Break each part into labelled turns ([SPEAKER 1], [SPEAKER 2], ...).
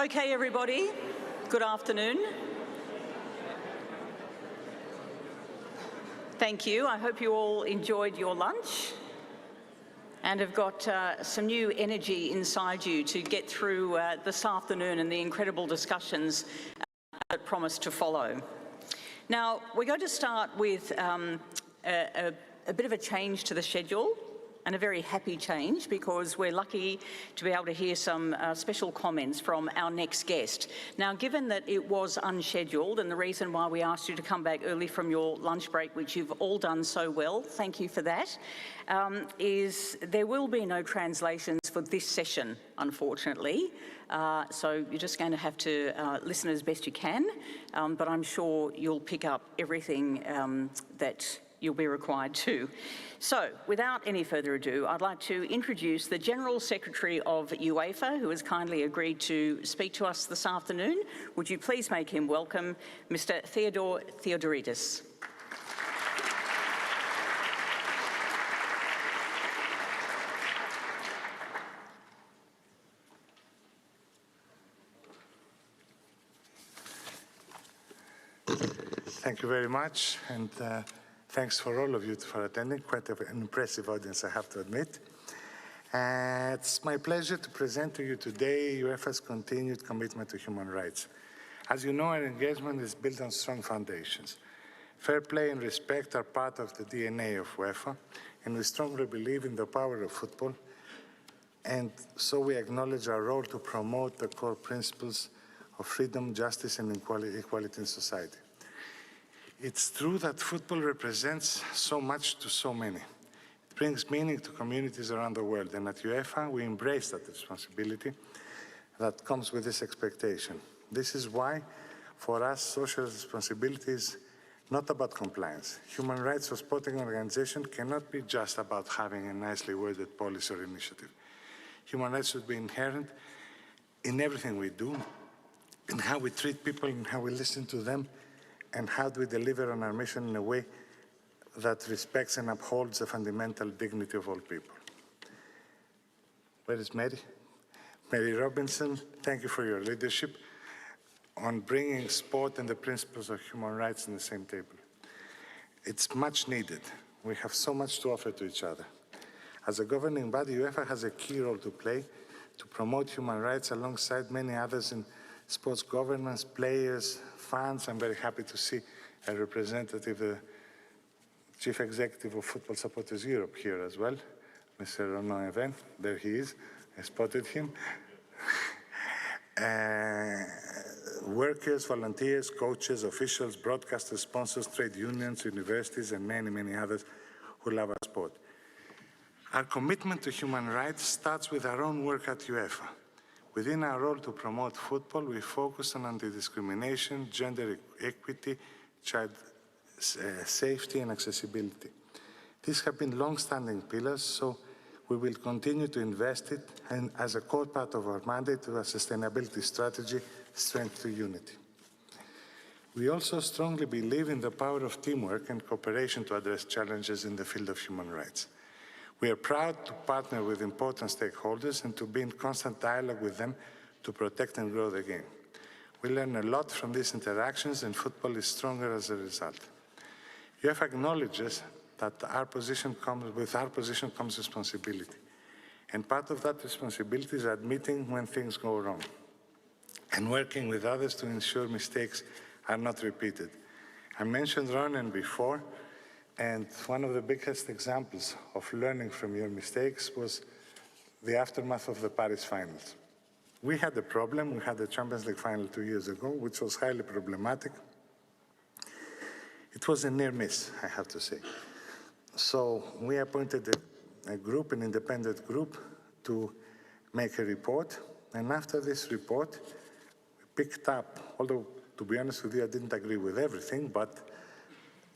[SPEAKER 1] Okay, everybody, good afternoon. Thank you. I hope you all enjoyed your lunch and have got some new energy inside you to get through this afternoon and the incredible discussions that promise to follow. Now, we're going to start with a bit of a change to the schedule, and a very happy change, because we're lucky to be able to hear some special comments from our next guest. Now, given that it was unscheduled, and the reason why we asked you to come back early from your lunch break, which you've all done so well, thank you for that, is there will be no translations for this session, unfortunately. So you're just going to have to listen as best you can, but I'm sure you'll pick up everything that you'll be required to. So, without any further ado, I'd like to introduce the General Secretary of UEFA, who has kindly agreed to speak to us this afternoon. Would you please make him welcome, Mr. Theodore Theodoridis.
[SPEAKER 2] Thank you very much, and thanks for all of you for attending. Quite an impressive audience, I have to admit. It's my pleasure to present to you today UEFA's continued commitment to human rights. As you know, our engagement is built on strong foundations. Fair play and respect are part of the DNA of UEFA, and we strongly believe in the power of football, and so we acknowledge our role to promote the core principles of freedom, justice, and equality in society. It's true that football represents so much to so many. It brings meaning to communities around the world, and at UEFA, we embrace that responsibility that comes with this expectation. This is why, for us, social responsibility is not about compliance. Human rights for sporting organizations cannot be just about having a nicely worded policy or initiative. Human rights should be inherent in everything we do, in how we treat people, in how we listen to them, and how do we deliver on our mission in a way that respects and upholds the fundamental dignity of all people. Where is Mary? Mary Robinson, thank you for your leadership on bringing sport and the principles of human rights on the same table. It's much needed. We have so much to offer to each other. As a governing body, UEFA has a key role to play to promote human rights alongside many others in sports governance, players, fans. I'm very happy to see a representative, the Chief Executive of Football Supporters Europe here as well, Mr. Ronan Even. There he is. I spotted him. Workers, volunteers, coaches, officials, broadcasters, sponsors, trade unions, universities, and many, many others who love our sport. Our commitment to human rights starts with our own work at UEFA. Within our role to promote football, we focus on anti-discrimination, gender equity, child safety, and accessibility. These have been long-standing pillars, so we will continue to invest it and as a core part of our mandate to a sustainability strategy, strength to unity. We also strongly believe in the power of teamwork and cooperation to address challenges in the field of human rights. We are proud to partner with important stakeholders and to be in constant dialogue with them to protect and grow the game. We learn a lot from these interactions, and football is stronger as a result. UEFA acknowledges that with our position comes responsibility. And part of that responsibility is admitting when things go wrong and working with others to ensure mistakes are not repeated. I mentioned Ronan before, and one of the biggest examples of learning from your mistakes was the aftermath of the Paris finals. We had a problem. We had the Champions League final 2 years ago, which was highly problematic. It was a near miss, I have to say. So we appointed a group, an independent group, to make a report. And after this report, we picked up, although to be honest with you, I didn't agree with everything, but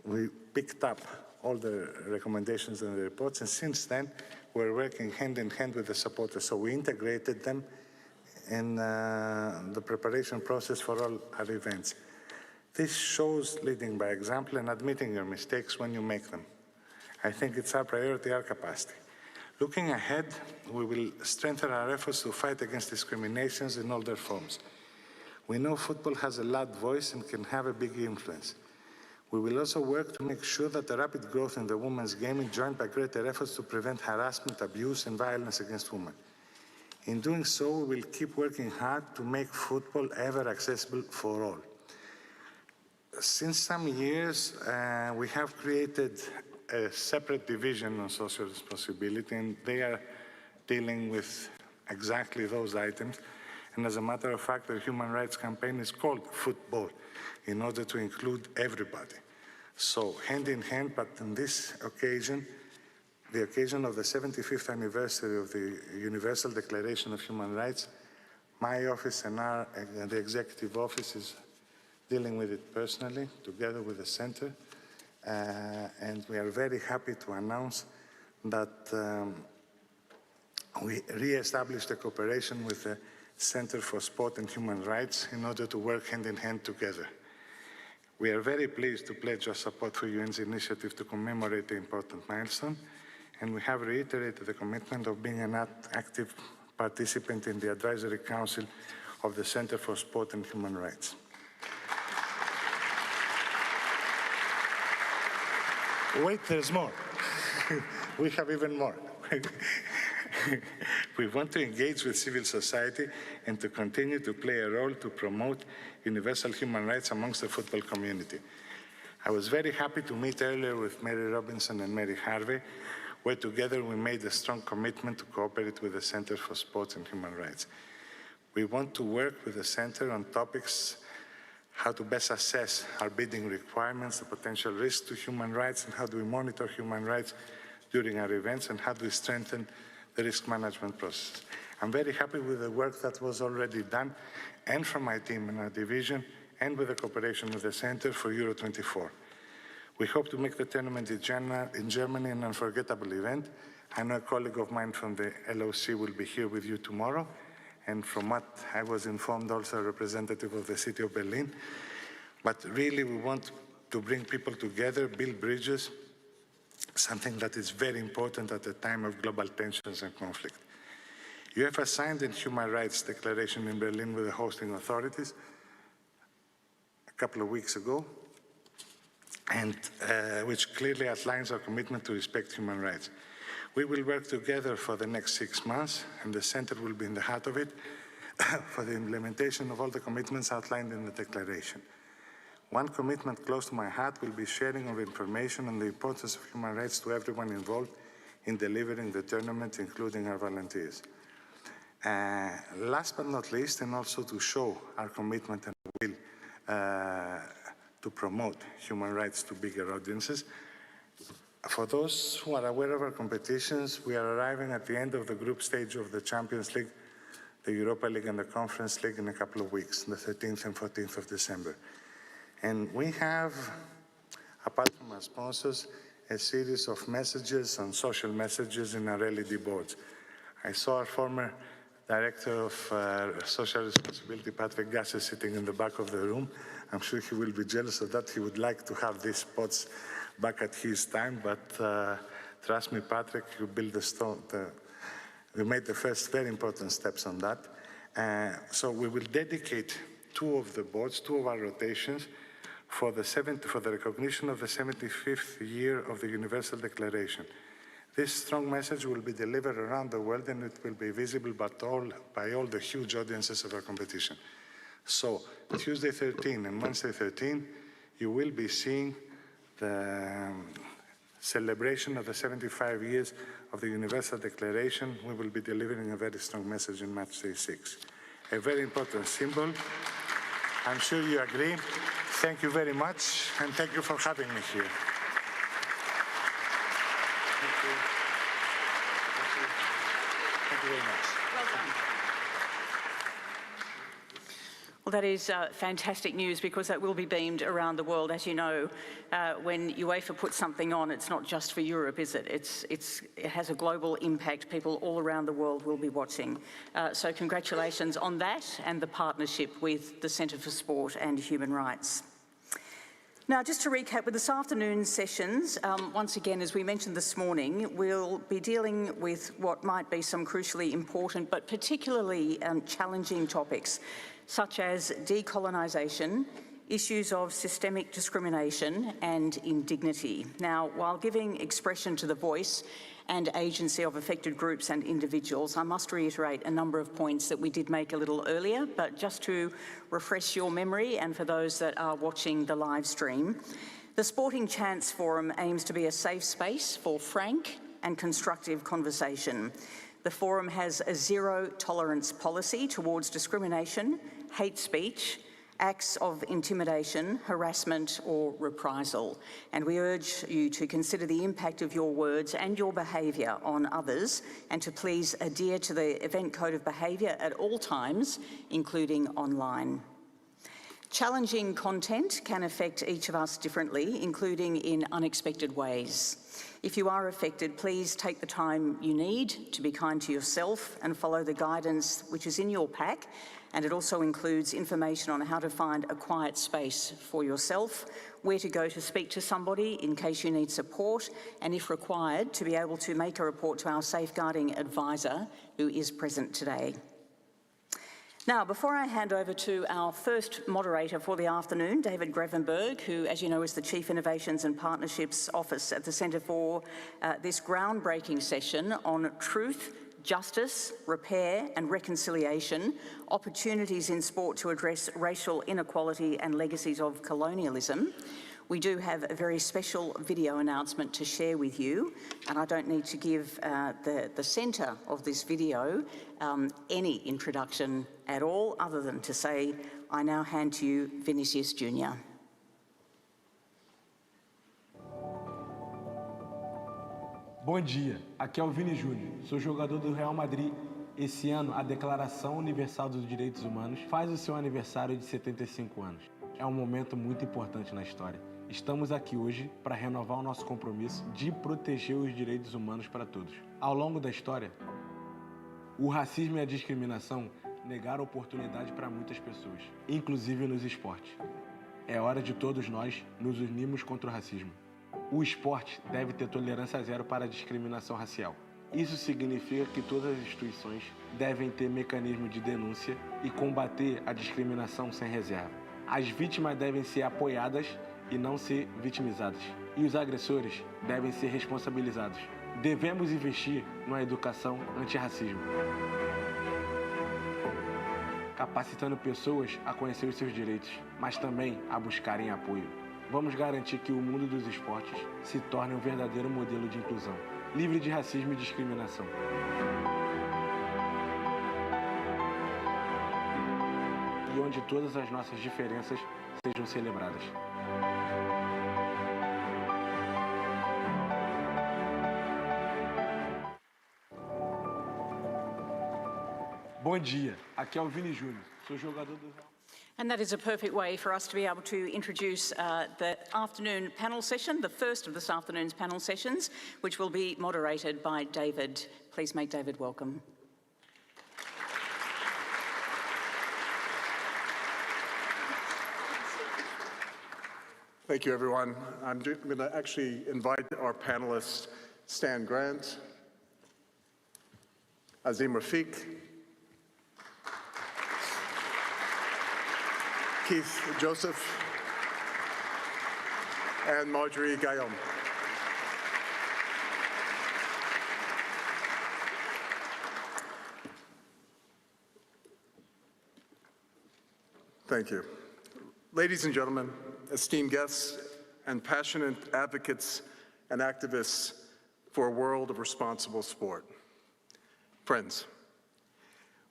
[SPEAKER 2] we picked up all the recommendations and the reports, and since then, we're working hand in hand with the supporters. So we integrated them in the preparation process for all our events. This shows leading by example and admitting your mistakes when you make them. I think it's our priority, our capacity. Looking ahead, we will strengthen our efforts to fight against discriminations in all their forms. We know football has a loud voice and can have a big influence. We will also work to make sure that the rapid growth in the women's game is joined by greater efforts to prevent harassment, abuse, and violence against women. In doing so, we will keep working hard to make football ever accessible for all. Since some years, we have created a separate division on social responsibility, and they are dealing with exactly those items. And as a matter of fact, the human rights campaign is called Football, in order to include everybody. So hand in hand, but on this occasion, the occasion of the 75th anniversary of the Universal Declaration of Human Rights, my office and the Executive Office is dealing with it personally, together with the Center. And we are very happy to announce that we re-established a cooperation with the Center for Sport and Human Rights in order to work hand in hand together. We are very pleased to pledge our support for UN's initiative to commemorate the important milestone, and we have reiterated the commitment of being an active participant in the Advisory Council of the Center for Sport and Human Rights. Wait, there's more. We have even more. We want to engage with civil society and to continue to play a role to promote universal human rights amongst the football community. I was very happy to meet earlier with Mary Robinson and Mary Harvey, where together we made a strong commitment to cooperate with the Center for Sports and Human Rights. We want to work with the Center on topics how to best assess our bidding requirements, the potential risks to human rights, and how do we monitor human rights during our events, and how do we strengthen the risk management process. I'm very happy with the work that was already done, and from my team in our division, and with the cooperation with the Center for Euro 24. We hope to make the tournament in Germany an unforgettable event. I know a colleague of mine from the LOC will be here with you tomorrow, and from what I was informed, also a representative of the city of Berlin. But really, we want to bring people together, build bridges, something that is very important at a time of global tensions and conflict. UEFA signed a human rights declaration in Berlin with the hosting authorities a couple of weeks ago, and which clearly outlines our commitment to respect human rights. We will work together for the next 6 months, and the Center will be in the heart of it, for the implementation of all the commitments outlined in the declaration. One commitment close to my heart will be sharing of information on the importance of human rights to everyone involved in delivering the tournament, including our volunteers. Last but not least, and also to show our commitment and will to promote human rights to bigger audiences, for those who are aware of our competitions, we are arriving at the end of the group stage of the Champions League, the Europa League and the Conference League in a couple of weeks, the 13th and 14th of December. And we have, apart from our sponsors, a series of messages and social messages in our LED boards. I saw our former Director of Social Responsibility, Patrick Gasser, sitting in the back of the room. I'm sure he will be jealous of that. He would like to have these spots back at his time, but trust me, Patrick, you built the stone. We made the first very important steps on that. So we will dedicate 2 of the boards, 2 of our rotations, for the recognition of the 75th year of the Universal Declaration. This strong message will be delivered around the world, and it will be visible by all the huge audiences of our competition. So Tuesday 13 and Wednesday 13, you will be seeing the celebration of the 75 years of the Universal Declaration. We will be delivering a very strong message in Match Day 6. A very important symbol. I'm sure you agree. Thank you very much, and thank you for having me here. Thank you. Thank you. Thank you very much.
[SPEAKER 1] Well done. Well, that is fantastic news, because that will be beamed around the world. As you know, when UEFA puts something on, it's not just for Europe, is it? It has a global impact. People all around the world will be watching. So congratulations on that and the partnership with the Centre for Sport and Human Rights. Now, just to recap, with this afternoon's sessions, once again, as we mentioned this morning, we'll be dealing with what might be some crucially important but particularly challenging topics. such as decolonisation, issues of systemic discrimination and indignity. Now, while giving expression to the voice and agency of affected groups and individuals, I must reiterate a number of points that we did make a little earlier, but just to refresh your memory and for those that are watching the live stream, the Sporting Chance Forum aims to be a safe space for frank and constructive conversation. The forum has a zero-tolerance policy towards discrimination, hate speech, acts of intimidation, harassment or reprisal. And we urge you to consider the impact of your words and your behaviour on others and to please adhere to the event code of behaviour at all times, including online. Challenging content can affect each of us differently, including in unexpected ways. If you are affected, please take the time you need to be kind to yourself and follow the guidance which is in your pack, and it also includes information on how to find a quiet space for yourself, where to go to speak to somebody in case you need support, and if required, to be able to make a report to our safeguarding advisor who is present today. Now, before I hand over to our first moderator for the afternoon, David Gravenberg, who, as you know, is the Chief Innovations and Partnerships Office at the Centre for this groundbreaking session on truth, justice, repair and reconciliation, opportunities in sport to address racial inequality and legacies of colonialism, we do have a very special video announcement to share with you, and I don't need to give the centre of this video any introduction at all, other than to say, I now hand to you Vinicius Júnior.
[SPEAKER 3] Bom dia, aqui é o Vini Júnior, sou jogador do Real Madrid. Esse ano, a Declaração Universal dos Direitos Humanos faz o seu aniversário de 75 anos. É um momento muito importante na história. Estamos aqui hoje para renovar o nosso compromisso de proteger os direitos humanos para todos. Ao longo da história, o racismo e a discriminação negaram oportunidade para muitas pessoas, inclusive nos esportes. É hora de todos nós nos unirmos contra o racismo. O esporte deve ter tolerância zero para a discriminação racial. Isso significa que todas as instituições devem ter mecanismo de denúncia e combater a discriminação sem reserva. As vítimas devem ser apoiadas e não ser vitimizadas. E os agressores devem ser responsabilizados. Devemos investir na educação antirracismo, capacitando pessoas a conhecer os seus direitos, mas também a buscarem apoio. Vamos garantir que o mundo dos esportes se torne um verdadeiro modelo de inclusão, livre de racismo e discriminação. E onde todas as nossas diferenças sejam celebradas. Bom dia, aqui é o Vini Júnior, sou jogador do Real.
[SPEAKER 1] And that is a perfect way for us to be able to introduce the afternoon panel session, the first of this afternoon's panel sessions, which will be moderated by David. Please make David welcome.
[SPEAKER 4] Thank you, everyone. I'm going to actually invite our panelists, Stan Grant, Azim Rafiq, Keith Joseph, and Marjorie Guillaume. Thank you. Ladies and gentlemen, esteemed guests, and passionate advocates and activists for a world of responsible sport. Friends,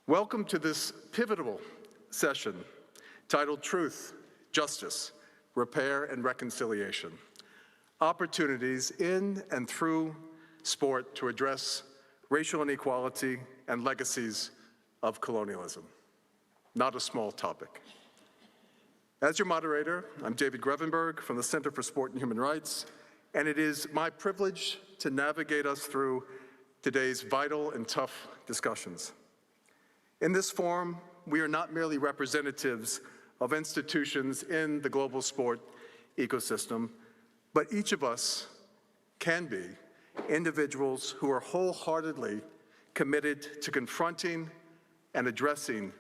[SPEAKER 4] welcome to this pivotal session titled Truth, Justice, Repair and Reconciliation, Opportunities in and through sport to address racial inequality and legacies of colonialism. Not a small topic. As your moderator, I'm David Gravenberg from the Center for Sport and Human Rights, and it is my privilege to navigate us through today's vital and tough discussions. In this forum, we are not merely representatives of institutions in the global sport ecosystem, but each of us can be individuals who are wholeheartedly committed to confronting and addressing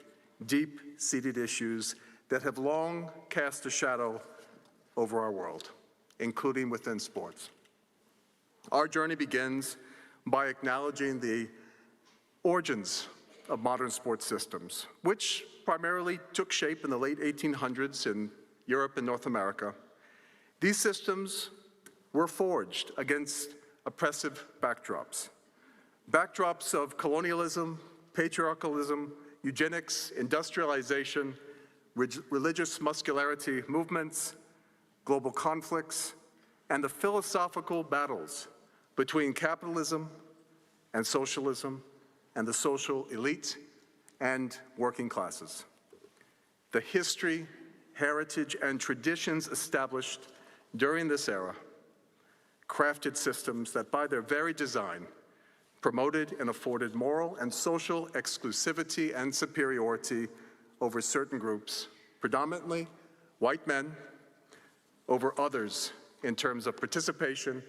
[SPEAKER 4] deep-seated issues that have long cast a shadow over our world, including within sports. Our journey begins by acknowledging the origins of modern sports systems, which primarily took shape in the late 1800s in Europe and North America. These systems were forged against oppressive backdrops of colonialism, patriarchalism, eugenics, industrialization, religious muscularity movements, global conflicts, and the philosophical battles between capitalism and socialism and the social elite and working classes. The history, heritage, and traditions established during this era crafted systems that by their very design promoted and afforded moral and social exclusivity and superiority over certain groups, predominantly white men, over others in terms of participation,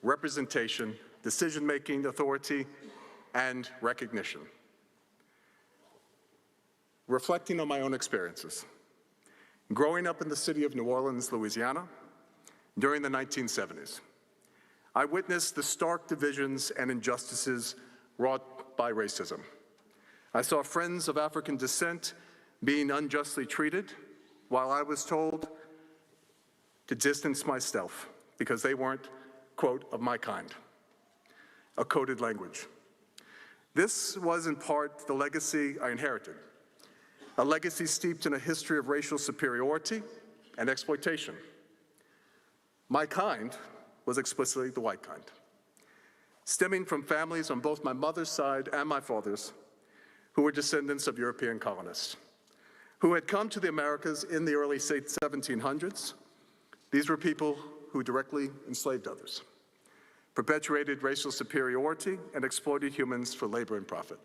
[SPEAKER 4] representation, decision-making authority, and recognition. Reflecting on my own experiences, growing up in the city of New Orleans, Louisiana, during the 1970s, I witnessed the stark divisions and injustices wrought by racism. I saw friends of African descent being unjustly treated, while I was told to distance myself because they weren't, quote, of my kind, a coded language. This was in part the legacy I inherited, a legacy steeped in a history of racial superiority and exploitation. My kind was explicitly the white kind, stemming from families on both my mother's side and my father's who were descendants of European colonists, who had come to the Americas in the early 1700s. These were people who directly enslaved others, perpetuated racial superiority, and exploited humans for labor and profit.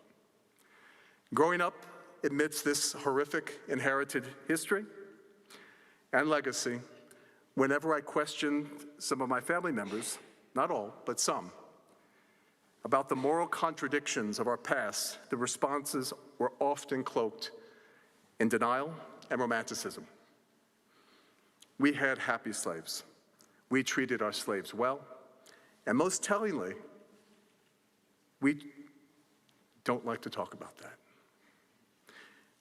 [SPEAKER 4] Growing up amidst this horrific inherited history and legacy, whenever I questioned some of my family members, not all, but some, about the moral contradictions of our past, the responses were often cloaked in denial and romanticism. We had happy slaves. We treated our slaves well. And most tellingly, we don't like to talk about that.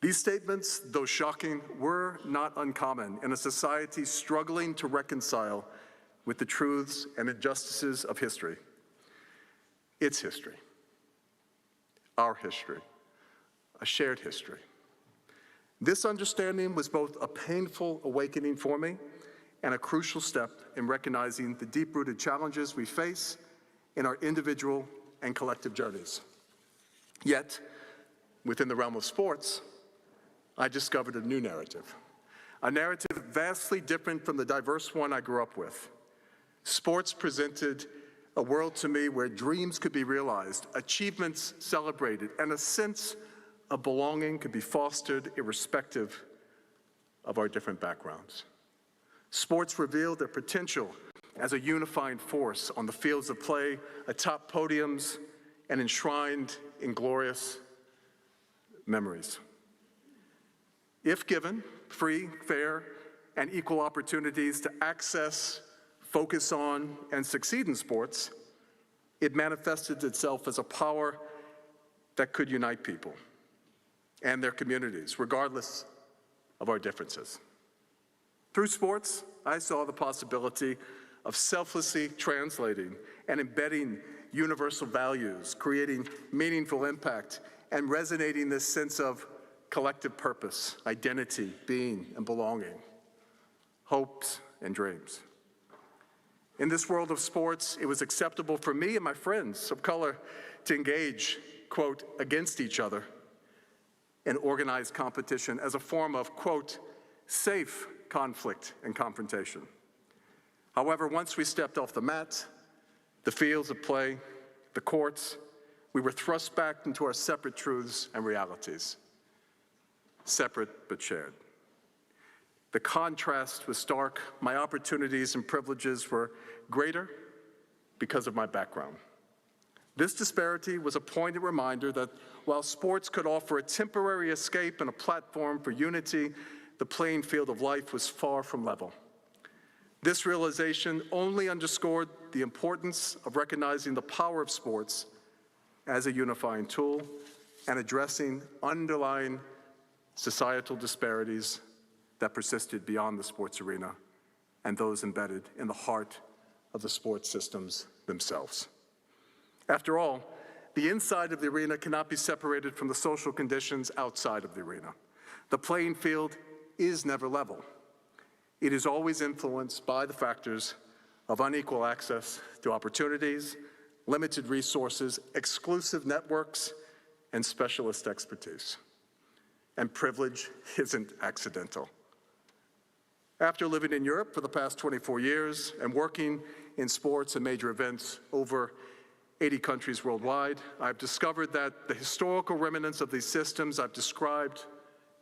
[SPEAKER 4] These statements, though shocking, were not uncommon in a society struggling to reconcile with the truths and injustices of history. Its history, our history, a shared history. This understanding was both a painful awakening for me and a crucial step in recognizing the deep-rooted challenges we face in our individual and collective journeys. Yet, within the realm of sports, I discovered a new narrative, a narrative vastly different from the diverse one I grew up with. Sports presented a world to me where dreams could be realized, achievements celebrated, and a sense of belonging could be fostered irrespective of our different backgrounds. Sports revealed their potential as a unifying force on the fields of play, atop podiums, and enshrined in glorious memories. If given free, fair, and equal opportunities to access, focus on, and succeed in sports, it manifested itself as a power that could unite people and their communities, regardless of our differences. Through sports, I saw the possibility of selflessly translating and embedding universal values, creating meaningful impact, and resonating this sense of collective purpose, identity, being, and belonging, hopes and dreams. In this world of sports, it was acceptable for me and my friends of color to engage, quote, against each other in organized competition as a form of, quote, safe conflict and confrontation. However, once we stepped off the mat, the fields of play, the courts, we were thrust back into our separate truths and realities, separate but shared. The contrast was stark. My opportunities and privileges were greater because of my background. This disparity was a poignant reminder that while sports could offer a temporary escape and a platform for unity, the playing field of life was far from level. This realization only underscored the importance of recognizing the power of sports as a unifying tool and addressing underlying societal disparities that persisted beyond the sports arena and those embedded in the heart of the sports systems themselves. After all, the inside of the arena cannot be separated from the social conditions outside of the arena. The playing field is never level. It is always influenced by the factors of unequal access to opportunities, limited resources, exclusive networks, and specialist expertise. And privilege isn't accidental. After living in Europe for the past 24 years and working in sports and major events over 80 countries worldwide, I've discovered that the historical remnants of these systems I've described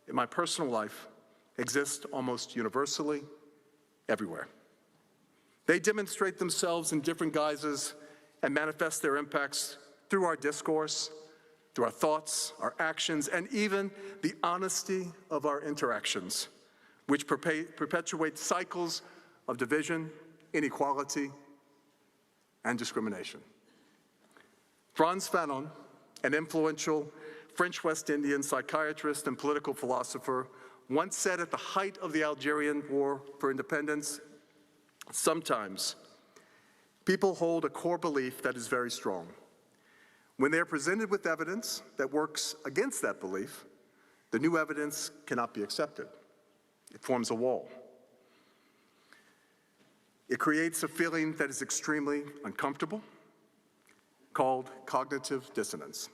[SPEAKER 4] in my personal life exist almost universally everywhere. They demonstrate themselves in different guises and manifest their impacts through our discourse, through our thoughts, our actions, and even the honesty of our interactions, which perpetuate cycles of division, inequality, and discrimination. Frantz Fanon, an influential French West Indian psychiatrist and political philosopher, once said at the height of the Algerian War for Independence, sometimes people hold a core belief that is very strong. When they are presented with evidence that works against that belief, the new evidence cannot be accepted. It forms a wall. It creates a feeling that is extremely uncomfortable, called cognitive dissonance.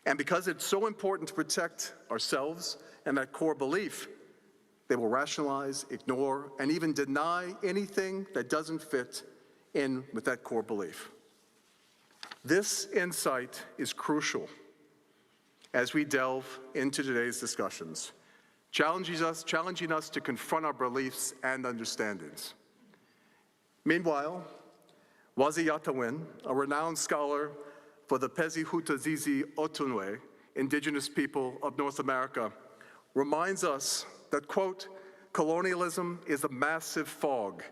[SPEAKER 4] And because it's so important to protect ourselves and that core belief, they will rationalize, ignore, and even deny anything that doesn't fit in with that core belief. This insight is crucial as we delve into today's discussions, challenging us to confront our beliefs and understandings. Meanwhile, Wazi Yatawin, a renowned scholar for the Pezi-Huta-Zizi Otunwe, indigenous people of North America, reminds us that, quote, colonialism is a massive fog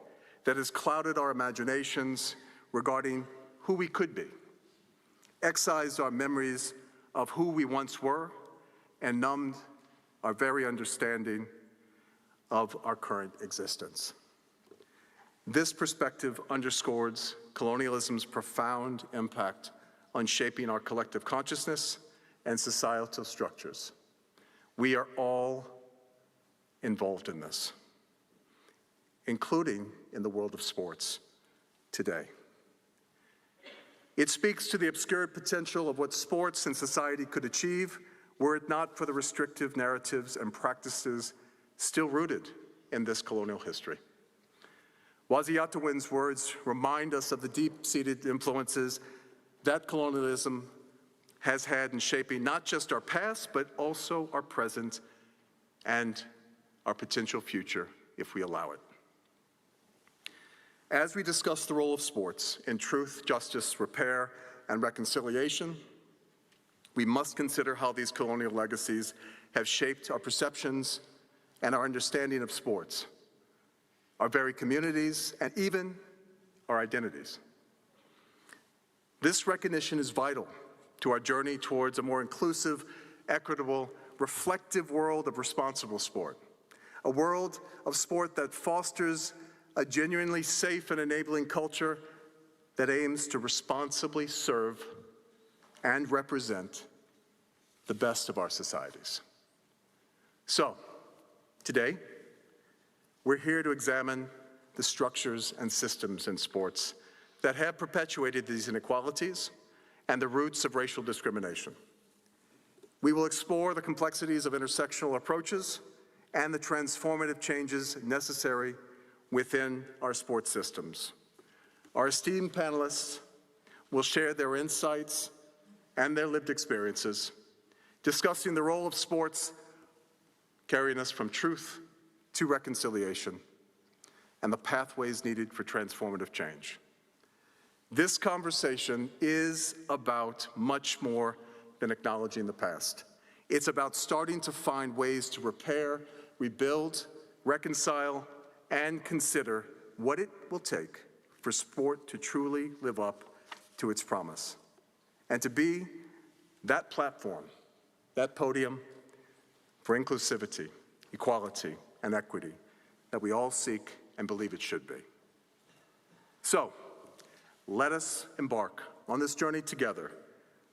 [SPEAKER 4] that has clouded our imaginations regarding who we could be, excised our memories of who we once were, and numbed our very understanding of our current existence. This perspective underscores colonialism's profound impact on shaping our collective consciousness and societal structures. We are all involved in this, including in the world of sports today. It speaks to the obscured potential of what sports and society could achieve were it not for the restrictive narratives and practices still rooted in this colonial history. Wazi Yatawin's words remind us of the deep-seated influences that colonialism has had in shaping not just our past, but also our present and our potential future, if we allow it. As we discuss the role of sports in truth, justice, repair, and reconciliation, we must consider how these colonial legacies have shaped our perceptions and our understanding of sports, our very communities, and even our identities. This recognition is vital to our journey towards a more inclusive, equitable, reflective world of responsible sport, a world of sport that fosters a genuinely safe and enabling culture that aims to responsibly serve and represent the best of our societies. So, today, we're here to examine the structures and systems in sports that have perpetuated these inequalities and the roots of racial discrimination. We will explore the complexities of intersectional approaches and the transformative changes necessary within our sports systems. Our esteemed panelists will share their insights and their lived experiences, discussing the role of sports carrying us from truth to reconciliation and the pathways needed for transformative change. This conversation is about much more than acknowledging the past. It's about starting to find ways to repair, rebuild, reconcile, and consider what it will take for sport to truly live up to its promise, and to be that platform, that podium for inclusivity, equality, and equity that we all seek and believe it should be. So, let us embark on this journey together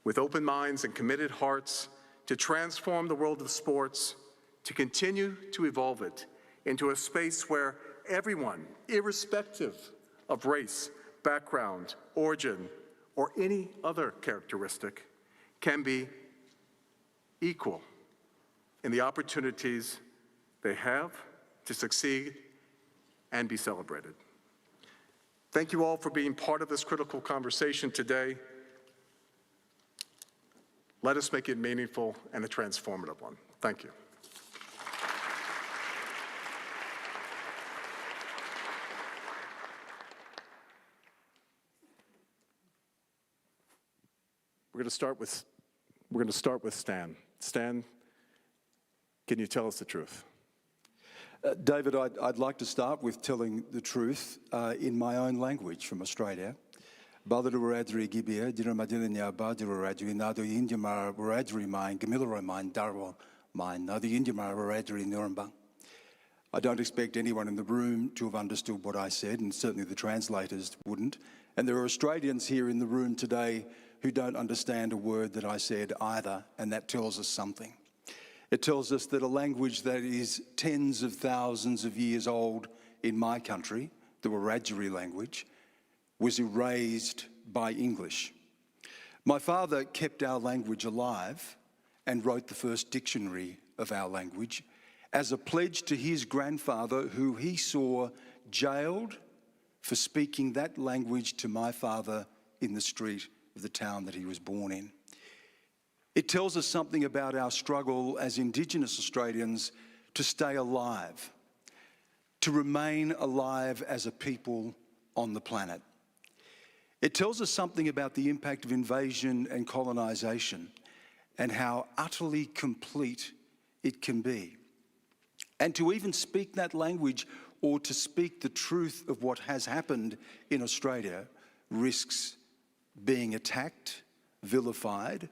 [SPEAKER 4] with open minds and committed hearts to transform the world of sports, to continue to evolve it into a space where everyone, irrespective of race, background, origin, or any other characteristic, can be equal in the opportunities they have to succeed and be celebrated. Thank you all for being part of this critical conversation today. Let us make it meaningful and a transformative one. Thank you. We're going to start with Stan. Stan, can you tell us the truth?
[SPEAKER 5] David, I'd like to start with telling the truth in my own language from Australia. Badaruradri Gibia, Diramadilinya Badaruradri, Nado Indimar Radri mine, Gamilero mine, Darwell mine, Nado Indimar Radri Nuremberg. I don't expect anyone in the room to have understood what I said, and certainly the translators wouldn't. And there are Australians here in the room today who don't understand a word that I said either, and that tells us something. It tells us that a language that is tens of thousands of years old in my country, the Wiradjuri language, was erased by English. My father kept our language alive and wrote the first dictionary of our language as a pledge to his grandfather, who he saw jailed for speaking that language to my father in the street of the town that he was born in. It tells us something about our struggle as Indigenous Australians to stay alive, to remain alive as a people on the planet. It tells us something about the impact of invasion and colonisation and how utterly complete it can be. And to even speak that language or to speak the truth of what has happened in Australia risks being attacked, vilified.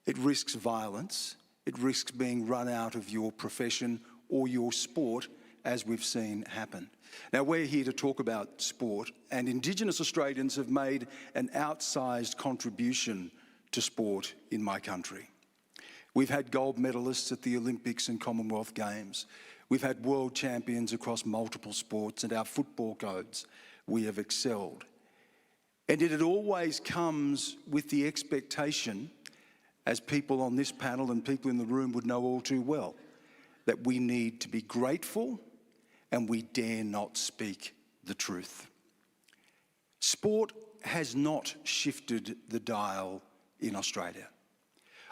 [SPEAKER 5] It risks violence. It risks being run out of your profession or your sport, as we've seen happen. Now, we're here to talk about sport, and Indigenous Australians have made an outsized contribution to sport in my country. We've had gold medalists at the Olympics and Commonwealth Games. We've had world champions across multiple sports, and our football codes, we have excelled. And yet it always comes with the expectation, as people on this panel and people in the room would know all too well, that we need to be grateful and we dare not speak the truth. Sport has not shifted the dial in Australia.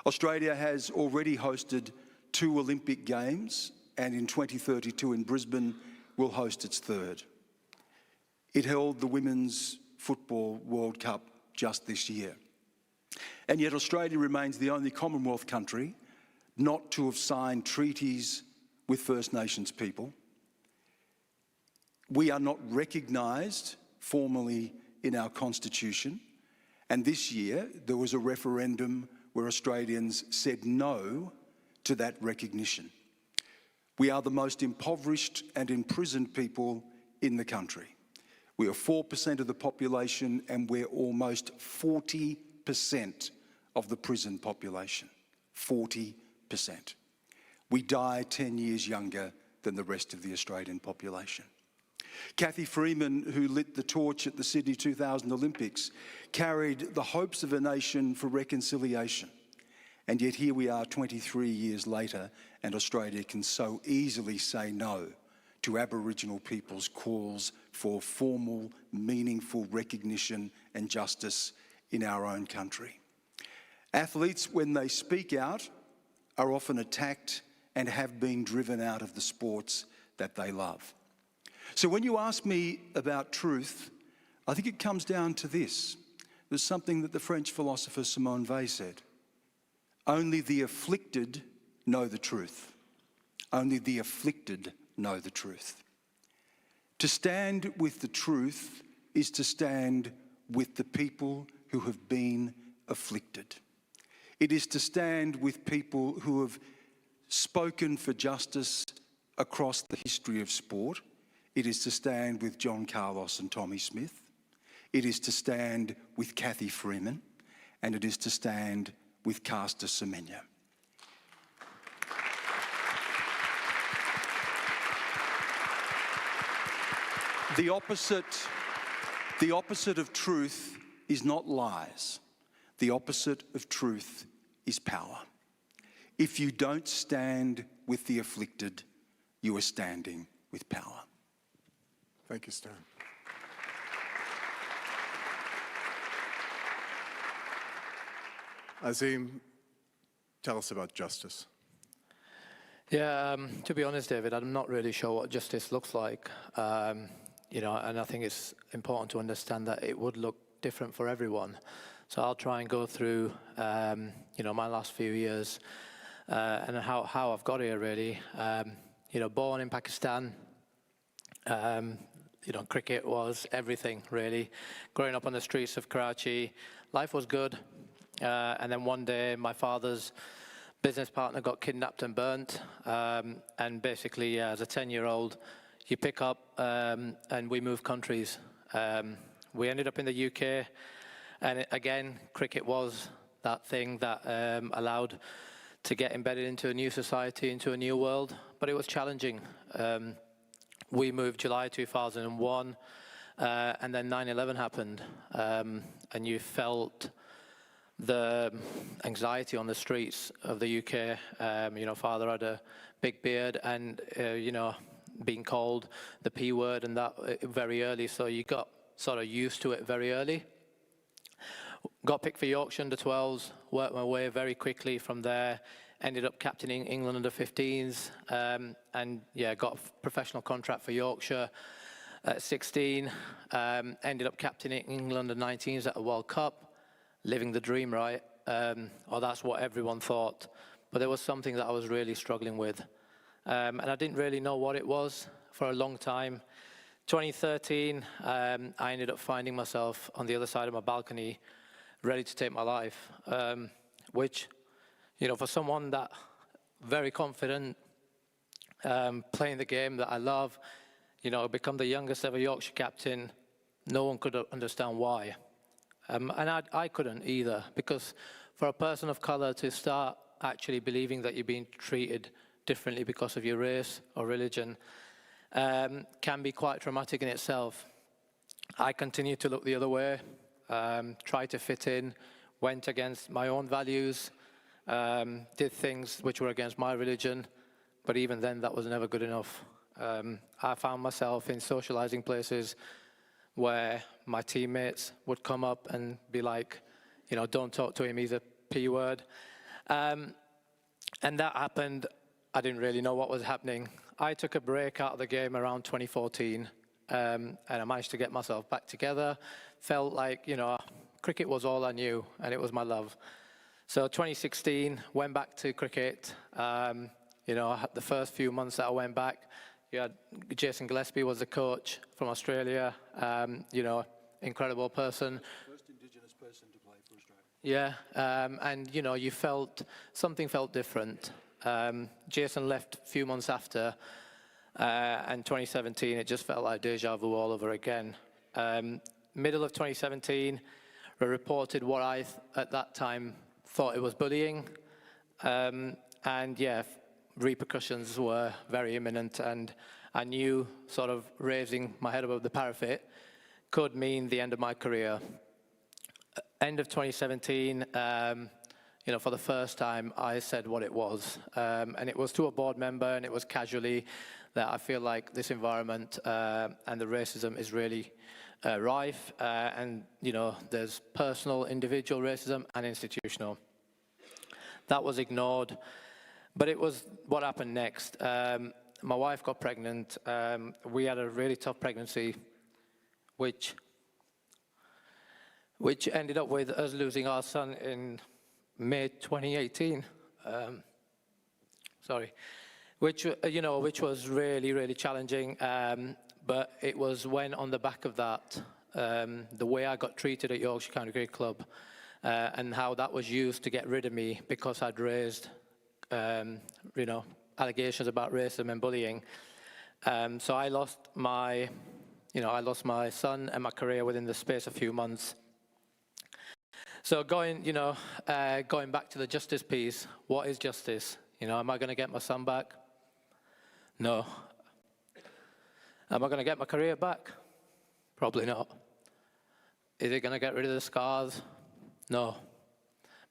[SPEAKER 5] Australia has already hosted 2 Olympic Games, and in 2032 in Brisbane will host its 3rd. It held the Women's Football World Cup just this year. And yet Australia remains the only Commonwealth country not to have signed treaties with First Nations people. We are not recognised formally in our constitution, and this year there was a referendum where Australians said no to that recognition. We are the most impoverished and imprisoned people in the country. We are 4% of the population, and we're almost 40% of the prison population. 40%. We die 10 years younger than the rest of the Australian population. Cathy Freeman, who lit the torch at the Sydney 2000 Olympics, carried the hopes of a nation for reconciliation. And yet here we are 23 years later, and Australia can so easily say no to Aboriginal people's calls for formal, meaningful recognition and justice in our own country. Athletes, when they speak out, are often attacked and have been driven out of the sports that they love. So when you ask me about truth, I think it comes down to this. was something that the French philosopher Simone Weil said. Only the afflicted know the truth. Only the afflicted know the truth. To stand with the truth is to stand with the people who have been afflicted. It is to stand with people who have spoken for justice across the history of sport. It is to stand with John Carlos and Tommy Smith. It is to stand with Cathy Freeman, and it is to stand with Caster Semenya. The opposite of truth is not lies. The opposite of truth is power. If you don't stand with the afflicted, you are standing with power.
[SPEAKER 4] Thank you, Stan. Azim, tell us about justice.
[SPEAKER 6] Yeah, to be honest, David, I'm not really sure what justice looks like. You know, and I think it's important to understand that it would look different for everyone. So I'll try and go through, you know, my last few years and how I've got here, really. You know, born in Pakistan, you know, cricket was everything, really. Growing up on the streets of Karachi, life was good. And then one day, my father's business partner got kidnapped and burnt. And basically, as a 10-year-old, you pick up and we move countries. We ended up in the UK, and again, cricket was that thing that allowed to get embedded into a new society, into a new world, but it was challenging. We moved July 2001, and then 9/11 happened, and you felt the anxiety on the streets of the UK. You know, father had a big beard, and you know, being called the P word and that very early, so you got sort of used to it very early. Got picked for Yorkshire under-12s, worked my way very quickly from there, ended up captaining England under-15s, and yeah, got a professional contract for Yorkshire at 16, ended up captaining England under-19s at a World Cup, living the dream, right? Or that's what everyone thought. But there was something that I was really struggling with. And I didn't really know what it was for a long time. 2013, I ended up finding myself on the other side of my balcony, ready to take my life, which, you know, for someone that very confident, playing the game that I love, you know, become the youngest ever Yorkshire captain, no one could understand why. And I couldn't either, because for a person of colour to start actually believing that you're being treated differently because of your race or religion can be quite traumatic in itself. I continued to look the other way, tried to fit in, went against my own values, did things which were against my religion, but even then that was never good enough. I found myself in socialising places where my teammates would come up and be like, you know, don't talk to him, he's a P word. And that happened. I didn't really know what was happening. I took a break out of the game around 2014, and I managed to get myself back together. Felt like, you know, cricket was all I knew, and it was my love. So 2016, went back to cricket. You know, the first few months that I went back, you had Jason Gillespie was the coach from Australia. You know, incredible person.
[SPEAKER 5] First Indigenous person to play for Australia.
[SPEAKER 6] Yeah, and you know, you felt, something felt different. Jason left a few months after, and 2017, it just felt like deja vu all over again. Middle of 2017, we reported what I, at that time, thought it was bullying. And yeah, repercussions were very imminent, and I knew sort of raising my head above the parapet could mean the end of my career. End of 2017, you know, for the first time, I said what it was. And it was to a board member, and it was casually, that I feel like this environment and the racism is really rife. And, you know, there's personal, individual racism and institutional. That was ignored. But it was what happened next. My wife got pregnant. We had a really tough pregnancy, which which ended up with us losing our son in May 2018. Which was really, really challenging. But it was when, on the back of that, the way I got treated at Yorkshire County Cricket Club, and how that was used to get rid of me because I'd raised, allegations about racism and bullying. So I lost my son and my career within the space of a few months. So going back to the justice piece, what is justice? Am I going to get my son back? No. Am I going to get my career back? Probably not. Is it going to get rid of the scars? No.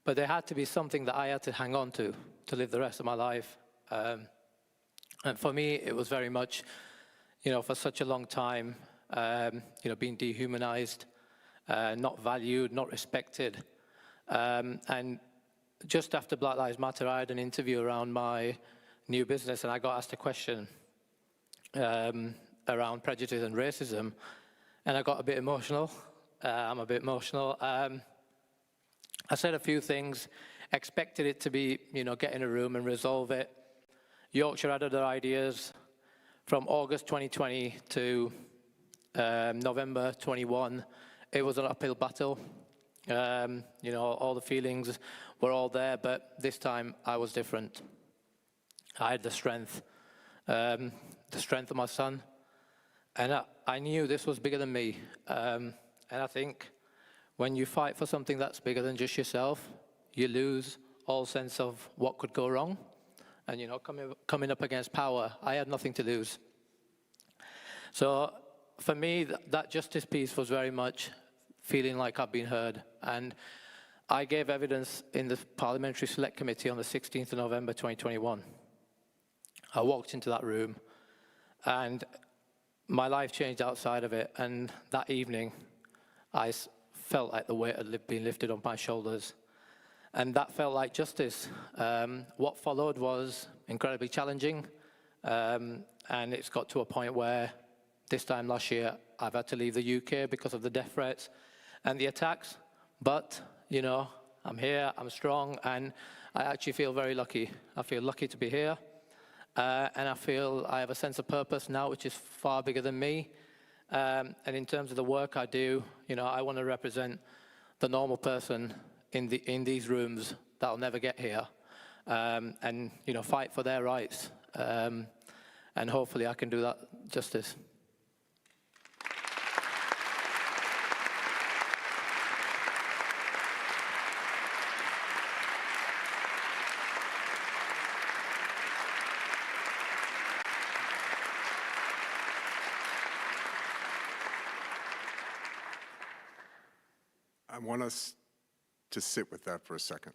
[SPEAKER 6] But there had to be something that I had to hang on to live the rest of my life. And for me, it was very much, for such a long time, being dehumanized, not valued, not respected. And just after Black Lives Matter, I had an interview around my new business, and I got asked a question around prejudice and racism, and I got a bit emotional. I'm a bit emotional. I said a few things, expected it to be, get in a room and resolve it. Yorkshire had other ideas. From August 2020 to November 21, it was an uphill battle. All the feelings were all there, but this time I was different. I had the strength of my son, and I knew this was bigger than me. And I think when you fight for something that's bigger than just yourself, you lose all sense of what could go wrong. And coming up against power, I had nothing to lose. So for me, that justice piece was very much feeling like I've been heard. And I gave evidence in the Parliamentary Select Committee on the 16th of November 2021. I walked into that room and my life changed outside of it. And that evening, I felt like the weight had been lifted on my shoulders. And that felt like justice. What followed was incredibly challenging. And it's got to a point where this time last year, I've had to leave the UK because of the death threats and the attacks. But, I'm here, I'm strong, and I actually feel very lucky. I feel lucky to be here. And I feel I have a sense of purpose now, which is far bigger than me. And in terms of the work I do, I want to represent the normal person in these rooms that'll never get here, and fight for their rights. And hopefully I can do that justice.
[SPEAKER 4] I want us to sit with that for a second.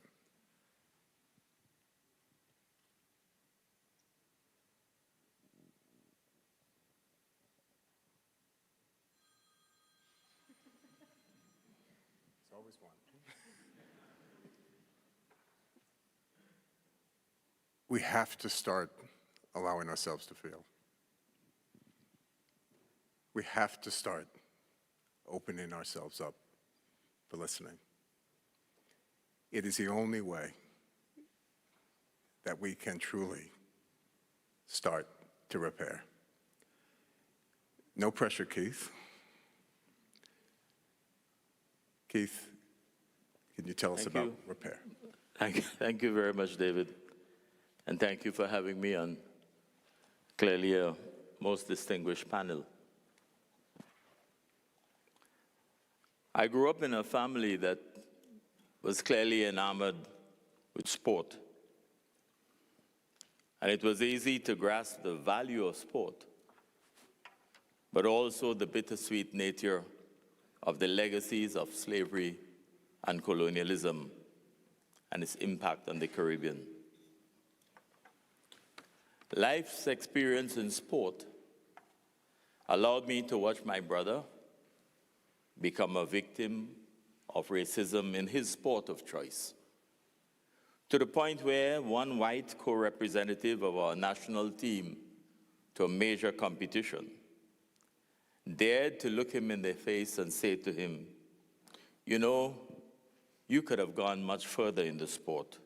[SPEAKER 4] It's always one. We have to start allowing ourselves to feel. We have to start opening ourselves up for listening. It is the only way that we can truly start to repair. No pressure, Keith. Keith, can you tell us about repair?
[SPEAKER 7] Thank you very much, David. And thank you for having me on clearly a most distinguished panel. I grew up in a family that was clearly enamored with sport. And it was easy to grasp the value of sport, but also the bittersweet nature of the legacies of slavery and colonialism and its impact on the Caribbean. Life's experience in sport allowed me to watch my brother become a victim of racism in his sport of choice, to the point where one white co-representative of our national team to a major competition dared to look him in the face and say to him, You know, you could have gone much further in the sport,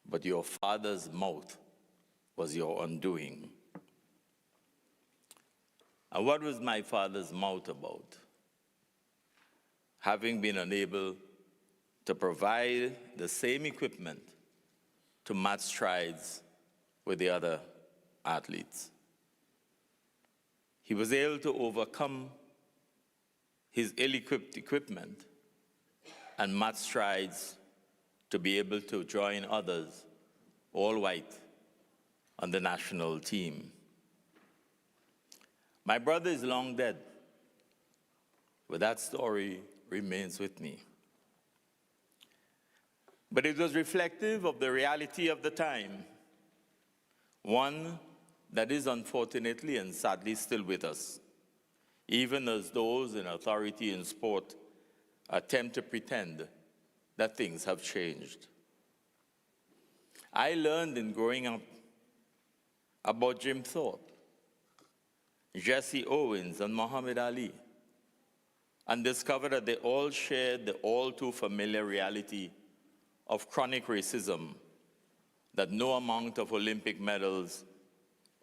[SPEAKER 7] but your father's mouth was your undoing. And what was my father's mouth about? Having been unable to provide the same equipment to match strides with the other athletes. He was able to overcome his ill-equipped equipment and match strides to be able to join others, all white, on the national team. My brother is long dead, but that story remains with me. But it was reflective of the reality of the time, one that is unfortunately and sadly still with us, even as those in authority in sport attempt to pretend that things have changed. I learned in growing up about Jim Thorpe, Jesse Owens, and Muhammad Ali, and discovered that they all shared the all too familiar reality of chronic racism that no amount of Olympic medals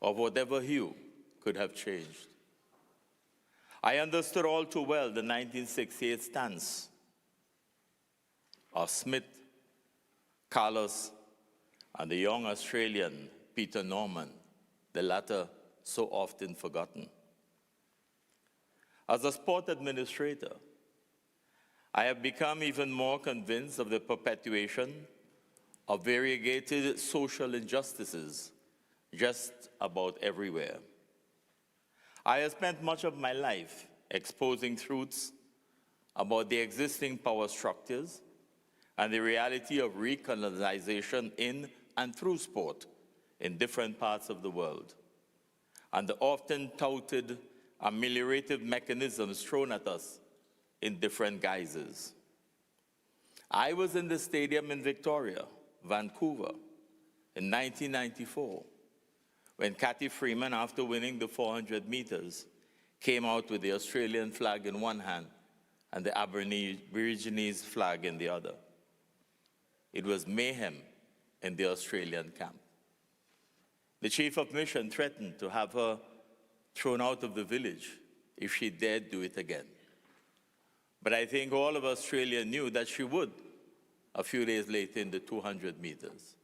[SPEAKER 7] of whatever hue could have changed. I understood all too well the 1968 stance of Smith, Carlos, and the young Australian Peter Norman, the latter so often forgotten. As a sport administrator, I have become even more convinced of the perpetuation of variegated social injustices just about everywhere. I have spent much of my life exposing truths about the existing power structures and the reality of recolonization in and through sport in different parts of the world, and the often touted ameliorative mechanisms thrown at us in different guises. I was in the stadium in Victoria, Vancouver, in 1994, when Cathy Freeman, after winning the 400 meters, came out with the Australian flag in one hand and the Aborigines flag in the other. It was mayhem in the Australian camp. The chief of mission threatened to have her thrown out of the village if she dared do it again. But I think all of Australia knew that she would a few days later in the 200 meters.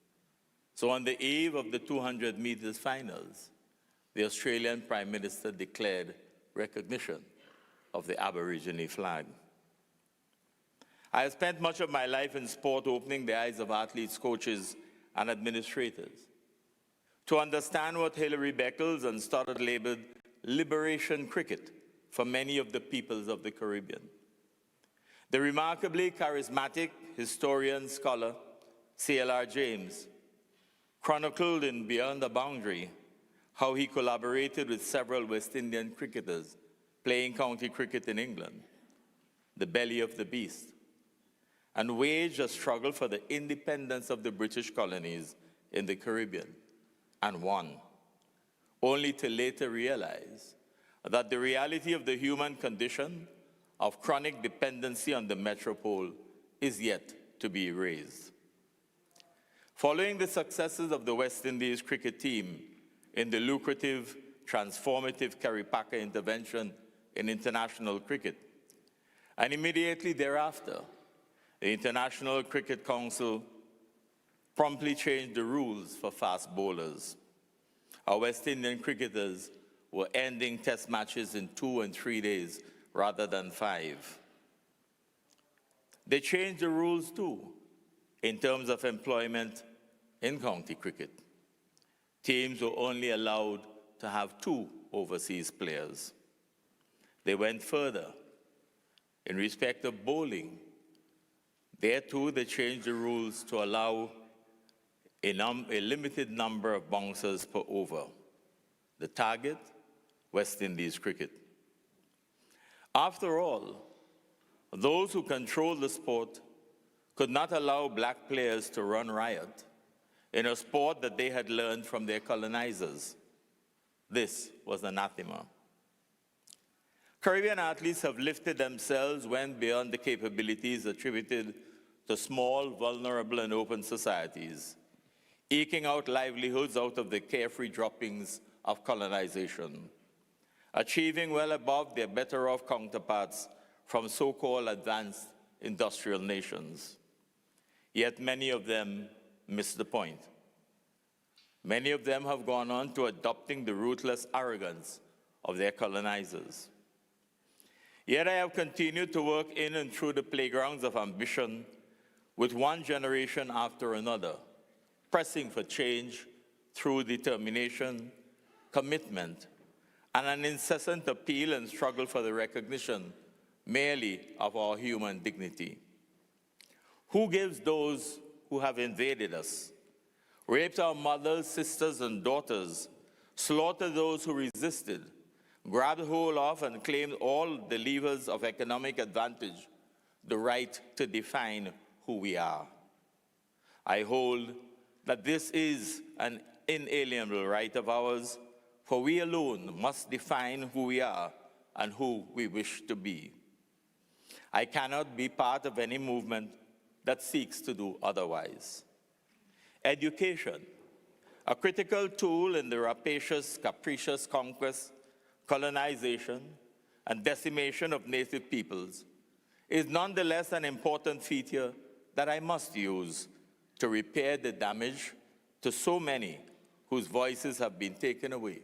[SPEAKER 7] So on the eve of the 200 meters finals, the Australian Prime Minister declared recognition of the Aborigine flag. I have spent much of my life in sport opening the eyes of athletes, coaches, and administrators to understand what Hilary Beckles and Stoddard labeled liberation cricket for many of the peoples of the Caribbean. The remarkably charismatic historian scholar C.L.R. James chronicled in Beyond the Boundary how he collaborated with several West Indian cricketers playing county cricket in England, the belly of the beast, and waged a struggle for the independence of the British colonies in the Caribbean, and won, only to later realize that the reality of the human condition of chronic dependency on the metropole is yet to be erased. Following the successes of the West Indies cricket team in the lucrative, transformative Kerry Packer intervention in international cricket, and immediately thereafter, the International Cricket Council promptly changed the rules for fast bowlers. Our West Indian cricketers were ending test matches in 2 and 3 days rather than 5. They changed the rules too in terms of employment in county cricket. Teams were only allowed to have 2 overseas players. They went further. In respect of bowling, there too they changed the rules to allow a limited number of bouncers per over. The target, West Indies cricket. After all, those who controlled the sport could not allow black players to run riot in a sport that they had learned from their colonizers. This was anathema. Caribbean athletes have lifted themselves, went beyond the capabilities attributed to small, vulnerable, and open societies, eking out livelihoods out of the carefree droppings of colonization, achieving well above their better-off counterparts from so-called advanced industrial nations. Yet many of them miss the point. Many of them have gone on to adopting the ruthless arrogance of their colonizers. Yet I have continued to work in and through the playgrounds of ambition with one generation after another, pressing for change through determination, commitment, and an incessant appeal and struggle for the recognition merely of our human dignity. Who gives those who have invaded us, raped our mothers, sisters, and daughters, slaughtered those who resisted, grabbed hold of and claimed all the levers of economic advantage, the right to define who we are? I hold that this is an inalienable right of ours, for we alone must define who we are and who we wish to be. I cannot be part of any movement that seeks to do otherwise. Education, a critical tool in the rapacious, capricious conquest, colonization, and decimation of native peoples, is nonetheless an important feature that I must use to repair the damage to so many whose voices have been taken away,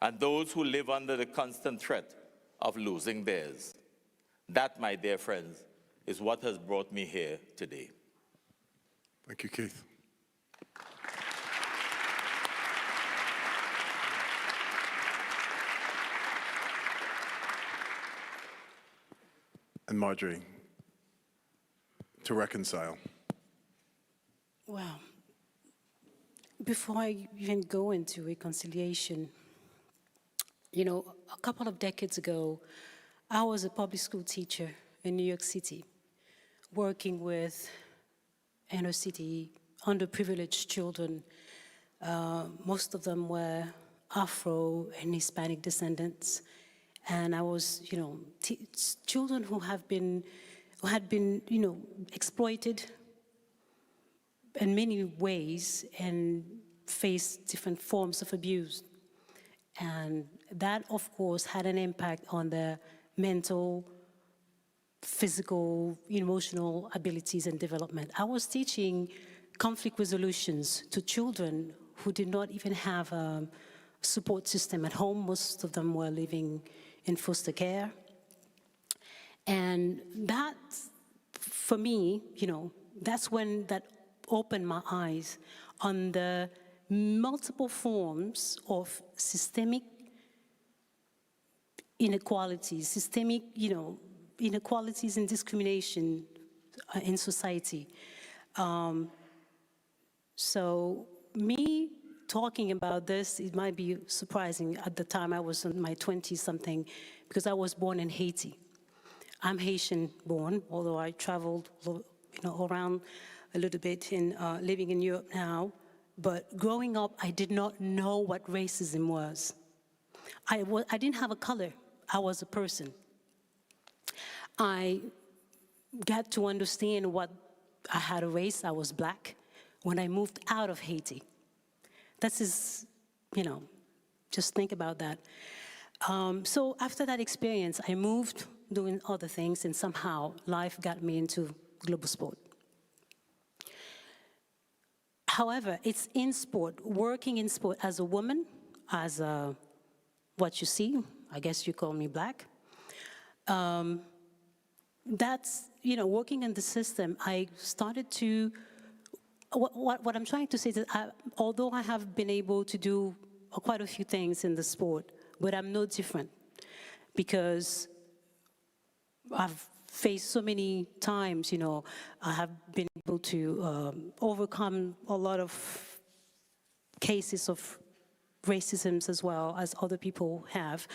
[SPEAKER 7] and those who live under the constant threat of losing theirs. That, my dear friends, is what has brought me here today.
[SPEAKER 4] Thank you, Keith. And Marjorie, to reconcile.
[SPEAKER 8] Well, before I even go into reconciliation, you know, a couple of decades ago, I was a public school teacher in New York City, working with inner city, underprivileged children. Most of them were Afro and Hispanic descendants. And I was, you know, children who had been, you know, exploited in many ways and faced different forms of abuse. And that, of course, had an impact on their mental, physical, emotional abilities and development. I was teaching conflict resolutions to children who did not even have a support system at home. Most of them were living in foster care. And that, for me, you know, that's when that opened my eyes on the multiple forms of systemic inequalities, systemic, you know, inequalities and discrimination in society. So me talking about this, it might be surprising. At the time I was in my 20-something, because I was born in Haiti. I'm Haitian born, although I traveled, you know, around a little bit in living in Europe now. But growing up, I did not know what racism was. I didn't have a color. I was a person. I got to understand what I had a race. I was black when I moved out of Haiti. This is, you know, just think about that. So after that experience, I moved doing other things, and somehow life got me into global sport. However, it's in sport, working in sport as a woman, as what you see, I guess you call me black. That's, you know, working in the system, I started to, what I'm trying to say is that although I have been able to do quite a few things in the sport, but I'm no different, because I've faced so many times, you know, I have been able to overcome a lot of cases of racism as well as other people have.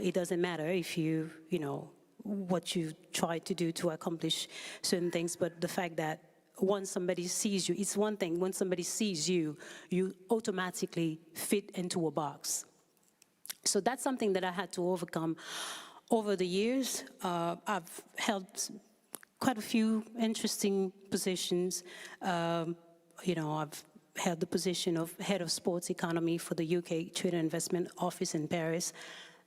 [SPEAKER 8] It doesn't matter if you know, what you try to do to accomplish certain things, but the fact that once somebody sees you, it's one thing, when somebody sees you, you automatically fit into a box. So that's something that I had to overcome. over the years, I've held quite a few interesting positions. I've held the position of head of sports economy for the UK Trade and Investment Office in Paris.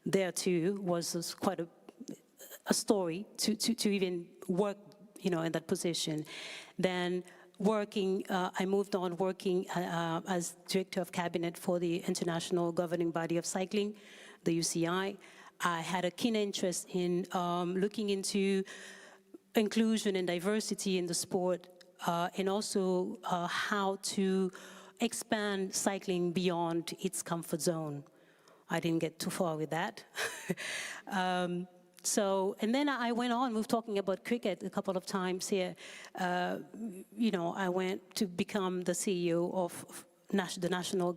[SPEAKER 8] There too was quite a story to even work, in that position. Then I moved on working as Director of Cabinet for the International Governing Body of Cycling, the UCI. I had a keen interest in looking into inclusion and diversity in the sport, and also how to expand cycling beyond its comfort zone. I didn't get too far with that. And then I went on, we were talking about cricket a couple of times here. I went to become the CEO of the National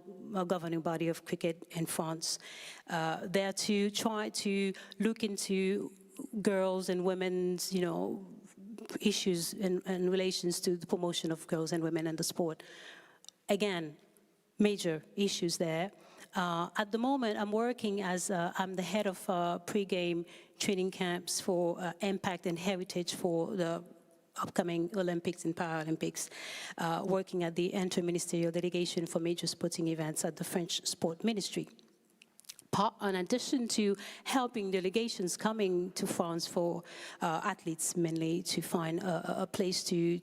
[SPEAKER 8] Governing Body of Cricket in France, there to try to look into girls and women's, issues in relations to the promotion of girls and women in the sport. Again, major issues there. At the moment, I'm working as, I'm the head of pre-game training camps for Impact and Heritage for the upcoming Olympics and Paralympics, working at the Inter-Ministerial Delegation for Major Sporting Events at the French Sport Ministry. In addition to helping delegations coming to France for athletes mainly to find a place to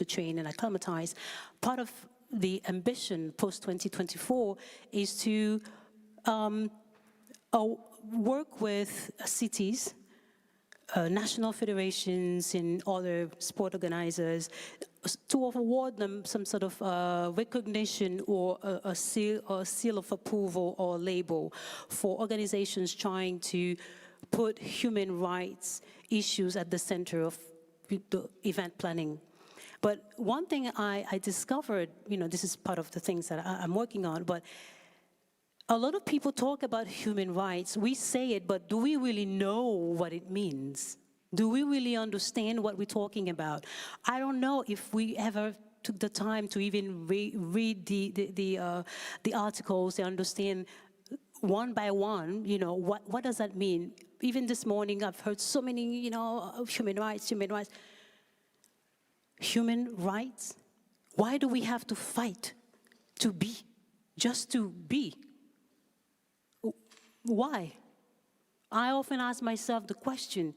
[SPEAKER 8] train and acclimatize, part of the ambition post-2024 is to work with cities, national federations and other sport organizers to award them some sort of recognition or a seal of approval or label for organizations trying to put human rights issues at the center of the event planning. But one thing I discovered, this is part of the things that I'm working on, but a lot of people talk about human rights. We say it, but do we really know what it means? Do we really understand what we're talking about? I don't know if we ever took the time to even read the articles and understand one by one, what does that mean? Even this morning, I've heard so many, human rights, human rights. Human rights? Why do we have to fight to be, just to be? Why? I often ask myself the question,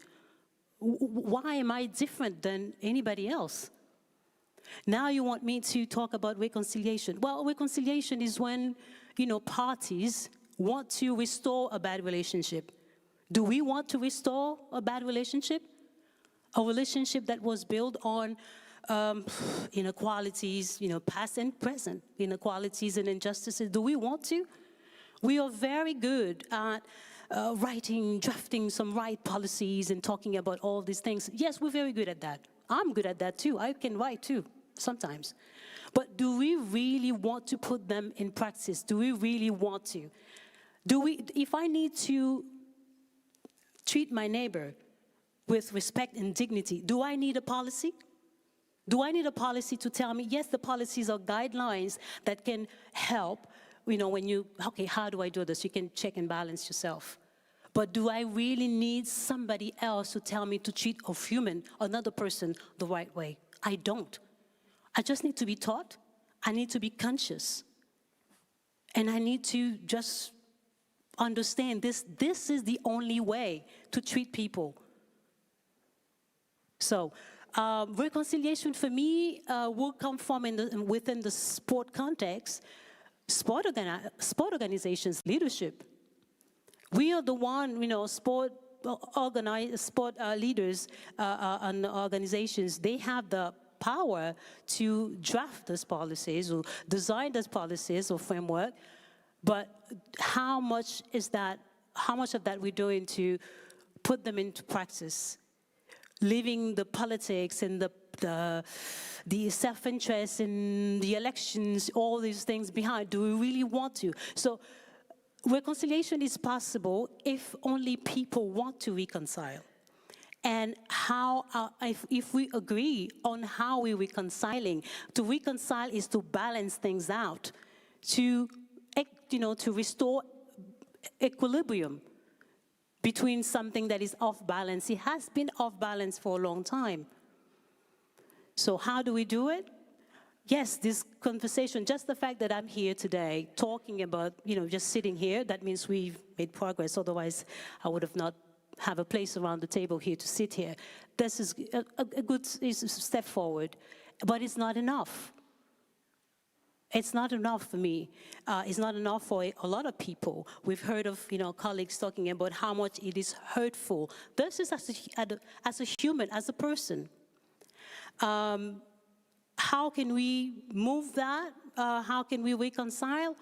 [SPEAKER 8] why am I different than anybody else? Now you want me to talk about reconciliation. Well, reconciliation is when, parties want to restore a bad relationship. Do we want to restore a bad relationship? A relationship that was built on inequalities, past and present inequalities and injustices. Do we want to? We are very good at drafting some right policies and talking about all these things. Yes, we're very good at that. I'm good at that too. I can write too, sometimes. But do we really want to put them in practice? Do we really want to? If I need to treat my neighbor with respect and dignity, do I need a policy? Do I need a policy to tell me, yes, the policies are guidelines that can help, okay, how do I do this? You can check and balance yourself. But do I really need somebody else to tell me to treat another person, the right way? I don't. I just need to be taught. I need to be conscious. And I need to just understand this is the only way to treat people. So, reconciliation for me will come from within the sport context, sport organizations, leadership. We are the one, sport leaders and organizations, they have the power to draft those policies or design those policies or framework, but how much of that we're doing to put them into practice? Leaving the politics and the self-interest in the elections, all these things behind. Do we really want to? So reconciliation is possible if only people want to reconcile. And if we agree on how we're reconciling, to reconcile is to balance things out, to restore equilibrium between something that is off balance. It has been off balance for a long time. So how do we do it? Yes, this conversation, just the fact that I'm here today talking about, just sitting here, that means we've made progress. Otherwise, I would have not have a place around the table here to sit here. This is a good step forward, but it's not enough. It's not enough for me. It's not enough for a lot of people. We've heard of, colleagues talking about how much it is hurtful. This is as a human, as a person. How can we move that? How can we reconcile?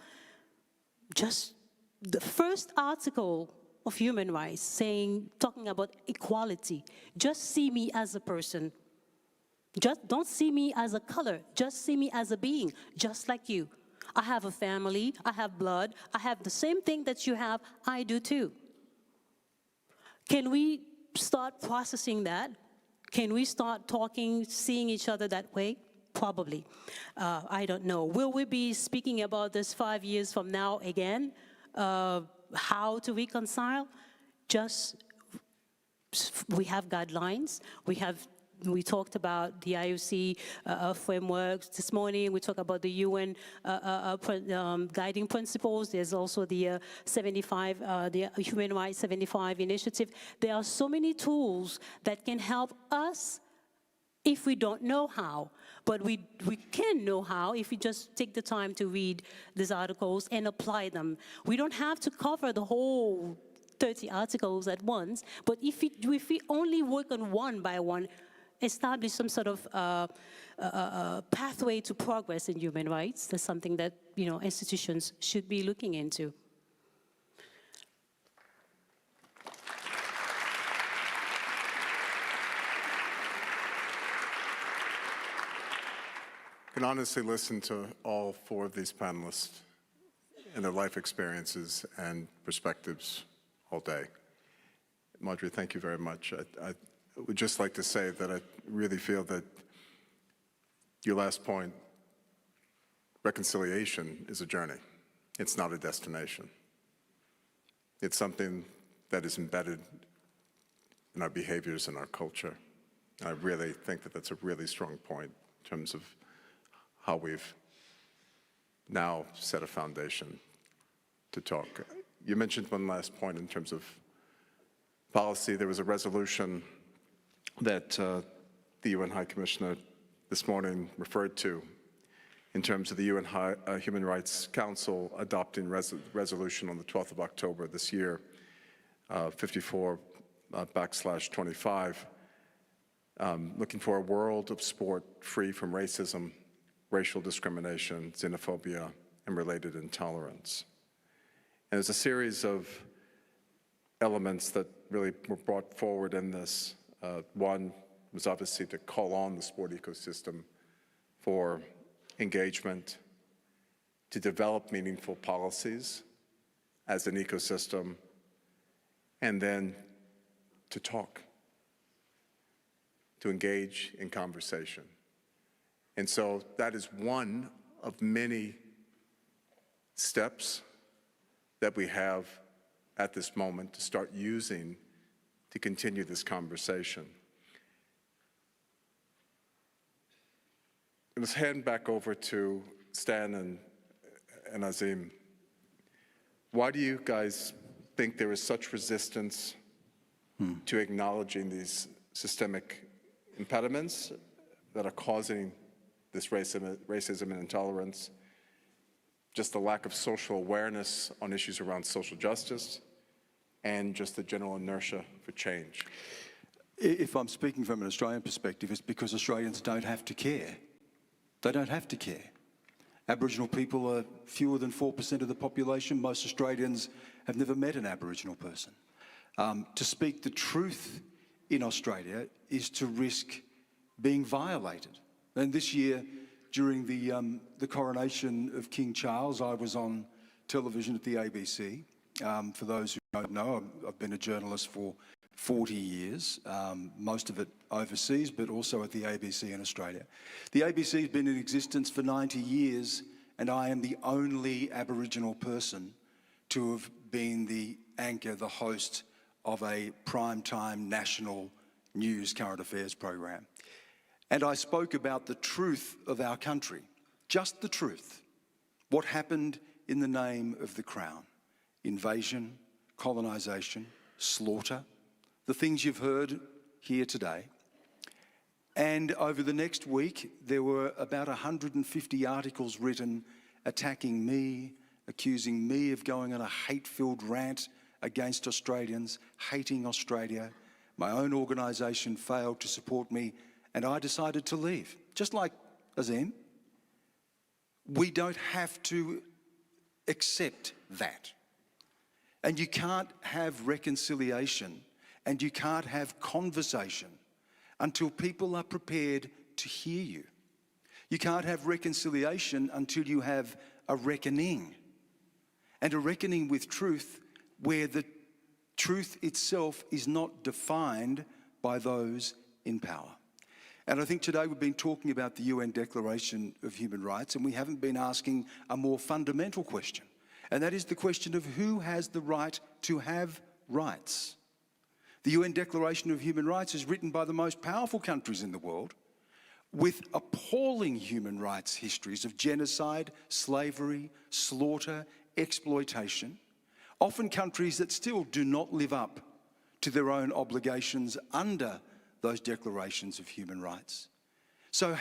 [SPEAKER 8] Just the first article of human rights talking about equality. Just see me as a person. Just don't see me as a color. Just see me as a being, just like you. I have a family, I have blood, I have the same thing that you have, I do too. Can we start processing that? Can we start talking, seeing each other that way? Probably. I don't know. Will we be speaking about this 5 years from now again? How to reconcile? We have guidelines. We talked about the IOC frameworks this morning. We talked about the UN guiding principles. There's also the the Human Rights 75 initiative. There are so many tools that can help us if we don't know how. But we can know how if we just take the time to read these articles and apply them. We don't have to cover the whole 30 articles at once, but if we only work on one by one, establish some sort of pathway to progress in human rights, that's something that institutions should be looking into.
[SPEAKER 4] I can honestly listen to all four of these panelists and their life experiences and perspectives all day. Marjorie, thank you very much. I would just like to say that I really feel that your last point, reconciliation, is a journey. It's not a destination. It's something that is embedded in our behaviors and our culture. And I really think that that's a really strong point in terms of how we've now set a foundation to talk. You mentioned one last point in terms of policy. There was a resolution that the UN High Commissioner this morning referred to in terms of the UN Human Rights Council adopting resolution on the 12th of October this year, 54/25, looking for a world of sport free from racism, racial discrimination, xenophobia, and related intolerance. And there's a series of elements that really were brought forward in this. One was obviously to call on the sport ecosystem for engagement, to develop meaningful policies as an ecosystem, and then to talk, to engage in conversation. And so that is one of many steps that we have at this moment to start using to continue this conversation. Let's hand back over to Stan and Azim. Why do you guys think there is such resistance to acknowledging these systemic impediments that are causing this racism and intolerance? Just the lack of social awareness on issues around social justice, and just the general inertia for change.
[SPEAKER 5] If I'm speaking from an Australian perspective, it's because Australians don't have to care. They don't have to care. Aboriginal people are fewer than 4% of the population. Most Australians have never met an Aboriginal person. To speak the truth in Australia is to risk being violated. And this year, during the coronation of King Charles, I was on television at the ABC. For those who don't know, I've been a journalist for 40 years, most of it overseas, but also at the ABC in Australia. The ABC has been in existence for 90 years, and I am the only Aboriginal person to have been the anchor, the host of a primetime national news current affairs program. And I spoke about the truth of our country, just the truth. What happened in the name of the crown? Invasion, colonisation, slaughter, the things you've heard here today. And over the next week, there were about 150 articles written attacking me, accusing me of going on a hate-filled rant against Australians, hating Australia. My own organisation failed to support me, and I decided to leave. Just like Azim, we don't have to accept that. And you can't have reconciliation and you can't have conversation until people are prepared to hear you. You can't have reconciliation until you have a reckoning, and a reckoning with truth where the truth itself is not defined by those in power. And I think today we've been talking about the UN Declaration of Human Rights, and we haven't been asking a more fundamental question, and that is the question of who has the right to have rights. The UN Declaration of Human Rights is written by the most powerful countries in the world, with appalling human rights histories of genocide, slavery, slaughter, exploitation, often countries that still do not live up to their own obligations under those declarations of human rights. So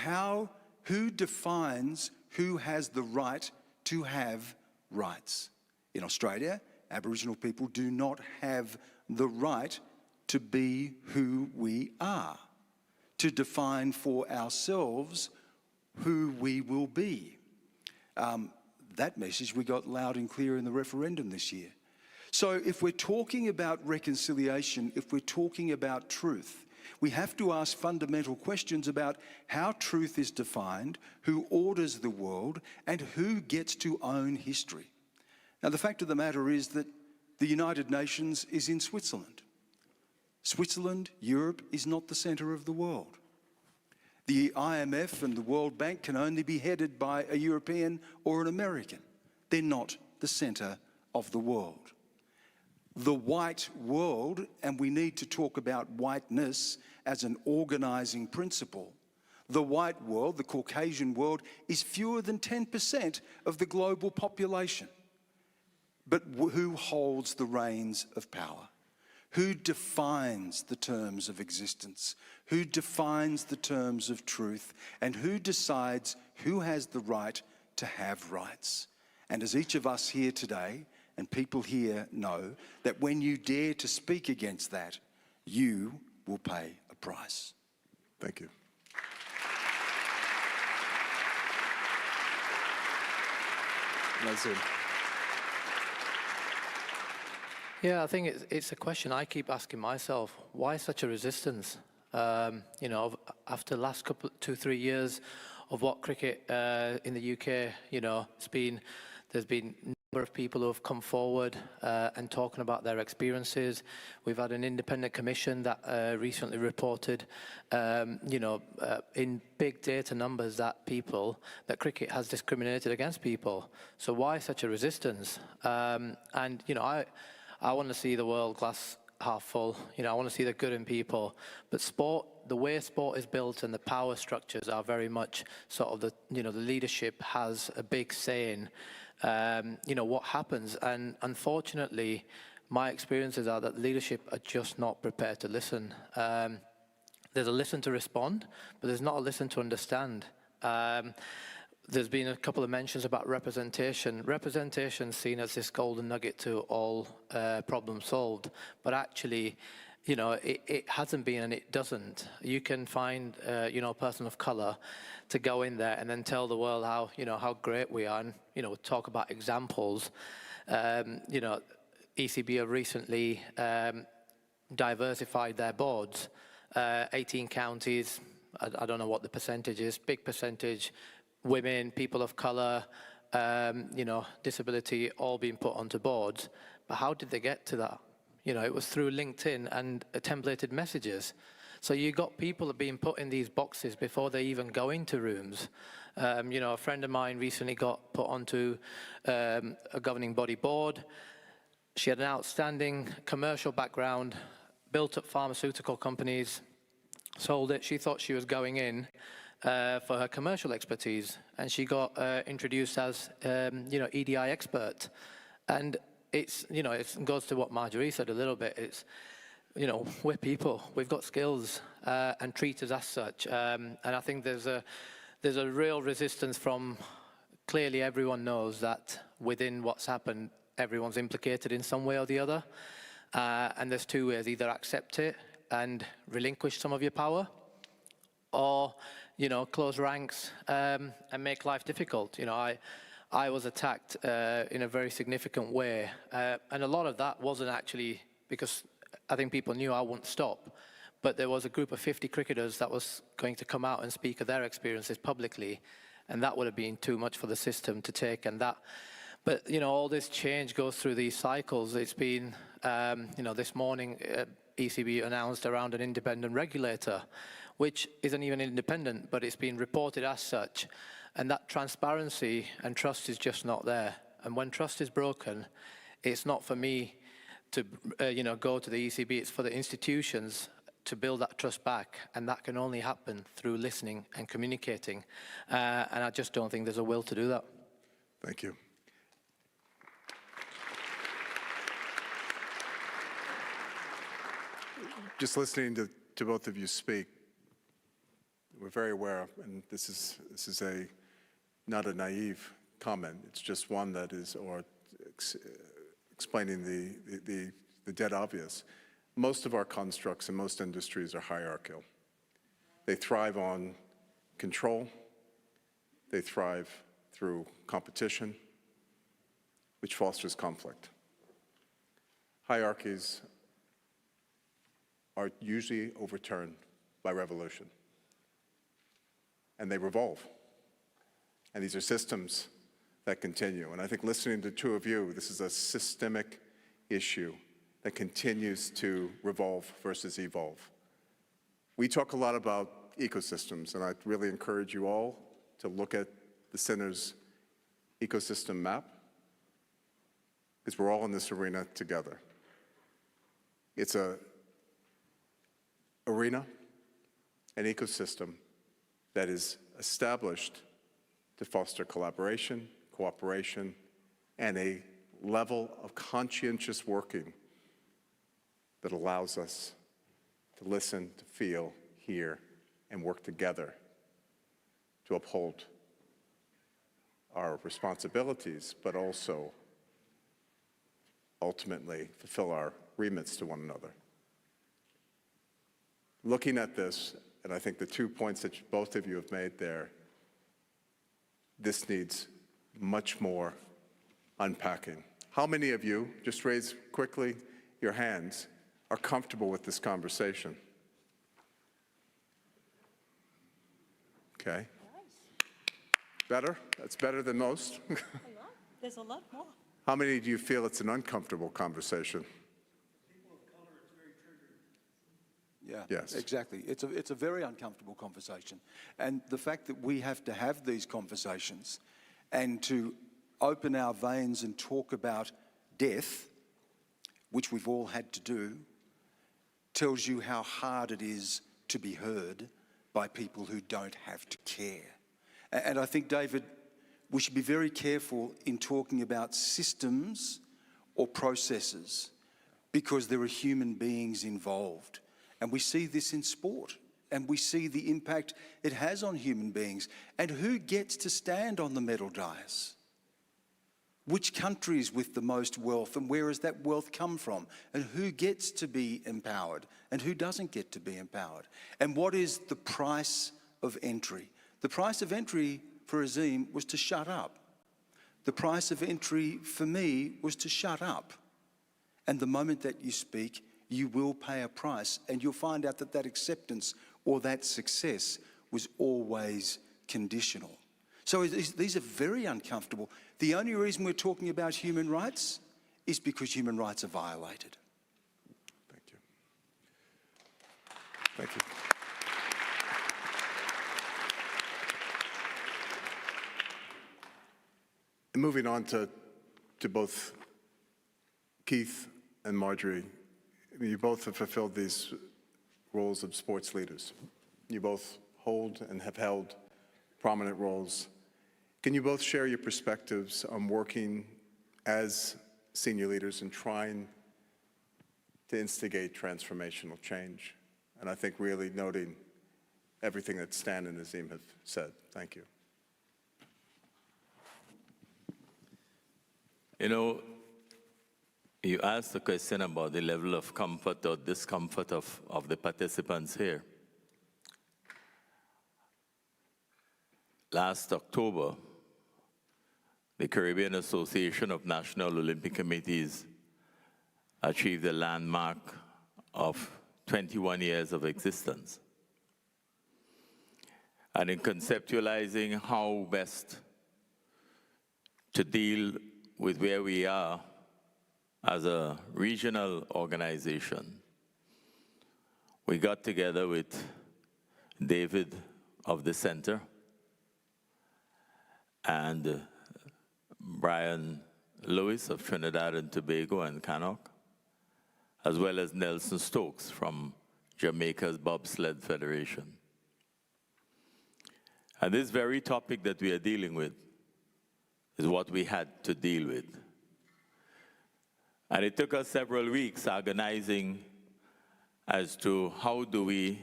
[SPEAKER 5] who defines who has the right to have rights? In Australia, Aboriginal people do not have the right to be who we are, to define for ourselves who we will be. That message we got loud and clear in the referendum this year. So if we're talking about reconciliation, if we're talking about truth, we have to ask fundamental questions about how truth is defined, who orders the world, and who gets to own history. Now, the fact of the matter is that the United Nations is in Switzerland. Switzerland, Europe, is not the centre of the world. The IMF and the World Bank can only be headed by a European or an American. They're not the centre of the world. The white world, and we need to talk about whiteness as an organising principle, the white world, the Caucasian world, is fewer than 10% of the global population. But who holds the reins of power? Who defines the terms of existence? Who defines the terms of truth? And who decides who has the right to have rights? And as each of us here today, and people here know, that when you dare to speak against that, you will pay a price.
[SPEAKER 4] Thank you. Nazim.
[SPEAKER 6] Yeah, I think it's a question I keep asking myself. Why such a resistance? You know, after the last 2-3 years of what cricket in the UK, you know, there's been a number of people who have come forward and talking about their experiences. We've had an independent commission that recently reported, you know, in big data numbers that cricket has discriminated against people. So why such a resistance? And, you know, I want to see the world glass half full. You know, I want to see the good in people. But sport, the way sport is built and the power structures are very much sort of the leadership has a big say in, you know, what happens. And unfortunately, my experiences are that leadership are just not prepared to listen. There's a listen to respond, but there's not a listen to understand. There's been a couple of mentions about representation. Representation seen as this golden nugget to all problems solved, but actually, you know, it hasn't been and it doesn't. You can find, you know, a person of colour to go in there and then tell the world how, you know, how great we are, and, you know, talk about examples. You know, ECB have recently diversified their boards. 18 counties, I don't know what the percentage is, big percentage. Women, people of colour, you know, disability, all being put onto boards. But how did they get to that? You know, it was through LinkedIn and templated messages. So you got people being put in these boxes before they even go into rooms. You know, a friend of mine recently got put onto a governing body board. She had an outstanding commercial background, built up pharmaceutical companies, sold it. She thought she was going in for her commercial expertise, and she got introduced as, EDI expert. And it goes to what Marjorie said a little bit. It's, we're people. We've got skills, and treat us as such. And I think there's a real resistance from, clearly everyone knows that within what's happened, everyone's implicated in some way or the other. And there's two ways: either accept it and relinquish some of your power, or, close ranks and make life difficult. I was attacked in a very significant way. And a lot of that wasn't actually because I think people knew I wouldn't stop. But there was a group of 50 cricketers that was going to come out and speak of their experiences publicly. And that would have been too much for the system to take. But, all this change goes through these cycles. It's been, this morning, ECB announced around an independent regulator, which isn't even independent, but it's been reported as such. And that transparency and trust is just not there. And when trust is broken, it's not for me to, go to the ECB. It's for the institutions to build that trust back. And that can only happen through listening and communicating. And I just don't think there's a will to do that.
[SPEAKER 4] Thank you. Just listening to both of you speak, we're very aware, and this is not a naive comment. It's just one that is, explaining the dead obvious. Most of our constructs in most industries are hierarchical. They thrive on control. They thrive through competition, which fosters conflict. Hierarchies are usually overturned by revolution. And they revolve. And these are systems that continue. And I think listening to the two of you, this is a systemic issue that continues to revolve versus evolve. We talk a lot about ecosystems, and I really encourage you all to look at the Center's ecosystem map, because we're all in this arena together. It's a arena, an ecosystem that is established to foster collaboration, cooperation, and a level of conscientious working that allows us to listen, to feel, hear, and work together to uphold our responsibilities, but also ultimately fulfill our remits to one another. Looking at this, and I think the 2 points that both of you have made there, this needs much more unpacking. How many of you, just raise quickly your hands, are comfortable with this conversation? Okay. Better? That's better than most.
[SPEAKER 8] There's a lot more.
[SPEAKER 4] How many do you feel it's an uncomfortable conversation?
[SPEAKER 5] Yeah,
[SPEAKER 4] Yes.
[SPEAKER 5] exactly. It's a very uncomfortable conversation. And the fact that we have to have these conversations and to open our veins and talk about death, which we've all had to do, tells you how hard it is to be heard by people who don't have to care. And I think, David, we should be very careful in talking about systems or processes because there are human beings involved. And we see this in sport, and we see the impact it has on human beings. And who gets to stand on the medal dais? Which countries with the most wealth, and where has that wealth come from? And who gets to be empowered, and who doesn't get to be empowered? And what is the price of entry? The price of entry for Azim was to shut up. The price of entry for me was to shut up. And the moment that you speak, you will pay a price, and you'll find out that that acceptance or that success was always conditional. So these are very uncomfortable. The only reason we're talking about human rights is because human rights are violated.
[SPEAKER 4] Thank you. Thank you. And moving on to both Keith and Marjorie, you both have fulfilled these roles of sports leaders. You both hold and have held prominent roles. Can you both share your perspectives on working as senior leaders and trying to instigate transformational change? And I think really noting everything that Stan and Nazim have said. Thank you.
[SPEAKER 7] You know, you asked the question about the level of comfort or discomfort of the participants here. Last October, the Caribbean Association of National Olympic Committees achieved a landmark of 21 years of existence. And in conceptualizing how best to deal with where we are as a regional organization, we got together with David of the Center and Brian Lewis of Trinidad and Tobago and Cannock, as well as Nelson Stokes from Jamaica's Bobsled Federation. And this very topic that we are dealing with is what we had to deal with. And it took us several weeks agonizing as to how do we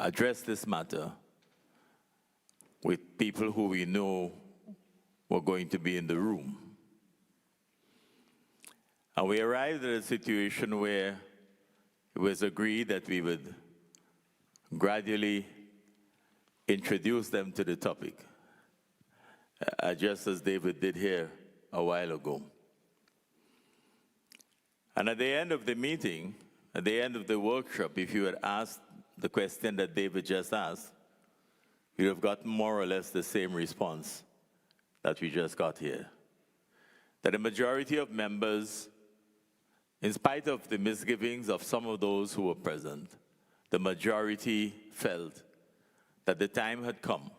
[SPEAKER 7] address this matter with people who we know were going to be in the room. And we arrived at a situation where it was agreed that we would gradually introduce them to the topic, just as David did here a while ago. And at the end of the meeting, at the end of the workshop, if you had asked the question that David just asked, you'd have gotten more or less the same response that we just got here. That the majority of members, in spite of the misgivings of some of those who were present, the majority felt that the time had come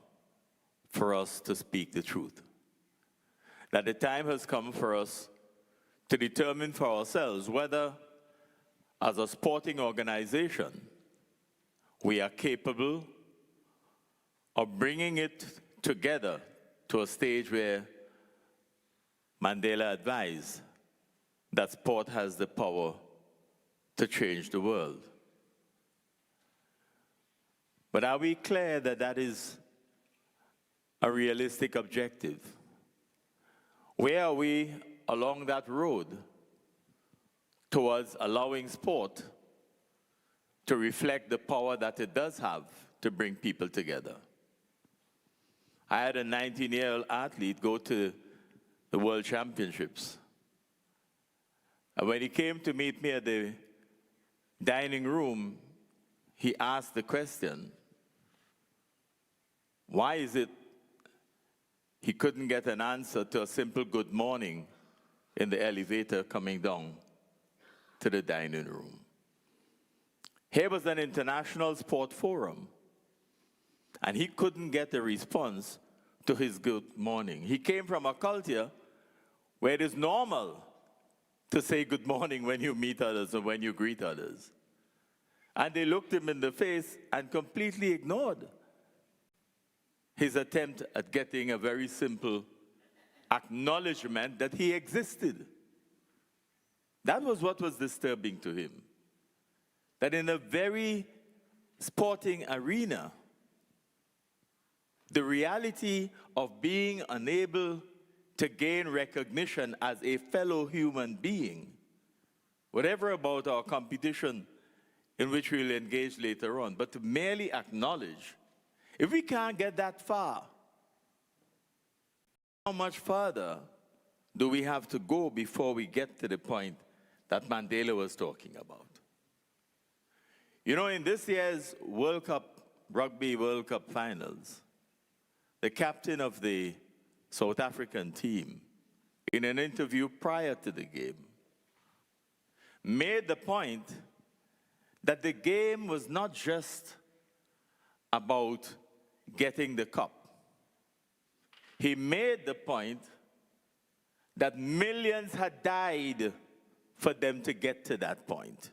[SPEAKER 7] for us to speak the truth. That the time has come for us to determine for ourselves whether, as a sporting organization, we are capable of bringing it together to a stage where Mandela advised that sport has the power to change the world. But are we clear that that is a realistic objective? Where are we along that road towards allowing sport to reflect the power that it does have to bring people together? I had a 19-year-old athlete go to the World Championships. And when he came to meet me at the dining room, he asked the question, why is it he couldn't get an answer to a simple good morning in the elevator coming down to the dining room? Here was an international sport forum, and he couldn't get a response to his good morning. He came from a culture where it is normal to say good morning when you meet others or when you greet others. And they looked him in the face and completely ignored his attempt at getting a very simple acknowledgement that he existed. That was what was disturbing to him. That in a very sporting arena, the reality of being unable to gain recognition as a fellow human being, whatever about our competition in which we'll engage later on, but to merely acknowledge, if we can't get that far, how much further do we have to go before we get to the point that Mandela was talking about? You know, in this year's World Cup, Rugby World Cup finals, the captain of the South African team, in an interview prior to the game, made the point that the game was not just about getting the cup. He made the point that millions had died for them to get to that point.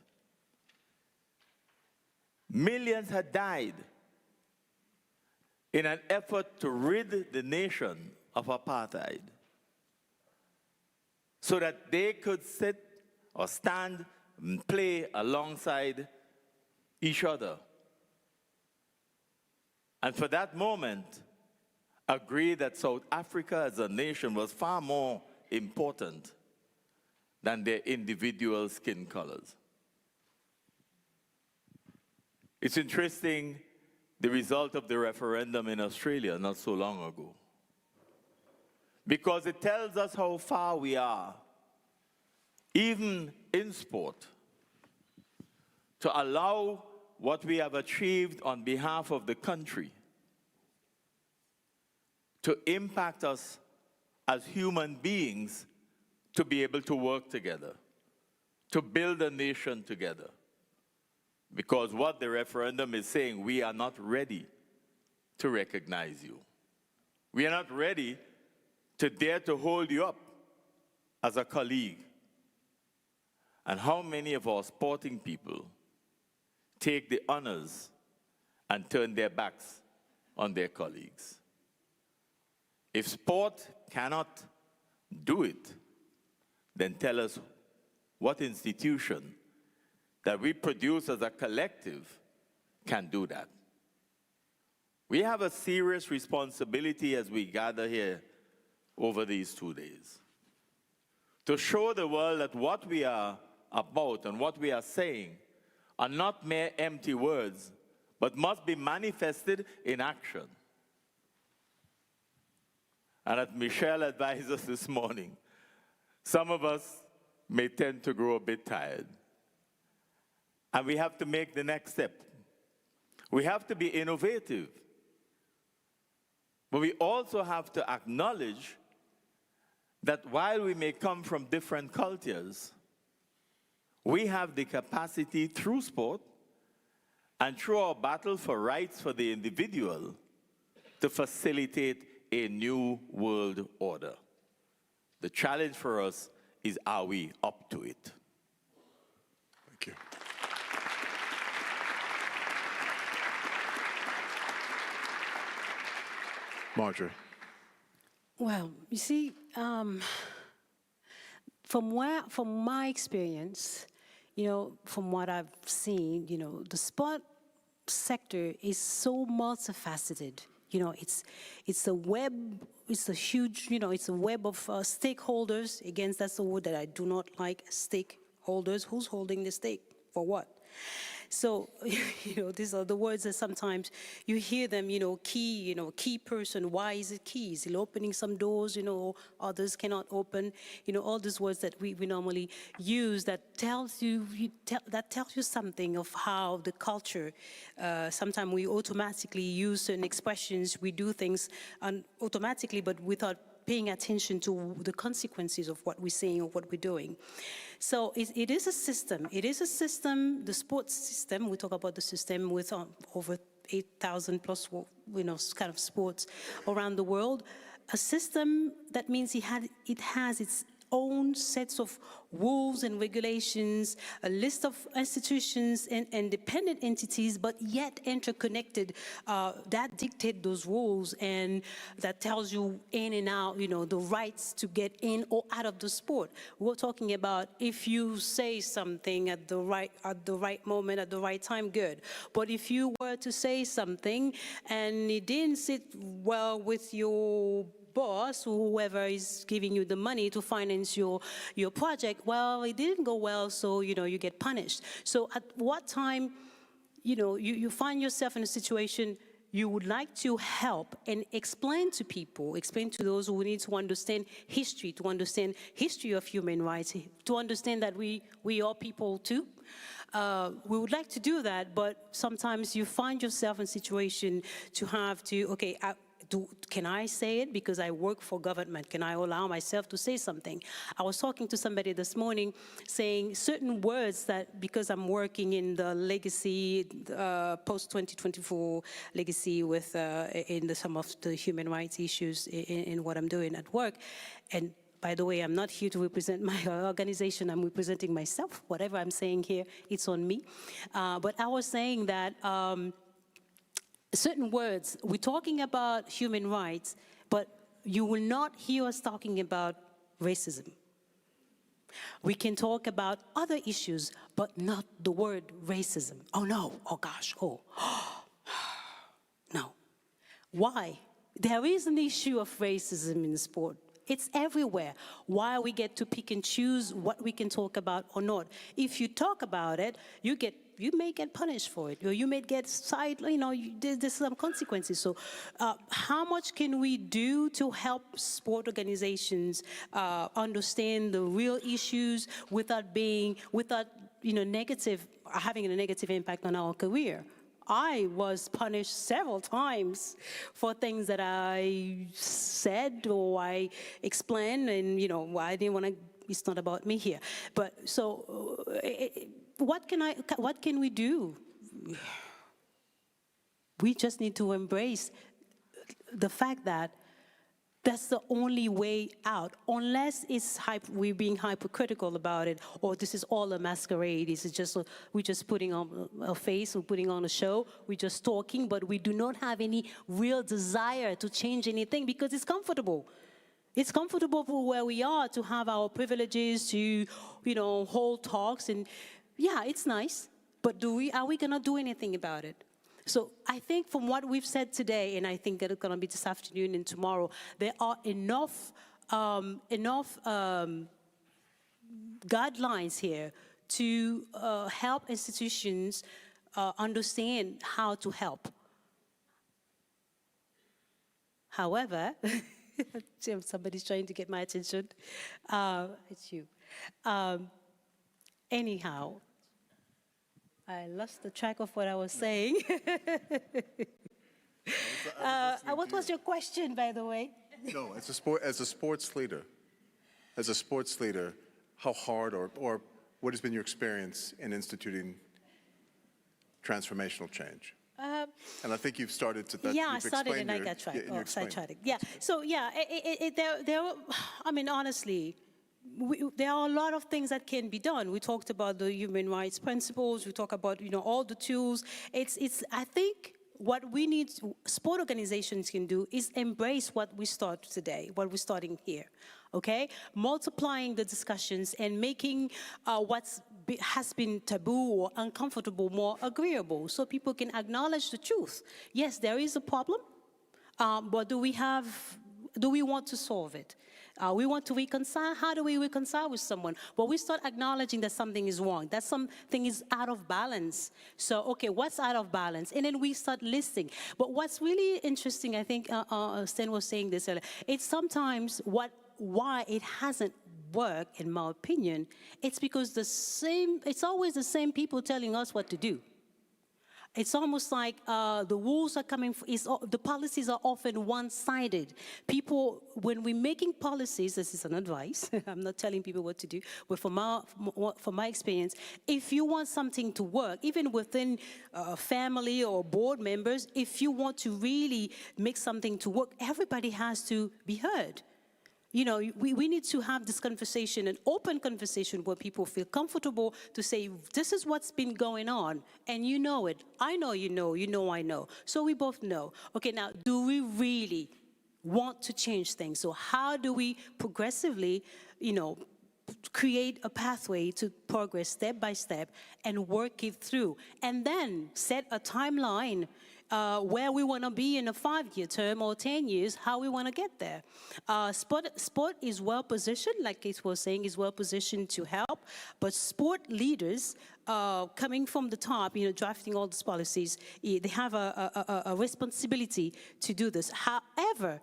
[SPEAKER 7] Millions had died in an effort to rid the nation of apartheid so that they could sit or stand and play alongside each other. And for that moment, agree that South Africa as a nation was far more important than their individual skin colors. It's interesting, the result of the referendum in Australia not so long ago, because it tells us how far we are, even in sport, to allow what we have achieved on behalf of the country to impact us as human beings to be able to work together, to build a nation together. Because what the referendum is saying, we are not ready to recognize you. We are not ready to dare to hold you up as a colleague. And how many of our sporting people take the honors and turn their backs on their colleagues? If sport cannot do it, then tell us what institution that we produce as a collective can do that. We have a serious responsibility as we gather here over these 2 days to show the world that what we are about and what we are saying are not mere empty words, but must be manifested in action. And as Michelle advised us this morning, some of us may tend to grow a bit tired. And we have to make the next step. We have to be innovative. But we also have to acknowledge that while we may come from different cultures, we have the capacity through sport and through our battle for rights for the individual to facilitate a new world order. The challenge for us is, are we up to it?
[SPEAKER 4] Thank you. Marjorie.
[SPEAKER 8] Well, you see, from my experience, from what I've seen, the sport sector is so multifaceted. It's a web, it's a huge, it's a web of stakeholders. Again, that's the word that I do not like, stakeholders. Who's holding the stake? For what? So, these are the words that sometimes you hear them, key person. Why is it key? Is it opening some doors, others cannot open? All these words that we normally use that tells you something of how the culture, sometimes we automatically use certain expressions, we do things automatically, but without paying attention to the consequences of what we're saying or what we're doing. So it is a system. It is a system, the sports system. We talk about the system with over 8,000 plus, kind of sports around the world. A system that means it has its own sets of rules and regulations, a list of institutions and independent entities, but yet interconnected, that dictate those rules and that tells you in and out, the rights to get in or out of the sport. We're talking about if you say something at the right moment, at the right time, good. But if you were to say something and it didn't sit well with your boss, whoever is giving you the money to finance your project, well, it didn't go well, so, you get punished. So at what time, you find yourself in a situation you would like to help and explain to people, explain to those who need to understand history of human rights, to understand that we are people too. We would like to do that, but sometimes you find yourself in a situation to have to, okay, can I say it because I work for government? Can I allow myself to say something? I was talking to somebody this morning saying certain words that because I'm working in the legacy, post-2024 legacy with in some of the human rights issues in what I'm doing at work, and by the way, I'm not here to represent my organization, I'm representing myself. Whatever I'm saying here, it's on me. But I was saying that certain words, we're talking about human rights, but you will not hear us talking about racism. We can talk about other issues, but not the word racism. Oh no, oh gosh, oh. No. Why? There is an issue of racism in sport. It's everywhere. Why we get to pick and choose what we can talk about or not. If you talk about it, you may get punished for it, or you may get there's some consequences. So how much can we do to help sport organizations understand the real issues without having a negative impact on our career? I was punished several times for things that I said or I explained, and I didn't want to. It's not about me here. But so, what can we do? We just need to embrace the fact that that's the only way out, unless we're being hypocritical about it, or this is all a masquerade. This is just we're just putting on a face, we're putting on a show, we're just talking, but we do not have any real desire to change anything because it's comfortable. It's comfortable for where we are to have our privileges, to hold talks, and yeah, it's nice. But are we gonna do anything about it? So I think from what we've said today, and I think that it's going to be this afternoon and tomorrow, there are enough guidelines here to help institutions understand how to help. However, somebody's trying to get my attention. It's you. Anyhow. I lost the track of what I was saying. What was your question, by the way?
[SPEAKER 4] No, as a sports leader, how hard or what has been your experience in instituting transformational change? And I think you've started to.
[SPEAKER 8] I started and I got sidetracked. Yeah. So yeah, honestly. There are a lot of things that can be done. We talked about the human rights principles. We talk about all the tools. I think what we need, sport organizations can do is embrace what we start today, what we're starting here. Okay, multiplying the discussions and making has been taboo or uncomfortable more agreeable, so people can acknowledge the truth. Yes, there is a problem, but do we want to solve it? We want to reconcile. How do we reconcile with someone? Well, we start acknowledging that something is wrong, that something is out of balance. So, okay, what's out of balance? And then we start listing. But what's really interesting, I think Sten was saying this earlier, it's sometimes why it hasn't worked, in my opinion, it's because it's always the same people telling us what to do. It's almost like the rules are the policies are often one-sided. People, when we're making policies, this is an advice, I'm not telling people what to do, but from my experience, if you want something to work, even within family or board members, if you want to really make something to work, everybody has to be heard. We need to have this conversation, an open conversation where people feel comfortable to say, this is what's been going on, and you know it. I know you know, I know. So we both know. Okay, now, do we really want to change things? So how do we progressively, create a pathway to progress step by step and work it through? And then set a timeline where we want to be in a 5-year term or 10 years, how we want to get there. Sport is well positioned, like Keith was saying, is well positioned to help, but sport leaders coming from the top, drafting all these policies, they have a responsibility to do this. However,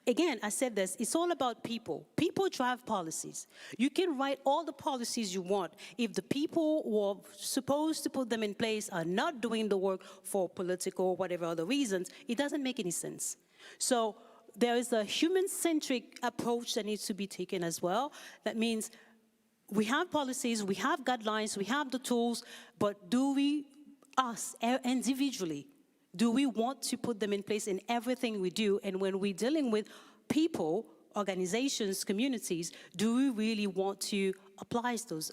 [SPEAKER 8] again, I said this, it's all about people. People drive policies. You can write all the policies you want. If the people who are supposed to put them in place are not doing the work for political or whatever other reasons, it doesn't make any sense. So there is a human-centric approach that needs to be taken as well. That means we have policies, we have guidelines, we have the tools, but do we, us individually, do we want to put them in place in everything we do? And when we're dealing with people, organizations, communities, do we really want to apply those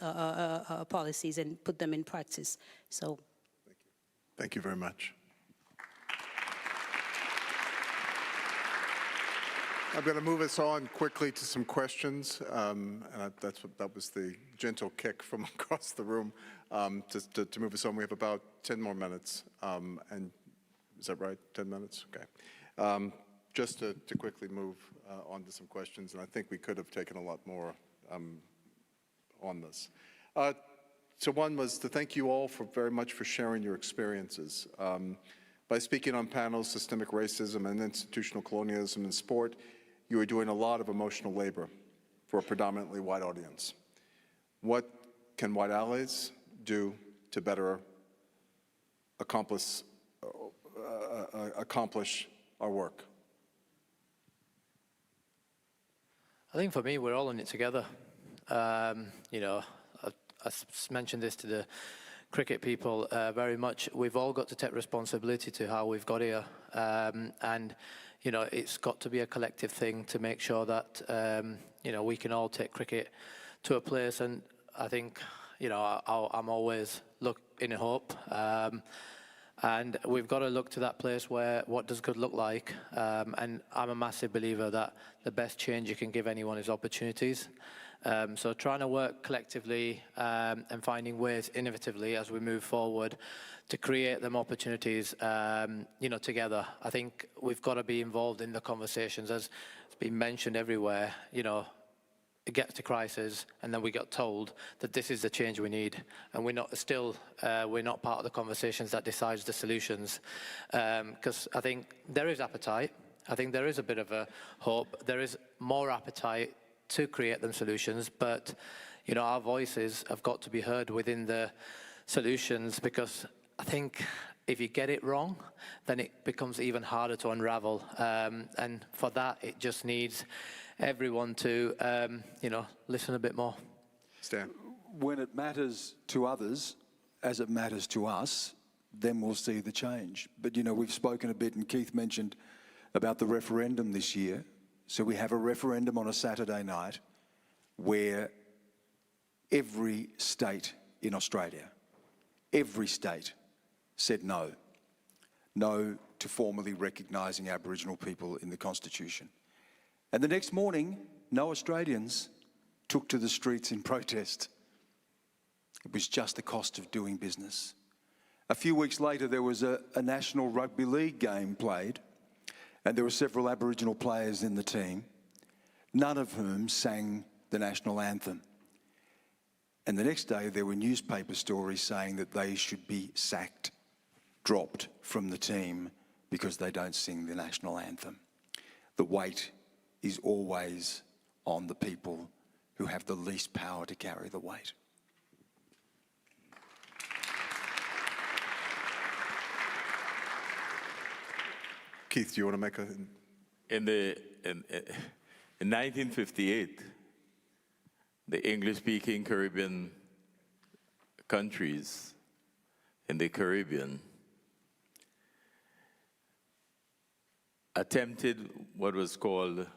[SPEAKER 8] policies and put them in practice? So,
[SPEAKER 4] Thank you very much. I'm going to move us on quickly to some questions, and that was the gentle kick from across the room to move us on. We have about 10 more minutes, and is that right? 10 minutes? Okay. Just to quickly move on to some questions, and I think we could have taken a lot more on this. So one was to thank you all very much for sharing your experiences. By speaking on panels, systemic racism and institutional colonialism in sport, you are doing a lot of emotional labor for a predominantly white audience. What can white allies do to better accomplish our work?
[SPEAKER 6] I think for me, we're all in it together. You know, I mentioned this to the cricket people very much. We've all got to take responsibility to how we've got here. And, you know, it's got to be a collective thing to make sure that, you know, we can all take cricket to a place. And I think, you know, I'm always in hope. And we've got to look to that place where what does good look like. And I'm a massive believer that the best change you can give anyone is opportunities. So trying to work collectively and finding ways innovatively as we move forward to create them opportunities, you know, together. I think we've got to be involved in the conversations, as it's been mentioned everywhere. You know, it gets to crisis, and then we got told that this is the change we need, and we're not part of the conversations that decides the solutions. Because I think there is appetite. I think there is a bit of a hope. There is more appetite to create them solutions, but you know, our voices have got to be heard within the solutions, because I think if you get it wrong, then it becomes even harder to unravel. And for that, it just needs everyone to, you know, listen a bit more.
[SPEAKER 4] Stan.
[SPEAKER 5] When it matters to others, as it matters to us, then we'll see the change. But, you know, we've spoken a bit, and Keith mentioned about the referendum this year. So we have a referendum on a Saturday night where every state in Australia, every state said no. No to formally recognising Aboriginal people in the Constitution. And the next morning, no Australians took to the streets in protest. It was just the cost of doing business. A few weeks later, there was a national rugby league game played, and there were several Aboriginal players in the team, none of whom sang the national anthem. And the next day, there were newspaper stories saying that they should be sacked, dropped from the team because they don't sing the national anthem. The weight is always on the people who have the least power to carry the weight.
[SPEAKER 4] Keith, do you want to make a...
[SPEAKER 7] In 1958, the English-speaking Caribbean countries in the Caribbean attempted what was called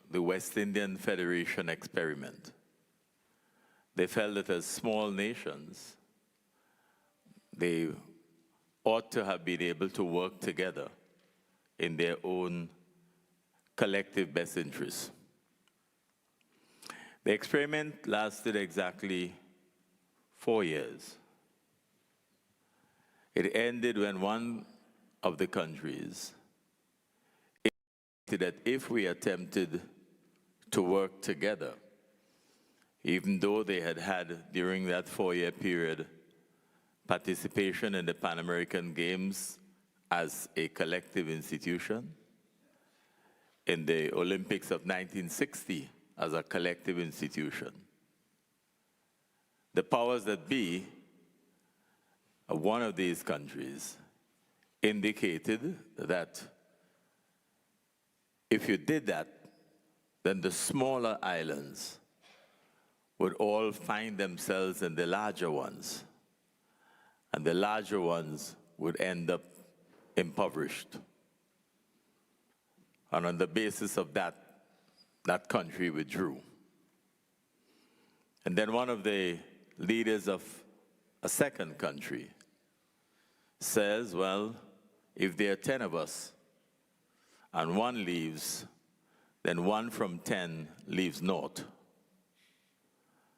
[SPEAKER 7] the West Indian Federation experiment. They felt that as small nations, they ought to have been able to work together in their own collective best interests. The experiment lasted exactly 4 years. It ended when one of the countries indicated that if we attempted to work together, even though they had had during that 4-year period participation in the Pan American Games as a collective institution, in the Olympics of 1960 as a collective institution, the powers that be of one of these countries indicated that if you did that, then the smaller islands would all find themselves in the larger ones, and the larger ones would end up impoverished. And on the basis of that, that country withdrew. And then one of the leaders of a second country says, well, if there are 10 of us and one leaves, then 1 from 10 leaves naught.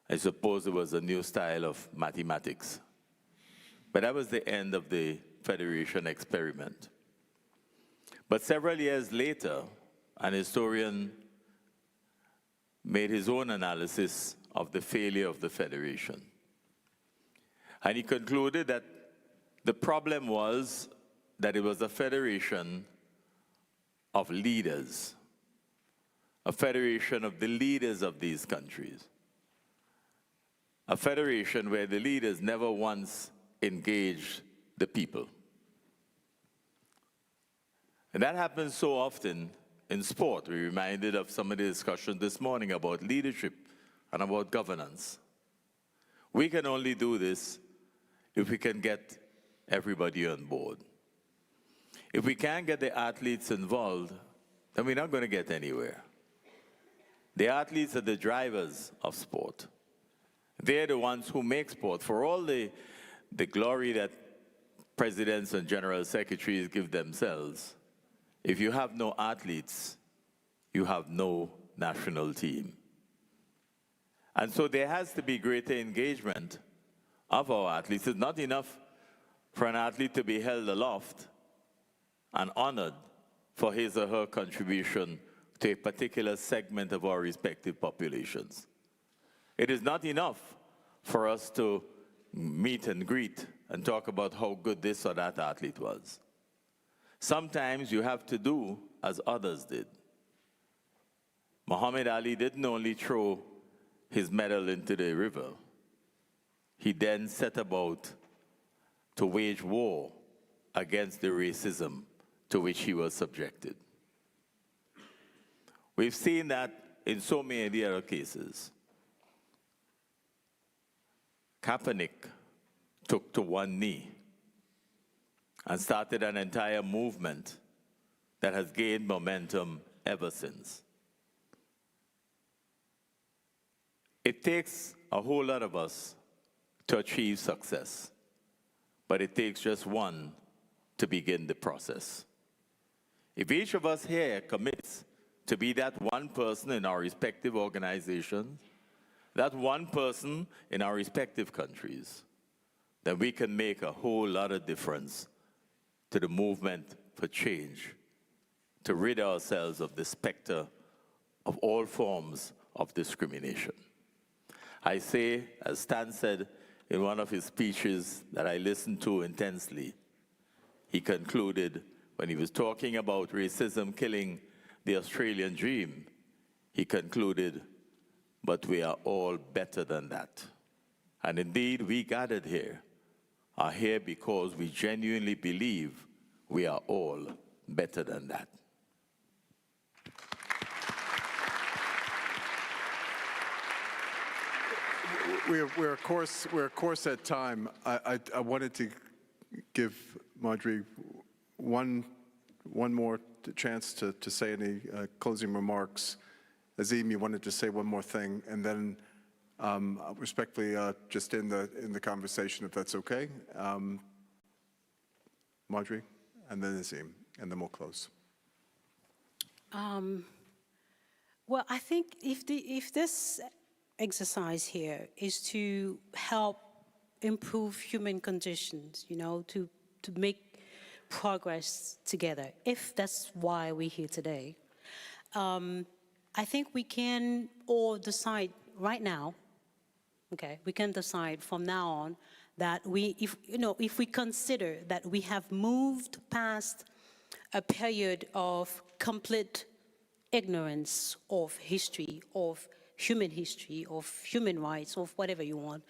[SPEAKER 7] I suppose it was a new style of mathematics. But that was the end of the Federation experiment. But several years later, an historian made his own analysis of the failure of the Federation. And he concluded that the problem was that it was a federation of leaders, a federation of the leaders of these countries, a federation where the leaders never once engaged the people. And that happens so often in sport. We're reminded of some of the discussion this morning about leadership and about governance. We can only do this if we can get everybody on board. If we can't get the athletes involved, then we're not going to get anywhere. The athletes are the drivers of sport. They're the ones who make sport. For all the glory that presidents and general secretaries give themselves, if you have no athletes, you have no national team. And so there has to be greater engagement of our athletes. It's not enough for an athlete to be held aloft and honored for his or her contribution to a particular segment of our respective populations. It is not enough for us to meet and greet and talk about how good this or that athlete was. Sometimes you have to do as others did. Muhammad Ali didn't only throw his medal into the river. He then set about to wage war against the racism to which he was subjected. We've seen that in so many other cases. Kaepernick took to one knee and started an entire movement that has gained momentum ever since. It takes a whole lot of us to achieve success, but it takes just one to begin the process. If each of us here commits to be that one person in our respective organizations, that one person in our respective countries, then we can make a whole lot of difference to the movement for change, to rid ourselves of the specter of all forms of discrimination. I say, as Stan said in one of his speeches that I listened to intensely, he concluded when he was talking about racism killing the Australian dream, he concluded, but we are all better than that. And indeed, we gathered here are here because we genuinely believe we are all better than that.
[SPEAKER 4] We're of course at time. I wanted to give Marjorie one more chance to say any closing remarks. Azim, you wanted to say one more thing, and then respectfully, just in the conversation, if that's okay, Marjorie, and then Azim, and then we'll close.
[SPEAKER 8] Well, I think if this exercise here is to help improve human conditions, you know, to make progress together, if that's why we're here today, I think we can all decide right now, okay, we can decide from now on that if we consider that we have moved past a period of complete ignorance of history, of human rights, of whatever you want.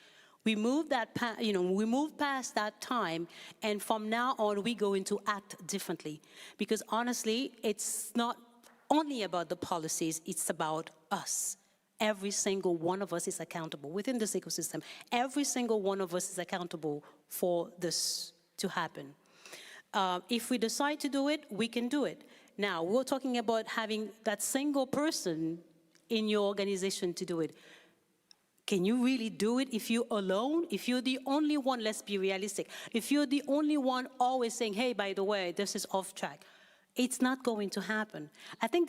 [SPEAKER 8] We move we move past that time, and from now on we going to act differently. Because honestly, it's not only about the policies, it's about us. Every single one of us is accountable within this ecosystem. Every single one of us is accountable for this to happen. If we decide to do it, we can do it. Now, we're talking about having that single person in your organization to do it. Can you really do it if you're alone? If you're the only one, let's be realistic. If you're the only one always saying, hey, by the way, this is off track, it's not going to happen. I think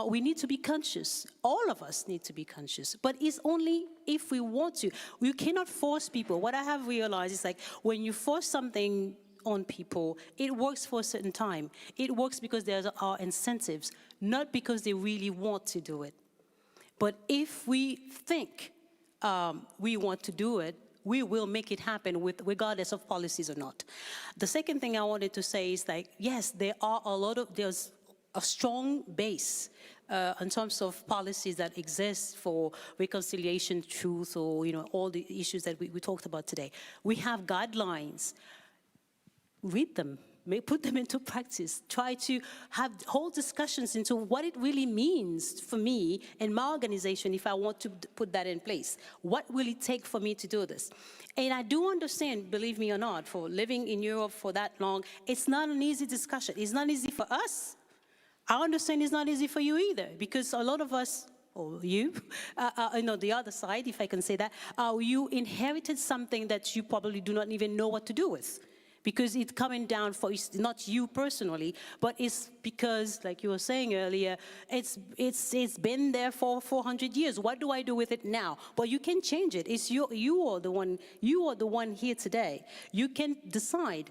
[SPEAKER 8] we need to be conscious. All of us need to be conscious, but it's only if we want to. We cannot force people. What I have realized is like when you force something on people, it works for a certain time. It works because there are incentives, not because they really want to do it. But if we think we want to do it, we will make it happen regardless of policies or not. The second thing I wanted to say is like, yes, there's a strong base in terms of policies that exist for reconciliation, truth, or all the issues that we talked about today. We have guidelines. Read them. Put them into practice. Try to have whole discussions into what it really means for me and my organization if I want to put that in place. What will it take for me to do this? And I do understand, believe me or not, for living in Europe for that long, it's not an easy discussion. It's not easy for us. I understand it's not easy for you either, because a lot of us, or you, the other side, if I can say that, you inherited something that you probably do not even know what to do with. Because it's coming down it's not you personally, but it's because, like you were saying earlier, it's been there for 400 years. What do I do with it now? But you can change it. It's you are the one here today. You can decide.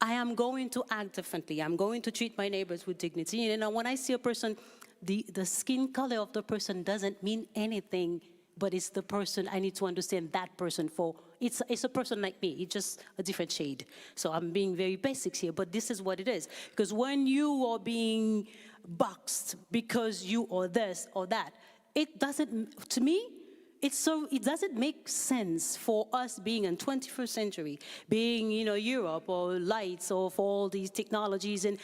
[SPEAKER 8] I am going to act differently. I'm going to treat my neighbors with dignity. And when I see a person, the skin color of the person doesn't mean anything, but it's the person. I need to understand that person for. It's a person like me, it's just a different shade. So I'm being very basic here, but this is what it is. Because when you are being boxed because you are this or that, it doesn't, to me, it doesn't make sense for us being in 21st century, being, Europe or lights or for all these technologies and,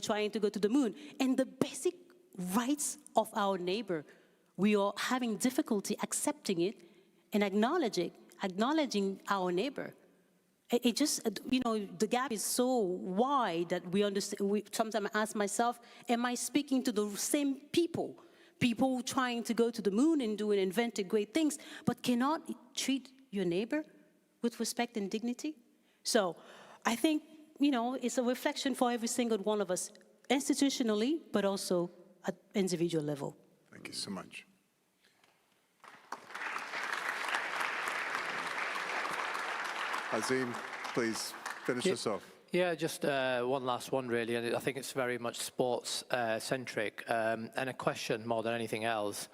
[SPEAKER 8] trying to go to the moon. And the basic rights of our neighbor, we are having difficulty accepting it and acknowledging our neighbor. It just, the gap is so wide that we understand. Sometimes I ask myself, am I speaking to the same people? People trying to go to the moon and do and invent great things, but cannot treat your neighbor with respect and dignity? So I think, it's a reflection for every single one of us, institutionally, but also at individual level.
[SPEAKER 4] Thank you so much. Azim, please finish us off.
[SPEAKER 6] Yeah, just one last one, really, and I think it's very much sports-centric, and a question more than anything else.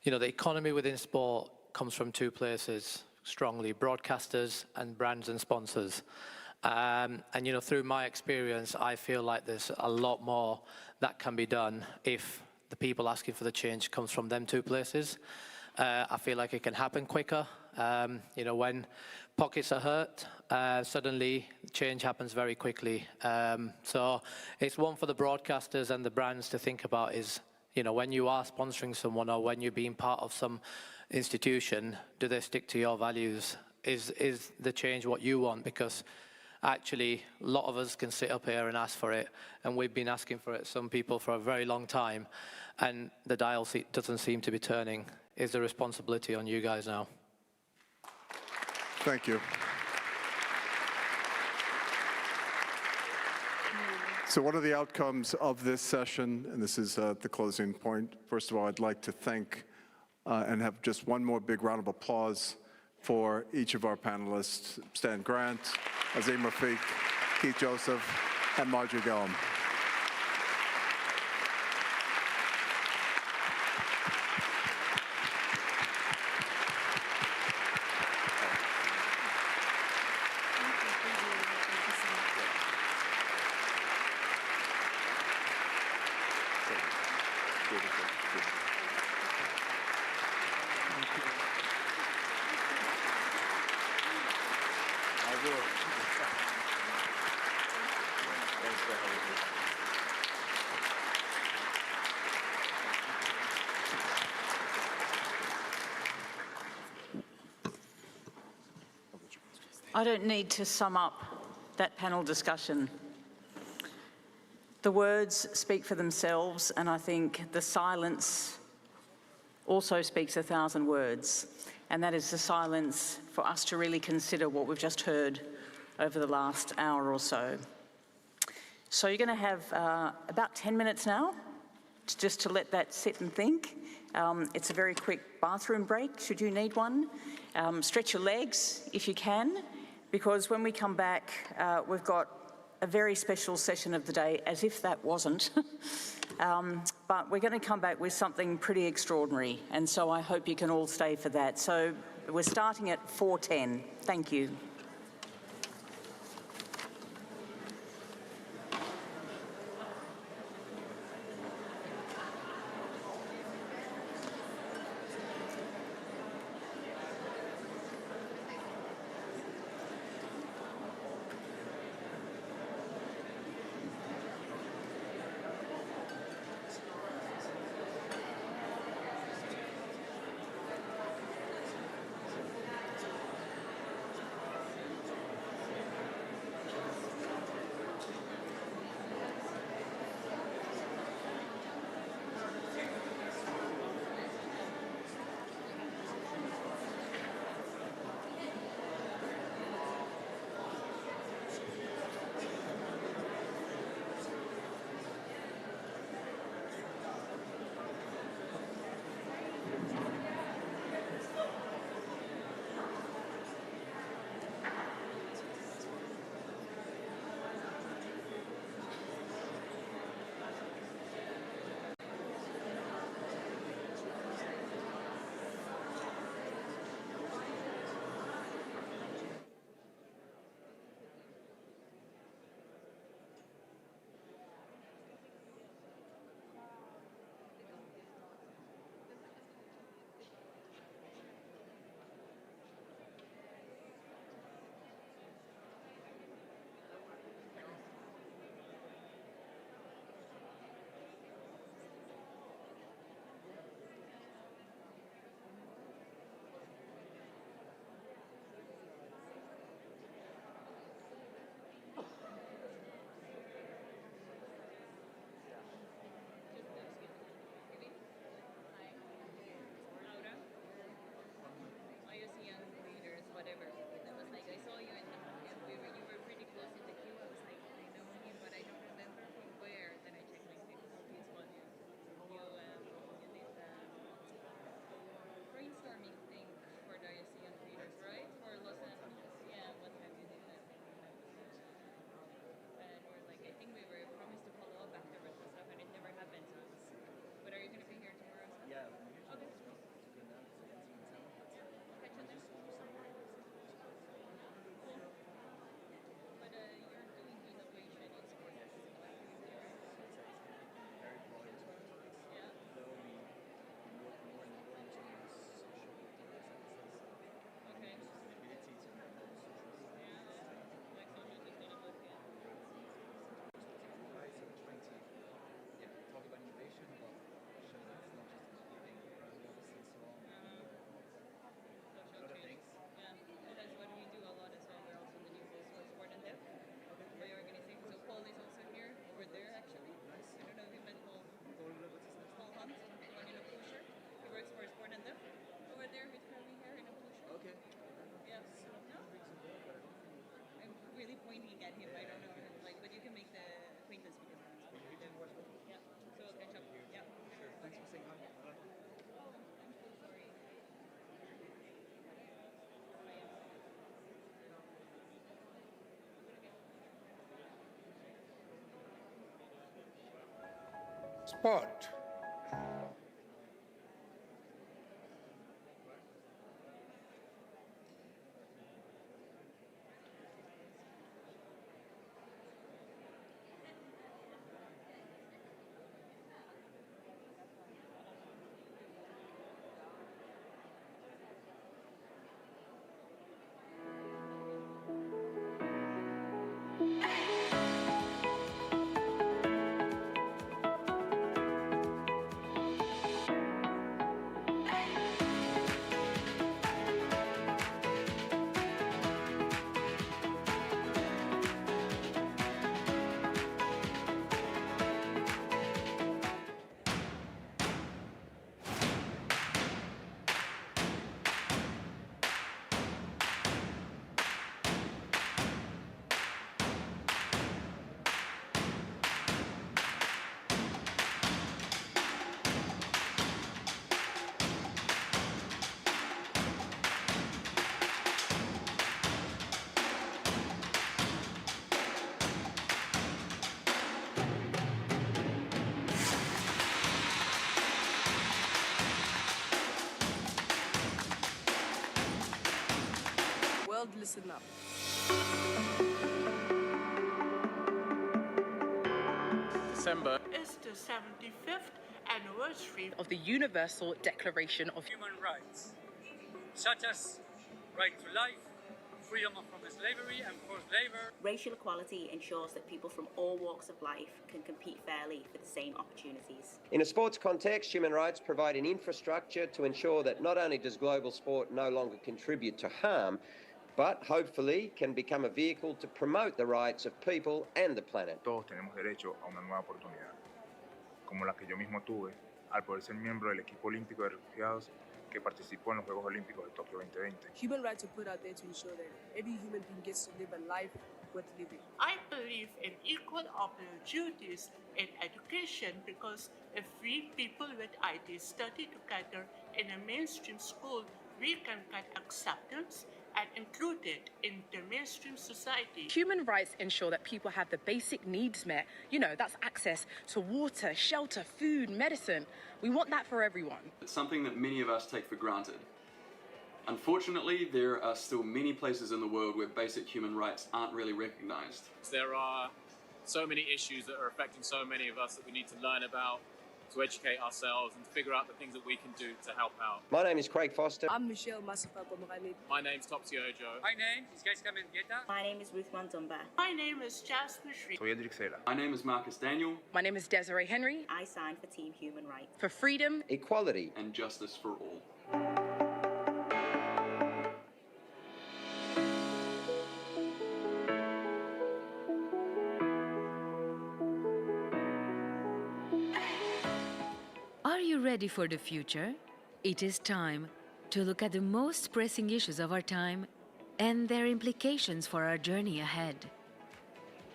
[SPEAKER 6] The economy within sport comes from two places, strongly, broadcasters and brands and sponsors. And, through my experience, I feel like there's a lot more that can be done if the people asking for the change comes from them two places. I feel like it can happen quicker. When pockets are hurt, suddenly change happens very quickly. So it's one for the broadcasters and the brands to think about is, when you are sponsoring someone or when you're being part of some institution, do they stick to your values? Is the change what you want? Because actually, a lot of us can sit up here and ask for it, and we've been asking for it, some people, for a very long time, and the dial doesn't seem to be turning. Is the responsibility on you guys now?
[SPEAKER 4] Thank you. So what are the outcomes of this session? And this is the closing point. First of all, I'd like to thank and have just one more big round of applause for each of our panelists, Stan Grant, Azim Rafiq, Keith Joseph, and Marjorie Gillum.
[SPEAKER 1] I don't need to sum up that panel discussion. The words speak for themselves, and I think the silence also speaks 1,000 words, and that is the silence for us to really consider what we've just heard over the last hour or so. So you're going to have about 10 minutes now just to let that sit and think. It's a very quick bathroom break, should you need one. Stretch your legs if you can, because when we come back, we've got a very special session of the day, as if that wasn't. But we're going to come back with something pretty extraordinary, and so I hope you can all stay for that. So we're starting at 4:10. Thank you.
[SPEAKER 2] Sport.
[SPEAKER 9] listen up.
[SPEAKER 10] December
[SPEAKER 11] is the 75th anniversary
[SPEAKER 12] of the Universal Declaration of
[SPEAKER 10] human rights, such as right to life, freedom from slavery and forced labor.
[SPEAKER 13] Racial equality ensures that people from all walks of life can compete fairly for the same opportunities.
[SPEAKER 14] In a sports context, human rights provide an infrastructure to ensure that not only does global sport no longer contribute to harm, but hopefully can become a vehicle to promote the rights of people and the planet.
[SPEAKER 15] Todos tenemos derecho a una nueva oportunidad, como la que yo mismo tuve al poder ser miembro del equipo olímpico de refugiados que participó en los Juegos Olímpicos de Tokio 2020.
[SPEAKER 9] Human rights are put out there to ensure that every human being gets to live a life worth living.
[SPEAKER 11] I believe in equal opportunities in education because if we people with ID study together in a mainstream school, we can get acceptance and included in the mainstream society.
[SPEAKER 12] Human rights ensure that people have the basic needs met. You know, that's access to water, shelter, food, medicine. We want that for everyone.
[SPEAKER 16] It's something that many of us take for granted. Unfortunately, there are still many places in the world where basic human rights aren't really recognized.
[SPEAKER 10] There are so many issues that are affecting so many of us that we need to learn about, to educate ourselves and to figure out the things that we can do to help out.
[SPEAKER 14] My name is Craig Foster.
[SPEAKER 9] I'm Michelle Masifako-Mohamed.
[SPEAKER 10] My name's Topsy Ojo. My name is Jessica Mendieta.
[SPEAKER 13] My name is Ruth Mandumba.
[SPEAKER 11] My name is Jasmine Shri.
[SPEAKER 15] Soy Edric Sela.
[SPEAKER 16] My name is Marcus Daniel.
[SPEAKER 12] My name is Desiree Henry.
[SPEAKER 13] I sign for Team Human Rights.
[SPEAKER 12] For freedom,
[SPEAKER 14] Equality,
[SPEAKER 16] and justice for all.
[SPEAKER 17] Are you ready for the future? It is time to look at the most pressing issues of our time and their implications for our journey ahead.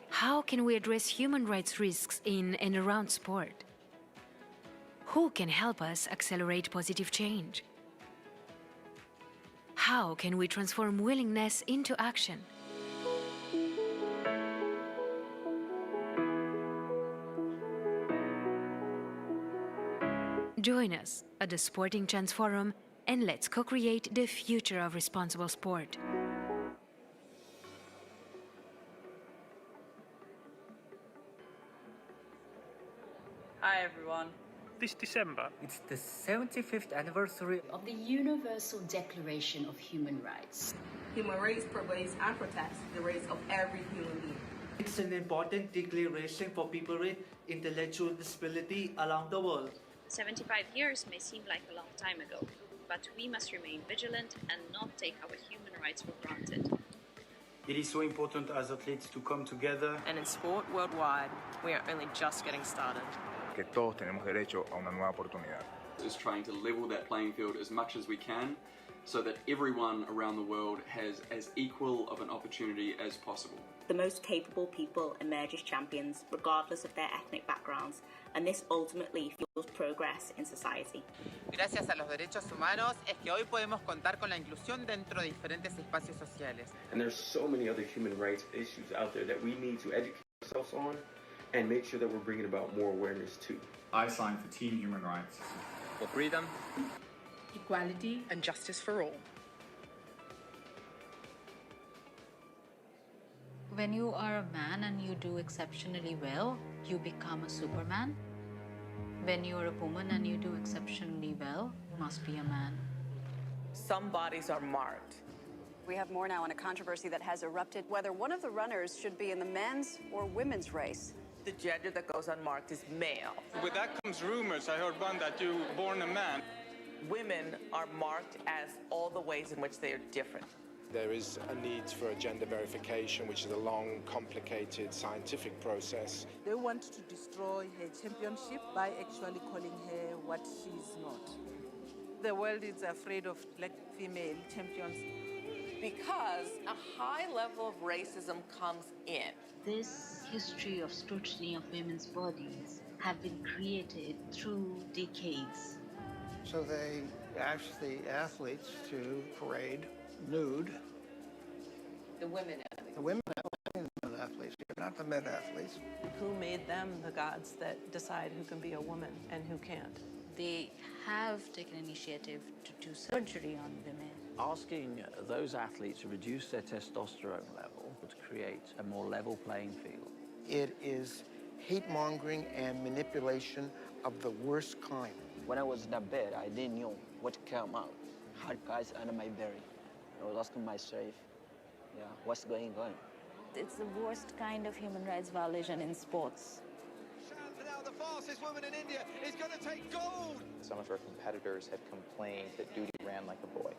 [SPEAKER 17] How can we address human rights risks in and around sport? Who can help us accelerate positive change? How can we transform willingness into action? Join us at the Sporting Chance Forum and let's co-create the future of responsible sport.
[SPEAKER 18] Hi everyone.
[SPEAKER 10] This December,
[SPEAKER 18] It's the 75th anniversary
[SPEAKER 19] of the Universal Declaration of Human Rights.
[SPEAKER 9] Human rights promotes and protects the rights of every human being.
[SPEAKER 18] It's an important declaration for people with intellectual disability around the world.
[SPEAKER 20] 75 years may seem like a long time ago, but we must remain vigilant and not take our human rights for granted.
[SPEAKER 21] It is so important as athletes to come together.
[SPEAKER 22] And in sport worldwide, we are only just getting started.
[SPEAKER 15] Que todos tenemos derecho a una nueva oportunidad.
[SPEAKER 16] Is trying to level that playing field as much as we can so that everyone around the world has as equal of an opportunity as possible.
[SPEAKER 13] The most capable people emerge as champions, regardless of their ethnic backgrounds, and this ultimately fuels progress in society.
[SPEAKER 23] Gracias a los derechos humanos es que hoy podemos contar con la inclusión dentro de diferentes espacios sociales.
[SPEAKER 24] And there's so many other human rights issues out there that we need to educate ourselves on and make sure that we're bringing about more awareness too.
[SPEAKER 25] I sign for Team Human Rights.
[SPEAKER 6] For freedom,
[SPEAKER 12] equality, and justice for all.
[SPEAKER 26] When you are a man and you do exceptionally well, you become a superman. When you are a woman and you do exceptionally well, you must be a man.
[SPEAKER 27] Some bodies are marked.
[SPEAKER 28] We have more now on a controversy that has erupted, whether one of the runners should be in the men's or women's race.
[SPEAKER 27] The gender that goes unmarked is male.
[SPEAKER 29] With that comes rumors. I heard one that you were born a man.
[SPEAKER 27] Women are marked as all the ways in which they are different.
[SPEAKER 3] There is a need for a gender verification, which is a long, complicated scientific process.
[SPEAKER 9] They want to destroy her championship by actually calling her what she's not. The world is afraid of black female champions.
[SPEAKER 27] Because a high level of racism comes in.
[SPEAKER 19] This history of scrutiny of women's bodies have been created through decades.
[SPEAKER 30] So they ask the athletes to parade nude.
[SPEAKER 27] The women athletes.
[SPEAKER 30] The women athletes, not the men athletes.
[SPEAKER 22] Who made them the gods that decide who can be a woman and who can't?
[SPEAKER 26] they have taken initiative to do surgery on women.
[SPEAKER 1] Asking those athletes to reduce their testosterone level to create a more level playing field.
[SPEAKER 30] It is hate-mongering and manipulation of the worst kind.
[SPEAKER 2] When I was in that bed, I didn't know what came out. I had guys under my belly. I was asking myself, what's going on?
[SPEAKER 4] It's the worst kind of human rights violation in sports.
[SPEAKER 5] Now the fastest woman in India is going to take gold.
[SPEAKER 7] Some of our competitors have complained that Duty ran like a boy.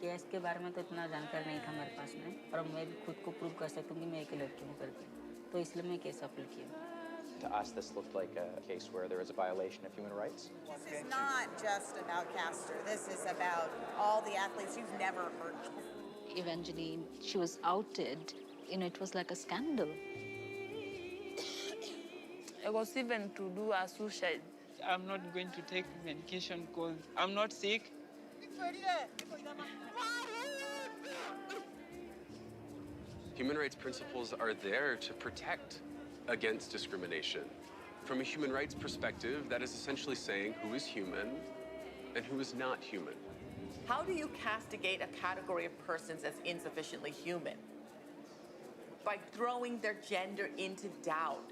[SPEAKER 4] Case के बारे में तो इतना जानकारी नहीं था हमारे पास में, और मैं भी खुद को प्रूव कर सकता हूँ कि मैं एक लड़की हूँ करके, तो इसलिए मैं केस अपील किया.
[SPEAKER 7] To us, this looked like a case where there was a violation of human rights.
[SPEAKER 8] This is not just about Caster. This is about all the athletes you've never heard of.
[SPEAKER 26] Evangeline, she was outed. You know, it was like a scandal.
[SPEAKER 10] I was even to do a suicide. I'm not going to take medication because I'm not sick.
[SPEAKER 11] Human rights principles are there to protect against discrimination. From a human rights perspective, that is essentially saying who is human and who is not human.
[SPEAKER 27] How do you castigate a category of persons as insufficiently human? By throwing their gender into doubt.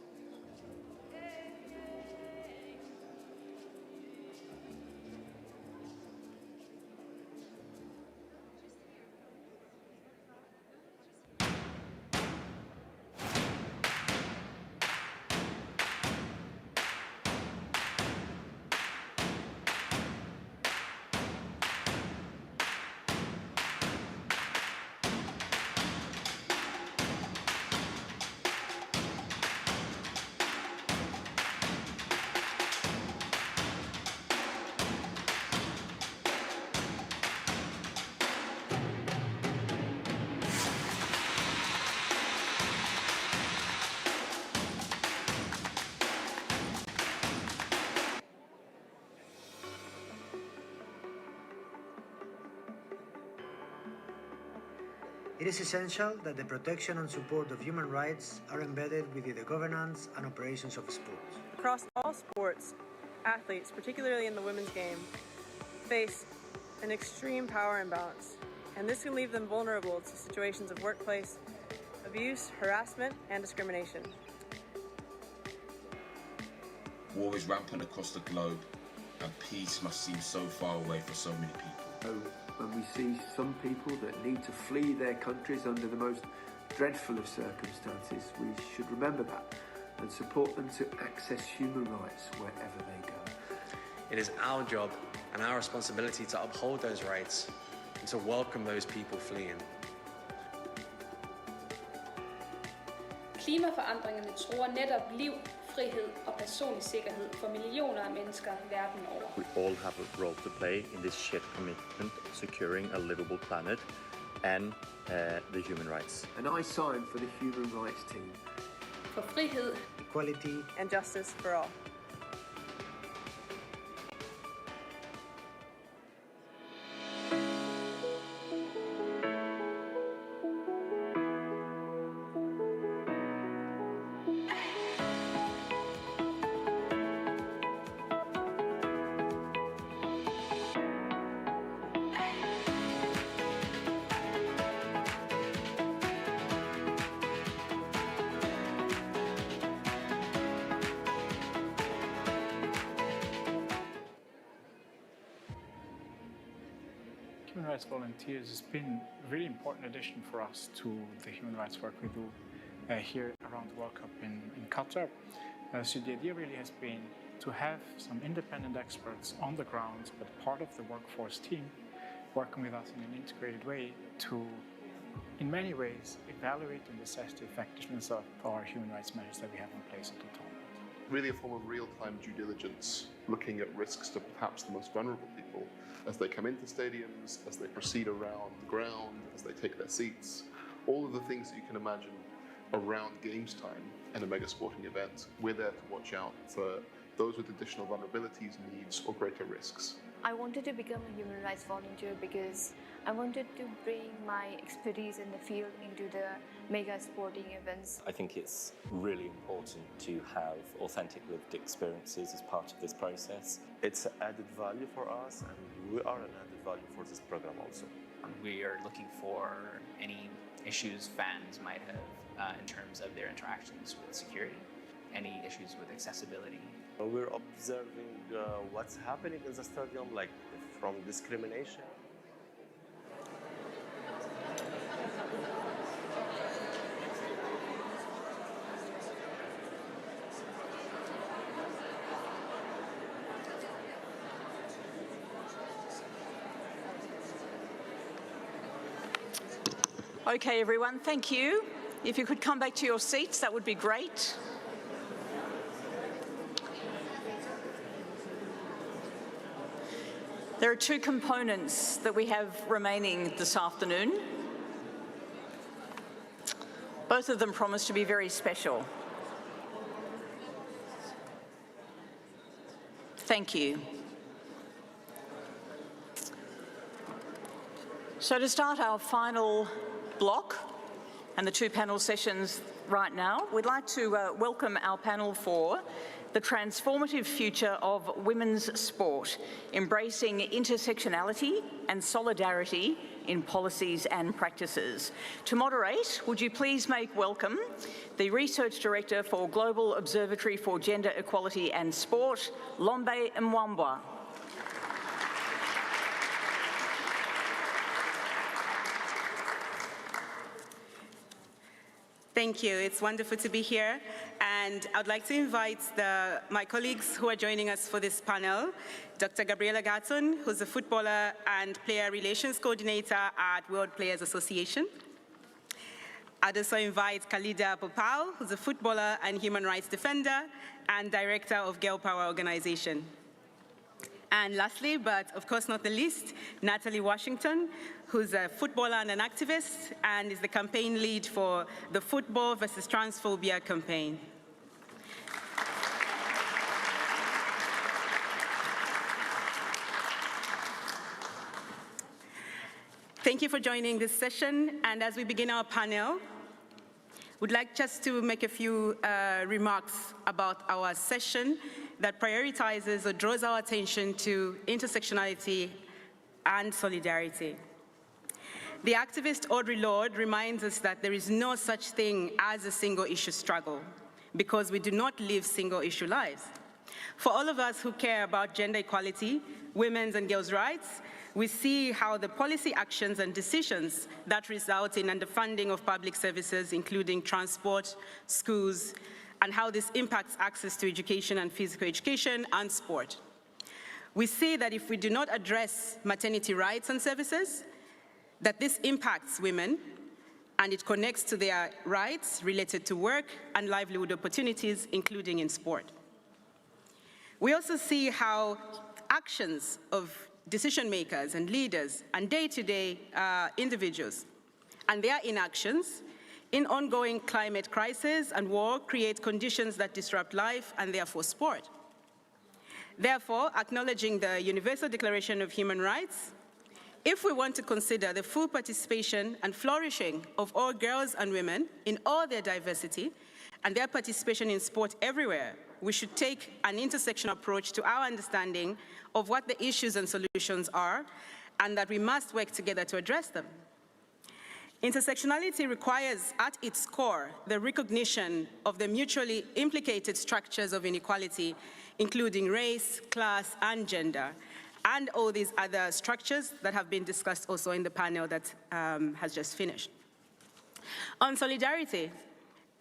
[SPEAKER 14] It is essential that the protection and support of human rights are embedded within the governance and operations of sports.
[SPEAKER 17] Across all sports, athletes, particularly in the women's game, face an extreme power imbalance, and this can leave them vulnerable to situations of workplace abuse, harassment, and discrimination.
[SPEAKER 31] War is rampant across the globe, and peace must seem so far away for so many people.
[SPEAKER 32] When we see some people that need to flee their countries under the most dreadful of circumstances, we should remember that and support them to access human rights wherever they go.
[SPEAKER 33] It is our job and our responsibility to uphold those rights and to welcome those people fleeing.
[SPEAKER 34] Klimaforandringerne truer netop liv, frihed og personlig sikkerhed for millioner af mennesker verden over.
[SPEAKER 35] We all have a role to play in this shared commitment of securing a livable planet and the human rights.
[SPEAKER 32] And I sign for the human rights team.
[SPEAKER 17] For frihed,
[SPEAKER 14] equality,
[SPEAKER 17] and justice for all.
[SPEAKER 36] Human rights volunteers has been a really important addition for us to the human rights work we do here around the World Cup in Qatar. So the idea really has been to have some independent experts on the ground, but part of the workforce team, working with us in an integrated way to, in many ways, evaluate and assess the effectiveness of our human rights measures that we have in place at the time.
[SPEAKER 37] Really a form of real-time due diligence, looking at risks to perhaps the most vulnerable people as they come into stadiums, as they proceed around the ground, as they take their seats, all of the things that you can imagine around games time in a mega sporting event. We're there to watch out for those with additional vulnerabilities, needs, or greater risks.
[SPEAKER 3] I wanted to become a human rights volunteer because I wanted to bring my expertise in the field into the mega sporting events.
[SPEAKER 6] I think it's really important to have authentic lived experiences as part of this process. It's an added value for us, and we are an added value for this program also.
[SPEAKER 9] We are looking for any issues fans might have in terms of their interactions with security, any issues with accessibility.
[SPEAKER 6] We're observing what's happening in the stadium, like from discrimination.
[SPEAKER 12] Okay, everyone, thank you. If you could come back to your seats, that would be great. There are two components that we have remaining this afternoon. Both of them promise to be very special. Thank you. So to start our final block and the two panel sessions right now, we'd like to welcome our panel for the transformative future of women's sport, embracing intersectionality and solidarity in policies and practices. To moderate, would you please make welcome the Research Director for Global Observatory for Gender Equality and Sport, Lombe Mwambwa.
[SPEAKER 13] Thank you. It's wonderful to be here. And I'd like to invite my colleagues who are joining us for this panel, Dr. Gabriela Gatton, who's a footballer and player relations coordinator at World Players Association. I'd also invite Khalida Popal, who's a footballer and human rights defender and director of Girl Power Organization. And lastly, but of course not the least, Natalie Washington, who's a footballer and an activist and is the campaign lead for the Football versus Transphobia campaign. Thank you for joining this session. And as we begin our panel, we'd like just to make a few remarks about our session that prioritizes or draws our attention to intersectionality and solidarity. The activist Audre Lorde reminds us that there is no such thing as a single-issue struggle because we do not live single-issue lives. For all of us who care about gender equality, women's and girls' rights, we see how the policy actions and decisions that result in underfunding of public services, including transport, schools, and how this impacts access to education and physical education and sport. We see that if we do not address maternity rights and services, that this impacts women and it connects to their rights related to work and livelihood opportunities, including in sport. We also see how actions of decision makers and leaders and day-to-day individuals and their inactions in ongoing climate crisis and war create conditions that disrupt life and therefore sport. Therefore, acknowledging the Universal Declaration of Human Rights, if we want to consider the full participation and flourishing of all girls and women in all their diversity and their participation in sport everywhere, we should take an intersectional approach to our understanding of what the issues and solutions are, and that we must work together to address them. Intersectionality requires at its core the recognition of the mutually implicated structures of inequality, including race, class, and gender, and all these other structures that have been discussed also in the panel that has just finished. On solidarity,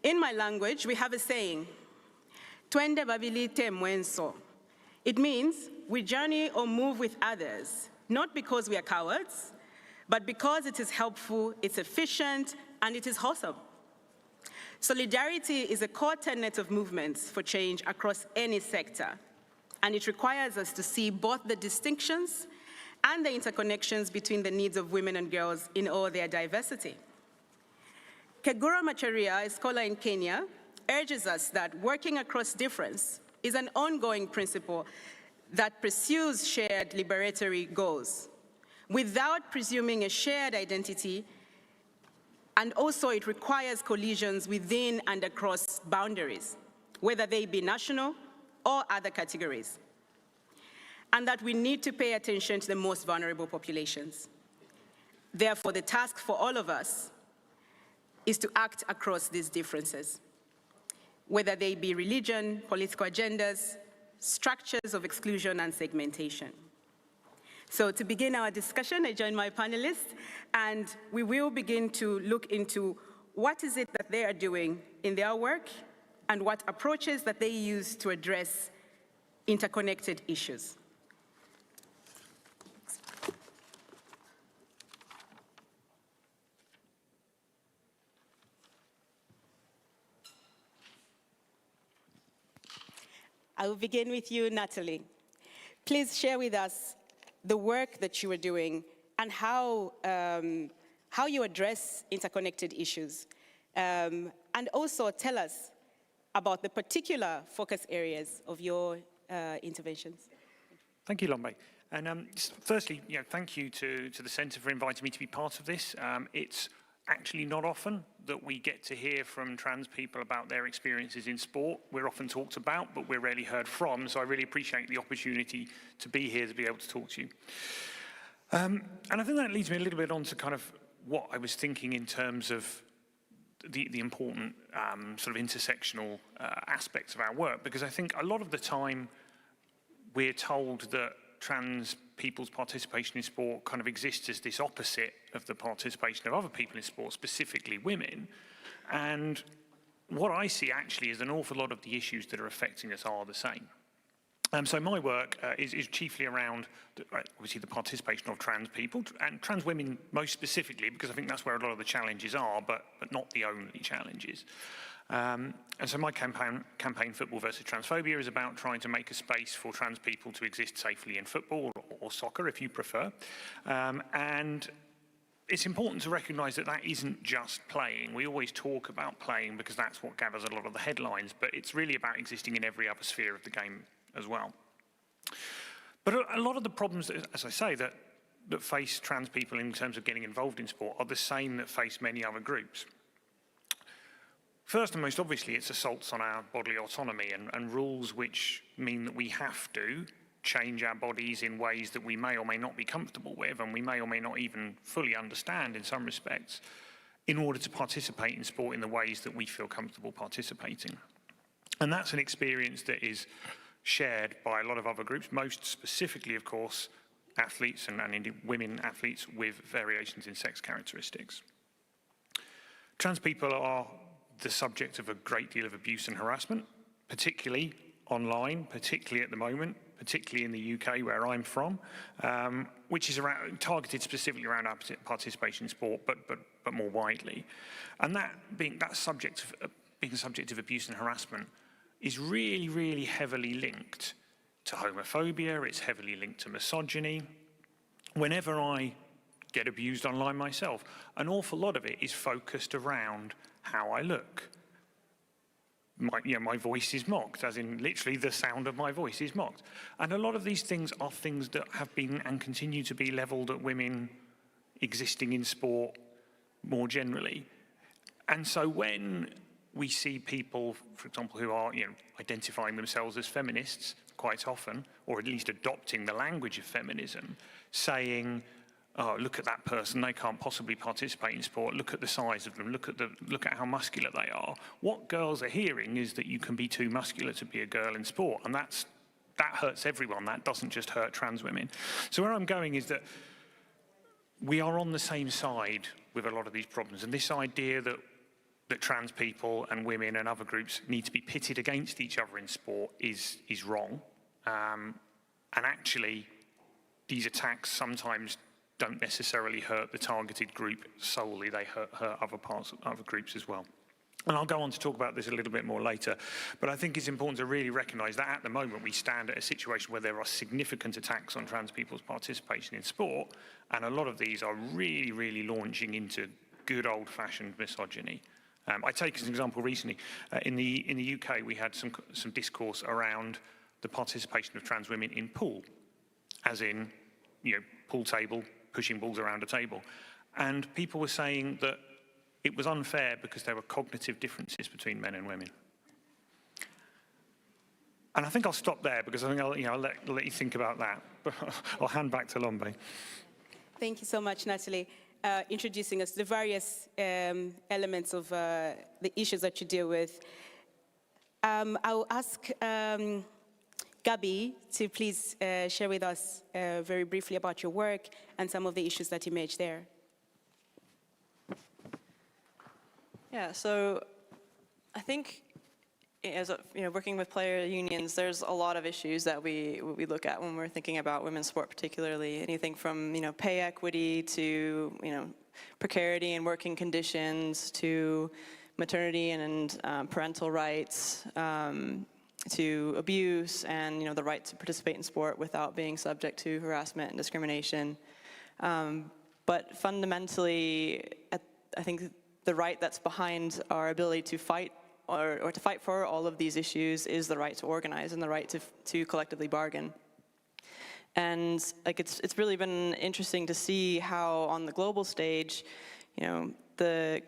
[SPEAKER 13] in my language, we have a saying, Twende babili temwenso. It means we journey or move with others, not because we are cowards, but because it is helpful, it's efficient, and it is wholesome. Solidarity is a core tenet of movements for change across any sector, and it requires us to see both the distinctions and the interconnections between the needs of women and girls in all their diversity. Kegura Macharia, a scholar in Kenya, urges us that working across difference is an ongoing principle that pursues shared liberatory goals without presuming a shared identity, and also it requires collisions within and across boundaries, whether they be national or other categories, and that we need to pay attention to the most vulnerable populations. Therefore, the task for all of us is to act across these differences, whether they be religion, political agendas, structures of exclusion and segmentation. So to begin our discussion, I join my panelists, and we will begin to look into what is it that they are doing in their work and what approaches that they use to address interconnected issues. I will begin with you, Natalie. Please share with us the work that you are doing and how you address interconnected issues. And also tell us about the particular focus areas of your interventions.
[SPEAKER 1] Thank you, Lombe. And firstly, thank you to the Centre for inviting me to be part of this. It's actually not often that we get to hear from trans people about their experiences in sport. We're often talked about, but we're rarely heard from, so I really appreciate the opportunity to be here to be able to talk to you. And I think that leads me a little bit on to kind of what I was thinking in terms of the important sort of intersectional aspects of our work, because I think a lot of the time we're told that trans people's participation in sport kind of exists as this opposite of the participation of other people in sport, specifically women. And what I see actually is an awful lot of the issues that are affecting us are the same. So my work is chiefly around, obviously, the participation of trans people, and trans women most specifically, because I think that's where a lot of the challenges are, but not the only challenges. And so my campaign, Football versus Transphobia, is about trying to make a space for trans people to exist safely in football, or soccer if you prefer. And it's important to recognise that that isn't just playing. We always talk about playing because that's what gathers a lot of the headlines, but it's really about existing in every other sphere of the game as well. But a lot of the problems, that, as I say, that face trans people in terms of getting involved in sport are the same that face many other groups. First and most obviously, it's assaults on our bodily autonomy and rules which mean that we have to change our bodies in ways that we may or may not be comfortable with, and we may or may not even fully understand in some respects, in order to participate in sport in the ways that we feel comfortable participating. And that's an experience that is shared by a lot of other groups, most specifically, of course, athletes and indeed women athletes with variations in sex characteristics. Trans people are the subject of a great deal of abuse and harassment, particularly online, particularly at the moment, particularly in the UK where I'm from, which is targeted specifically around our participation in sport, but more widely. And that being subject of abuse and harassment is really, really heavily linked to homophobia. It's heavily linked to misogyny. Whenever I get abused online myself, an awful lot of it is focused around how I look. My voice is mocked, as in literally the sound of my voice is mocked. And a lot of these things are things that have been and continue to be levelled at women existing in sport more generally. And so when we see people, for example, who are identifying themselves as feminists quite often, or at least adopting the language of feminism, saying, oh, look at that person, they can't possibly participate in sport, look at the size of them, look at how muscular they are. What girls are hearing is that you can be too muscular to be a girl in sport, and that hurts everyone. That doesn't just hurt trans women. So where I'm going is that we are on the same side with a lot of these problems, and this idea that trans people and women and other groups need to be pitted against each other in sport is wrong. And actually, these attacks sometimes don't necessarily hurt the targeted group solely, they hurt other groups as well. And I'll go on to talk about this a little bit more later, but I think it's important to really recognise that at the moment we stand at a situation where there are significant attacks on trans people's participation in sport, and a lot of these are really, really launching into good old-fashioned misogyny. I take as an example recently, in the UK we had some discourse around the participation of trans women in pool, as in, pool table, pushing balls around a table. And people were saying that it was unfair because there were cognitive differences between men and women. And I think I'll stop there because I think I'll let you think about that. But I'll hand back to Lombe.
[SPEAKER 13] Thank you so much, Natalie, introducing us to the various elements of the issues that you deal with. I'll ask Gabi to please share with us very briefly about your work and some of the issues that emerge there.
[SPEAKER 2] Yeah, so I think as working with player unions, there's a lot of issues that we look at when we're thinking about women's sport, particularly anything from pay equity to precarity and working conditions to maternity and parental rights to abuse and the right to participate in sport without being subject to harassment and discrimination. But fundamentally, I think the right that's behind our ability to fight or to fight for all of these issues is the right to organize and the right to collectively bargain. And it's really been interesting to see how on the global stage, the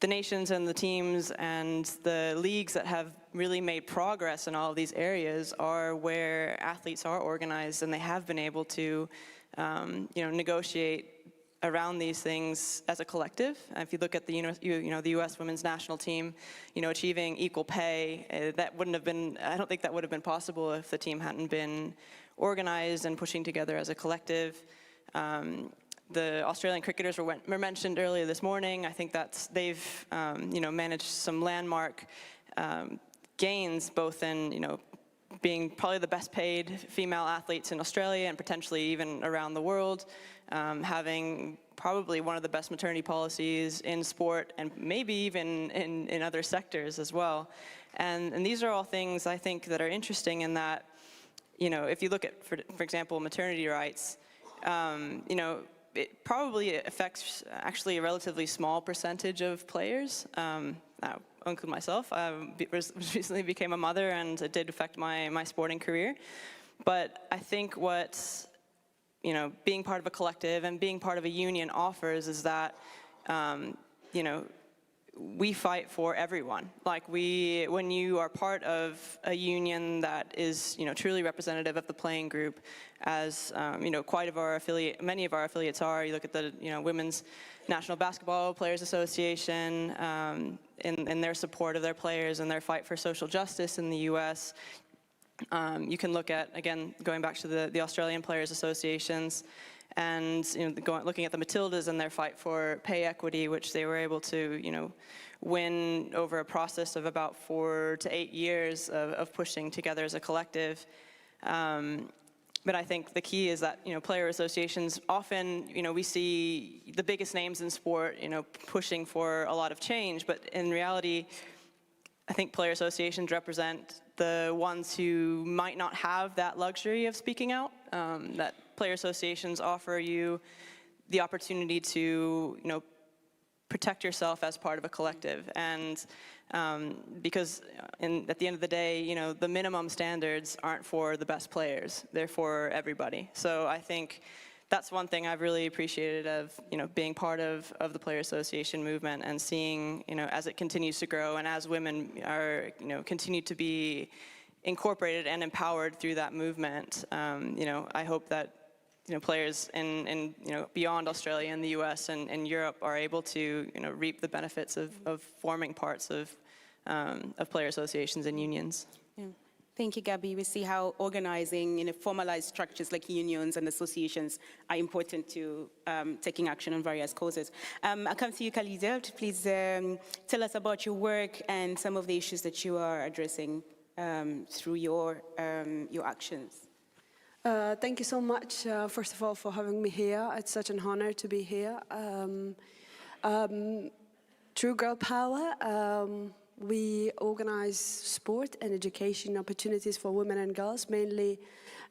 [SPEAKER 2] nations and the teams and the leagues that have really made progress in all of these areas are where athletes are organized and they have been able to negotiate around these things as a collective. If you look at the the U.S. women's national team, achieving equal pay, that wouldn't have been. I don't think that would have been possible if the team hadn't been organized and pushing together as a collective. The Australian cricketers were mentioned earlier this morning. I think they've managed some landmark gains, both in being probably the best paid female athletes in Australia and potentially even around the world. Having probably one of the best maternity policies in sport and maybe even in other sectors as well. And these are all things I think that are interesting in that, if you look at, for example, maternity rights, it probably affects actually a relatively small percentage of players. I'll include myself. I recently became a mother and it did affect my sporting career. But I think what being part of a collective and being part of a union offers is that, we fight for everyone. When you are part of a union that is, truly representative of the playing group, as, many of our affiliates are. You look at the, Women's National Basketball Players Association, in their support of their players and their fight for social justice in the U.S. You can look at, again, going back to the Australian Players Associations and looking at the Matildas and their fight for pay equity, which they were able to win over a process of about 4 to 8 years of pushing together as a collective. But I think the key is that player associations often we see the biggest names in sport pushing for a lot of change, but in reality I think player associations represent the ones who might not have that luxury of speaking out. That player associations offer you the opportunity to, protect yourself as part of a collective. And because at the end of the day, the minimum standards aren't for the best players, they're for everybody. So I think that's one thing I've really appreciated of, being part of the Player Association movement and seeing, as it continues to grow and as women are, continue to be incorporated and empowered through that movement. I hope that, players in beyond Australia and the US and Europe are able to, reap the benefits of forming parts of player associations and unions.
[SPEAKER 13] Yeah. Thank you, Gabi. We see how organizing formalized structures like unions and associations are important to taking action on various causes. I'll come to you, Khalidia, to please tell us about your work and some of the issues that you are addressing through your actions.
[SPEAKER 4] Thank you so much, first of all, for having me here. It's such an honor to be here. Through Girl Power, we organize sport and education opportunities for women and girls, mainly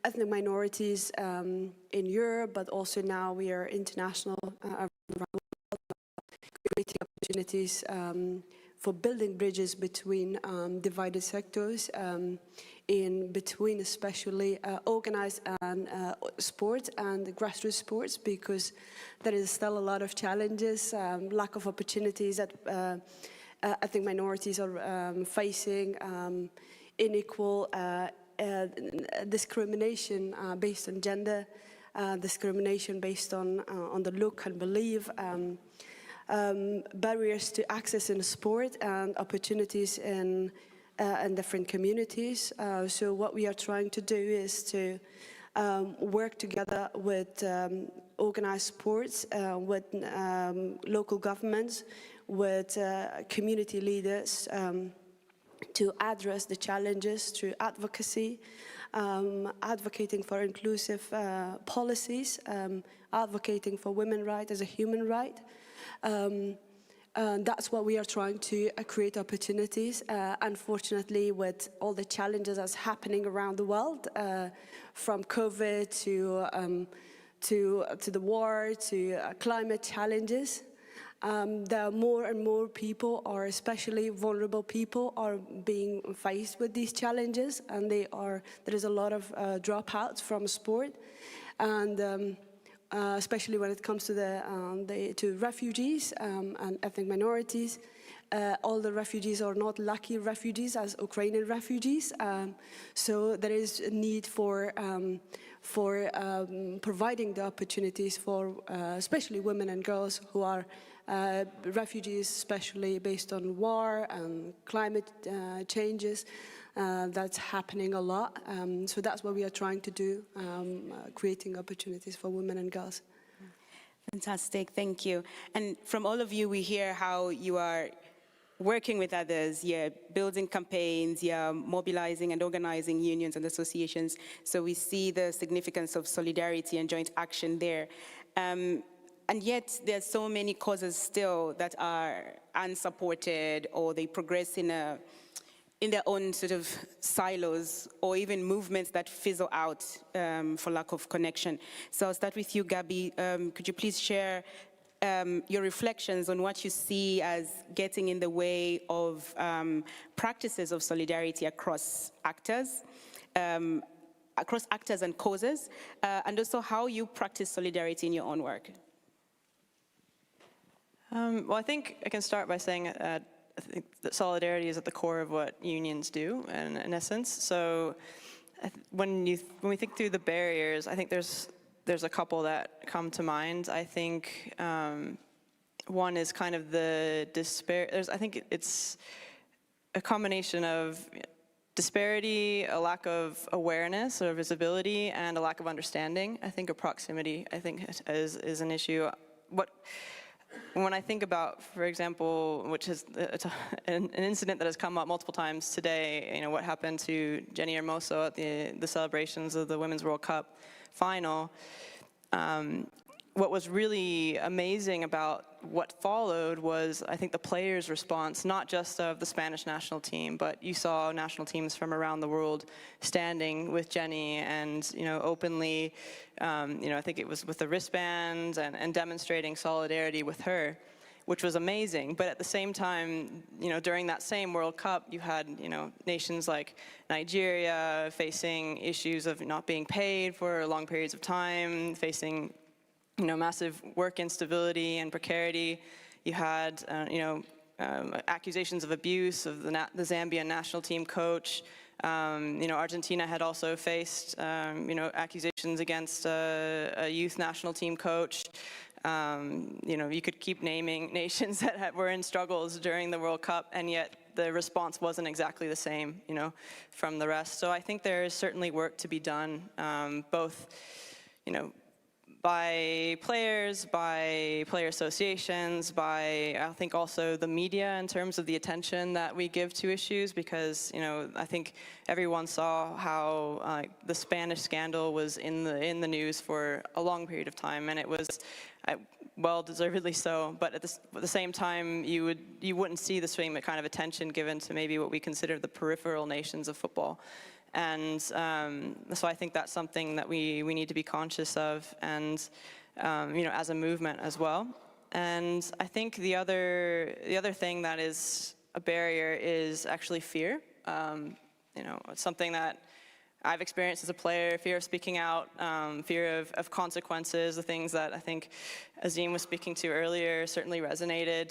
[SPEAKER 4] ethnic minorities in Europe, but also now we are international around the world, creating opportunities for building bridges between divided sectors, in between especially organized and sport and grassroots sports, because there is still a lot of challenges, lack of opportunities that ethnic minorities are facing, unequal discrimination based on gender, discrimination based on the look and belief, barriers to access in sport and opportunities in different communities. So what we are trying to do is to work together with organized sports, with local governments, with community leaders, to address the challenges through advocacy, advocating for inclusive policies, advocating for women's rights as a human right. That's what we are trying to create opportunities. Unfortunately, with all the challenges that's happening around the world, from COVID to the war to climate challenges, there are more and more people, or especially vulnerable people, are being faced with these challenges, and there is a lot of dropouts from sport, and especially when it comes to refugees and ethnic minorities. All the refugees are not lucky refugees as Ukrainian refugees, so there is a need for providing the opportunities for especially women and girls who are refugees, especially based on war and climate changes. That's happening a lot. So that's what we are trying to do, creating opportunities for women and girls.
[SPEAKER 13] Fantastic, thank you. And from all of you, we hear how you are working with others, you're building campaigns, you're mobilizing and organizing unions and associations. So we see the significance of solidarity and joint action there. And yet there's so many causes still that are unsupported, or they progress in their own sort of silos, or even movements that fizzle out for lack of connection. So I'll start with you, Gabby. Could you please share your reflections on what you see as getting in the way of practices of solidarity across actors and causes, and also how you practice solidarity in your own work?
[SPEAKER 2] Well, I think I can start by saying I think that solidarity is at the core of what unions do, in essence. So when we think through the barriers, I think there's a couple that come to mind. I think one is kind of the I think it's a combination of disparity, a lack of awareness or visibility, and a lack of understanding. I think a proximity, is an issue. When I think about, for example, which is an incident that has come up multiple times today, what happened to Jenni Hermoso at the celebrations of the Women's World Cup final, what was really amazing about what followed was, I think, the players' response, not just of the Spanish national team, but you saw national teams from around the world standing with Jenni and, openly, I think it was with the wristbands and demonstrating solidarity with her, which was amazing. But at the same time, during that same World Cup, you had, nations like Nigeria facing issues of not being paid for long periods of time, facing massive work instability and precarity. You had, accusations of abuse of the Zambian national team coach. Argentina had also faced, accusations against a youth national team coach. You could keep naming nations that were in struggles during the World Cup, and yet the response wasn't exactly the same, from the rest. So I think there is certainly work to be done, both, by players, by player associations, by, I think, also the media in terms of the attention that we give to issues, because, I think everyone saw how the Spanish scandal was in the news for a long period of time, and it was well deservedly so. But at the same time, you wouldn't see the same kind of attention given to maybe what we consider the peripheral nations of football. And so I think that's something that we need to be conscious of, and as a movement as well. And I think the other thing that is a barrier is actually fear. You know, it's something that I've experienced as a player, fear of speaking out, fear of consequences, the things that I think Azim was speaking to earlier certainly resonated.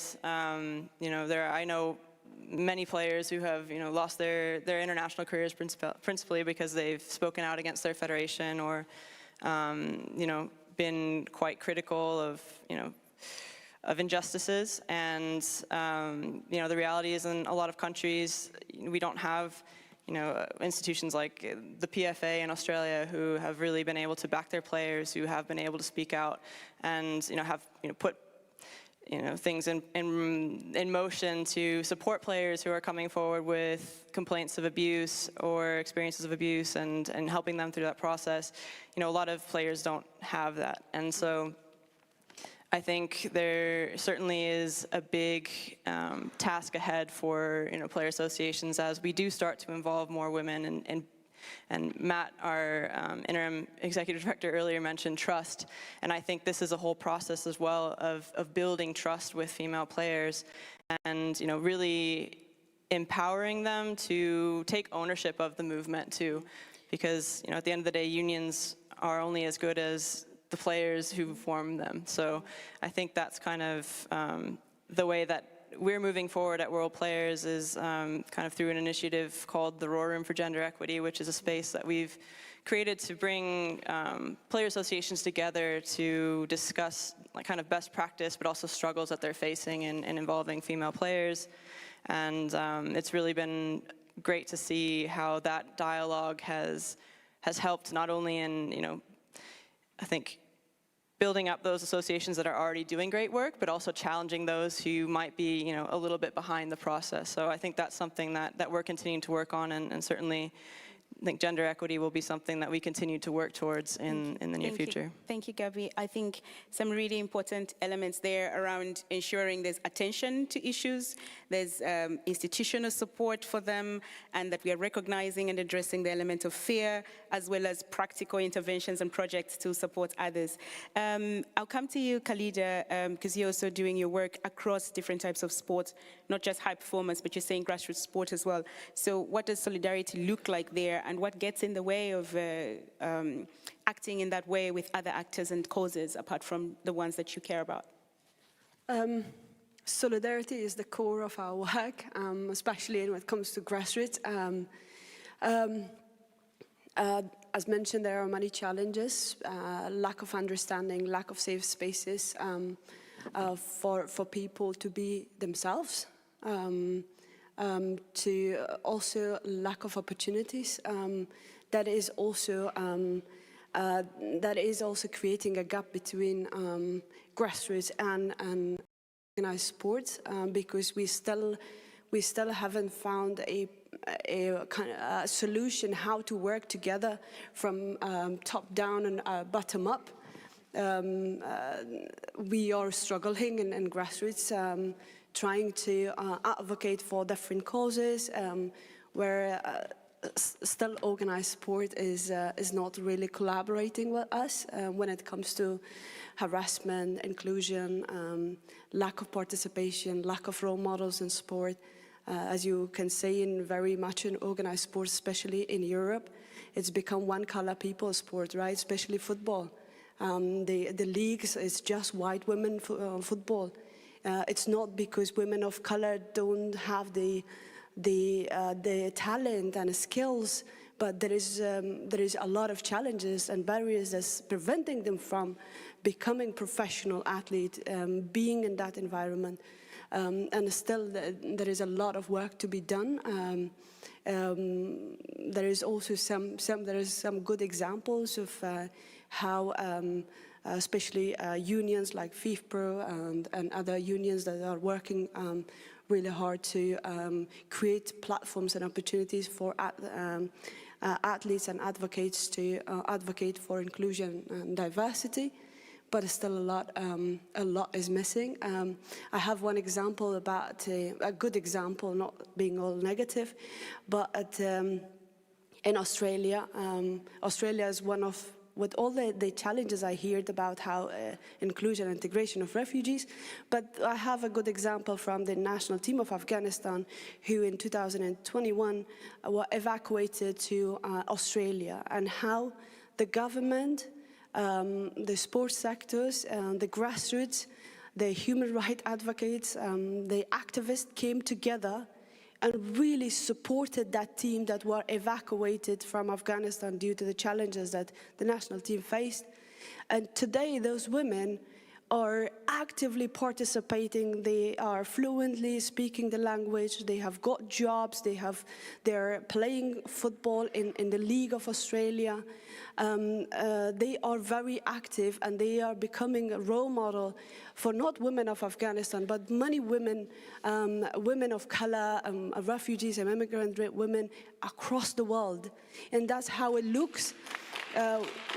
[SPEAKER 2] You know, I know many players who have, you know, lost their international careers principally because they've spoken out against their federation or, you know, been quite critical of, you know, of injustices. And, you know, the reality is in a lot of countries, we don't have, you know, institutions like the PFA in Australia who have really been able to back their players, who have been able to speak out and, you know, have, you know, put, you know, things in motion to support players who are coming forward with complaints of abuse or experiences of abuse and helping them through that process. You know, a lot of players don't have that. And so I think there certainly is a big task ahead for, you know, player associations as we do start to involve more women. And Matt, our interim executive director, earlier mentioned trust. And I think this is a whole process as well of building trust with female players and, you know, really empowering them to take ownership of the movement too. Because, you know, at the end of the day, unions are only as good as the players who form them. So I think that's kind of the way that we're moving forward at World Players is kind of through an initiative called the Roar Room for Gender Equity, which is a space that we've created to bring player associations together to discuss like kind of best practice, but also struggles that they're facing in involving female players. And it's really been great to see how that dialogue has helped not only in, you know, I think building up those associations that are already doing great work, but also challenging those who might be, you know, a little bit behind the process. So I think that's something that we're continuing to work on, and certainly I think gender equity will be something that we continue to work towards in the near future.
[SPEAKER 13] Thank you, Gabby. I think some really important elements there around ensuring there's attention to issues, there's institutional support for them, and that we are recognizing and addressing the element of fear, as well as practical interventions and projects to support others. I'll come to you, Khalida, because you're also doing your work across different types of sports, not just high performance, but you're saying grassroots sport as well. So what does solidarity look like there, and what gets in the way of acting in that way with other actors and causes apart from the ones that you care about?
[SPEAKER 4] Solidarity is the core of our work, especially when it comes to grassroots. As mentioned, there are many challenges, lack of understanding, lack of safe spaces for people to be themselves, to also lack of opportunities. That is also creating a gap between grassroots and organized sports, because we still haven't found a kind of solution how to work together from top down and bottom up. We are struggling in grassroots, trying to advocate for different causes, where still organized sport is not really collaborating with us when it comes to harassment, inclusion, lack of participation, lack of role models in sport. As you can see, in very much in organized sports, especially in Europe, it's become one-color people sport, right? Especially football. The leagues is just white women football. It's not because women of color don't have the talent and skills, but there is a lot of challenges and barriers that's preventing them from becoming professional athletes, being in that environment. And still, there is a lot of work to be done. There is also some good examples of how, especially unions like FIFPro and other unions that are working really hard to create platforms and opportunities for athletes and advocates to advocate for inclusion and diversity. But still a lot is missing. I have one example about a good example, not being all negative, but in Australia, Australia is one of with all the challenges I heard about how inclusion and integration of refugees. But I have a good example from the national team of Afghanistan, who in 2021 were evacuated to Australia, and how the government, the sports sectors, the grassroots, the human rights advocates, the activists came together and really supported that team that were evacuated from Afghanistan due to the challenges that the national team faced. And today those women are actively participating. They are fluently speaking the language. They have got jobs. They're playing football in the League of Australia. They are very active, and they are becoming a role model for not women of Afghanistan, but many women, women of color, refugees and immigrant women across the world. And that's how it looks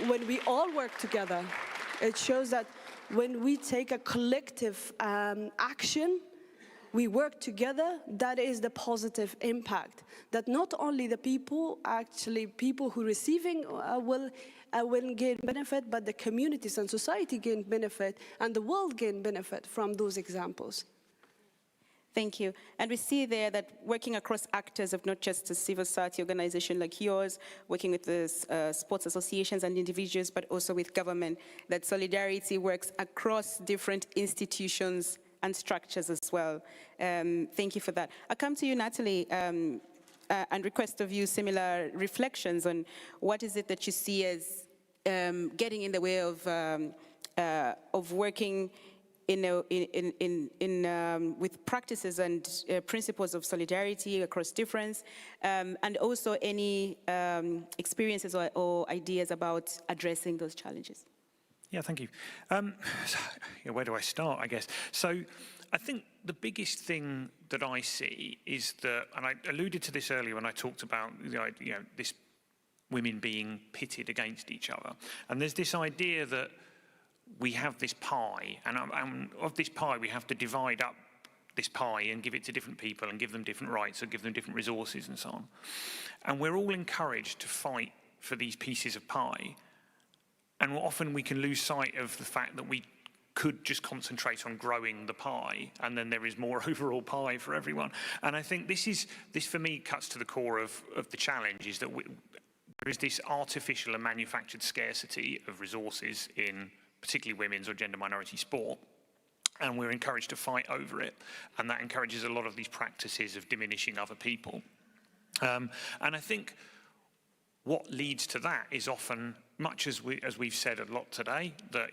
[SPEAKER 4] when we all work together. It shows that when we take a collective action, we work together, that is the positive impact. That not only the people, actually people who are receiving will gain benefit, but the communities and society gain benefit, and the world gain benefit from those examples.
[SPEAKER 13] Thank you. And we see there that working across actors of not just a civil society organization like yours, working with the sports associations and individuals, but also with government, that solidarity works across different institutions and structures as well. Thank you for that. I come to you, Natalie, and request of you similar reflections on what is it that you see as getting in the way of working with practices and principles of solidarity across difference, and also any experiences or ideas about addressing those challenges.
[SPEAKER 1] Yeah, thank you. Where do I start, I guess? So I think the biggest thing that I see is that, and I alluded to this earlier when I talked about this women being pitted against each other. And there's this idea that we have this pie, and of this pie we have to divide up this pie and give it to different people and give them different rights or give them different resources and so on. And we're all encouraged to fight for these pieces of pie. And often we can lose sight of the fact that we could just concentrate on growing the pie, and then there is more overall pie for everyone. And I think this for me cuts to the core of the challenge, is that there is this artificial and manufactured scarcity of resources in particularly women's or gender minority sport, and we're encouraged to fight over it, and that encourages a lot of these practices of diminishing other people. And I think what leads to that is often, much as we've said a lot today, that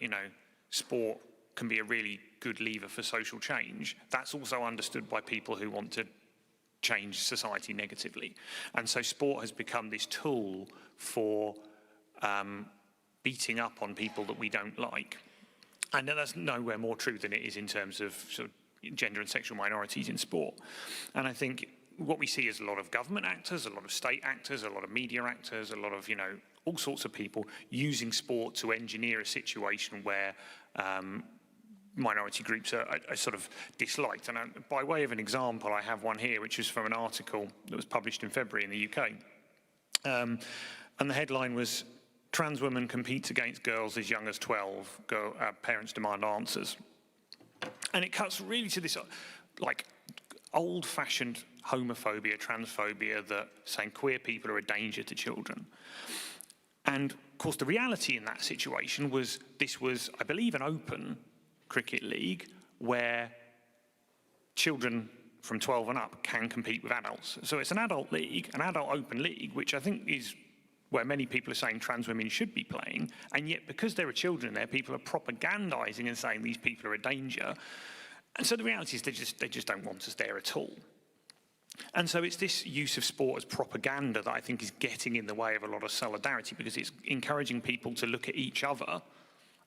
[SPEAKER 1] sport can be a really good lever for social change. That's also understood by people who want to change society negatively, and so sport has become this tool for beating up on people that we don't like. And that's nowhere more true than it is in terms of sort of gender and sexual minorities in sport. And I think what we see is a lot of government actors, a lot of state actors, a lot of media actors, a lot of, all sorts of people using sport to engineer a situation where minority groups are sort of disliked. And by way of an example, I have one here, which is from an article that was published in February in the UK. And the headline was, "Trans women competes against girls as young as 12. Parents demand answers." And it cuts really to this like old-fashioned homophobia, transphobia, that saying queer people are a danger to children. And of course, the reality in that situation was this was, I believe, an open cricket league where children from 12 and up can compete with adults. So it's an adult league, an adult open league, which I think is where many people are saying trans women should be playing, and yet because there are children there, people are propagandizing and saying these people are a danger. And so the reality is they just don't want us there at all. And so it's this use of sport as propaganda that I think is getting in the way of a lot of solidarity, because it's encouraging people to look at each other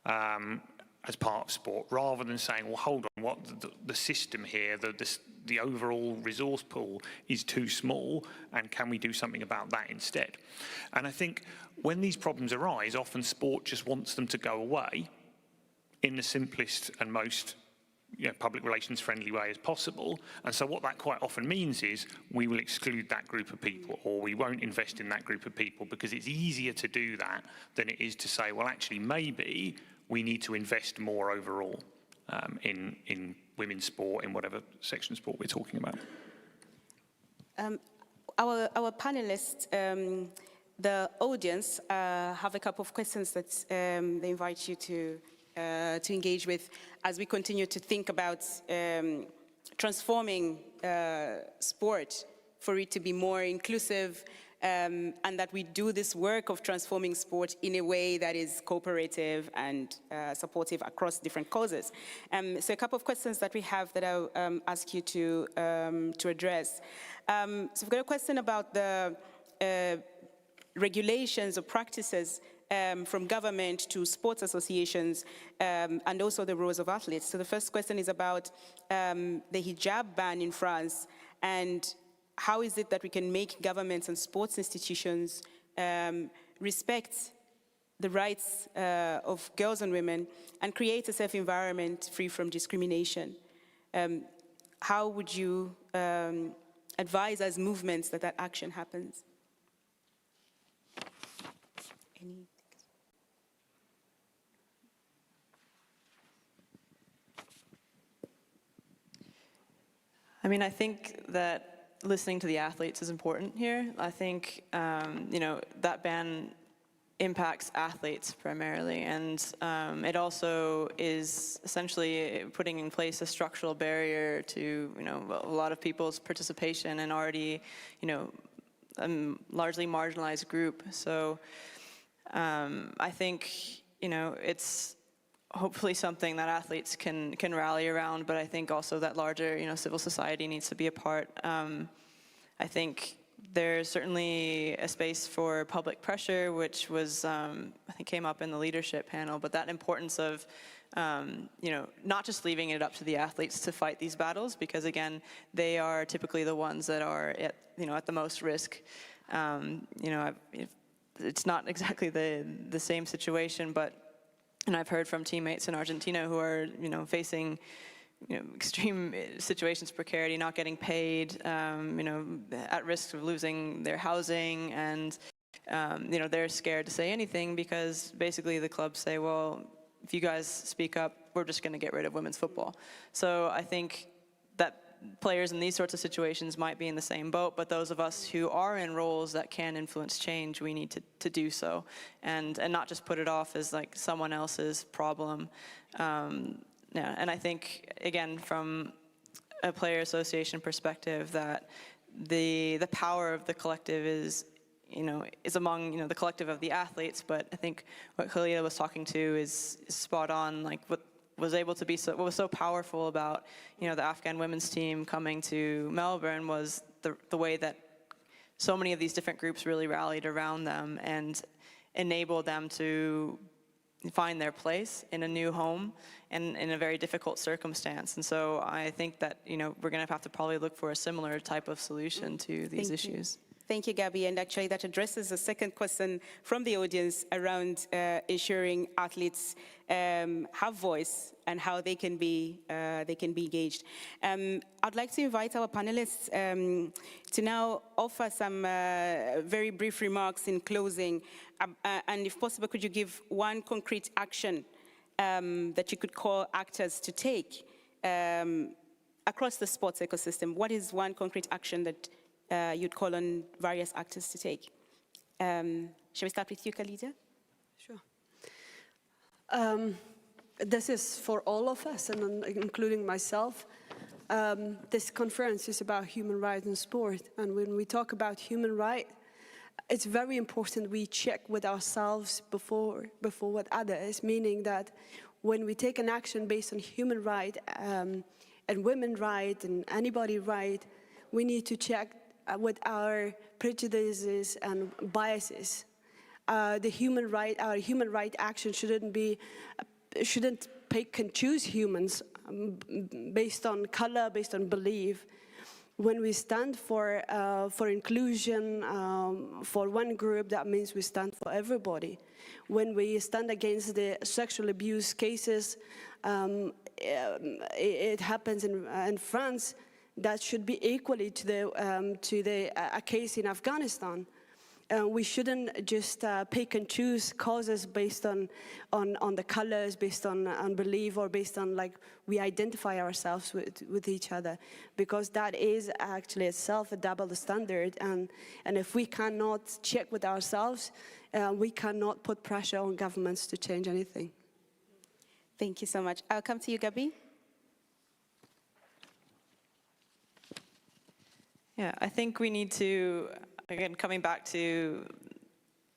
[SPEAKER 1] as part of sport, rather than saying, well, hold on, what the system here, the overall resource pool is too small, and can we do something about that instead? And I think when these problems arise, often sport just wants them to go away in the simplest and most public relations friendly way as possible. And so what that quite often means is we will exclude that group of people, or we won't invest in that group of people, because it's easier to do that than it is to say, well, actually, maybe we need to invest more overall in women's sport, in whatever section of sport we're talking about.
[SPEAKER 13] Our panelists, the audience, have a couple of questions that they invite you to engage with as we continue to think about transforming sport for it to be more inclusive, and that we do this work of transforming sport in a way that is cooperative and supportive across different causes. So a couple of questions that we have that I'll ask you to address. So we've got a question about the regulations or practices from government to sports associations, and also the roles of athletes. So the first question is about the hijab ban in France, and how is it that we can make governments and sports institutions respect the rights of girls and women and create a safe environment free from discrimination? How would you advise as movements that action happens?
[SPEAKER 2] I mean, I think that listening to the athletes is important here. I think, that ban impacts athletes primarily, and it also is essentially putting in place a structural barrier to, a lot of people's participation in already, largely marginalized group. So I think, it's hopefully something that athletes can rally around, but I think also that larger, civil society needs to be a part. I think there's certainly a space for public pressure, which was, I think came up in the leadership panel, but that importance of, not just leaving it up to the athletes to fight these battles, because again, they are typically the ones that are at the most risk. It's not exactly the same situation, but and I've heard from teammates in Argentina who are, facing, extreme situations of precarity, not getting paid, at risk of losing their housing, and, they're scared to say anything because basically the clubs say, well, if you guys speak up, we're just going to get rid of women's football. So I think that players in these sorts of situations might be in the same boat, but those of us who are in roles that can influence change, we need to do so, and not just put it off as like someone else's problem. And I think, again, from a player association perspective, that the power of the collective is among the collective of the athletes. But I think what Khalida was talking to is spot on. Like what was so powerful about the Afghan women's team coming to Melbourne was the way that so many of these different groups really rallied around them and enabled them to find their place in a new home and in a very difficult circumstance. And so I think that we're going to have to probably look for a similar type of solution to these issues.
[SPEAKER 13] Thank you, Gabby. And actually that addresses a second question from the audience around ensuring athletes have voice and how they can be engaged. I'd like to invite our panelists to now offer some very brief remarks in closing. And if possible, could you give one concrete action that you could call actors to take across the sports ecosystem? What is one concrete action that you'd call on various actors to take? Shall we start with you, Khalida?
[SPEAKER 4] Sure. This is for all of us, and including myself. This conference is about human rights in sport, and when we talk about human rights, it's very important we check with ourselves before what others, meaning that when we take an action based on human rights and women's rights and anybody's right, we need to check with our prejudices and biases. Our human right action shouldn't pick and choose humans based on color, based on belief. When we stand for inclusion for one group, that means we stand for everybody. When we stand against the sexual abuse cases, it happens in France, that should be equally to a case in Afghanistan. We shouldn't just pick and choose causes based on the colors, based on belief, or based on like we identify ourselves with each other, because that is actually itself a double standard. And if we cannot check with ourselves, we cannot put pressure on governments to change anything.
[SPEAKER 13] Thank you so much. I'll come to you, Gabi.
[SPEAKER 2] Yeah, I think we need to, again, coming back to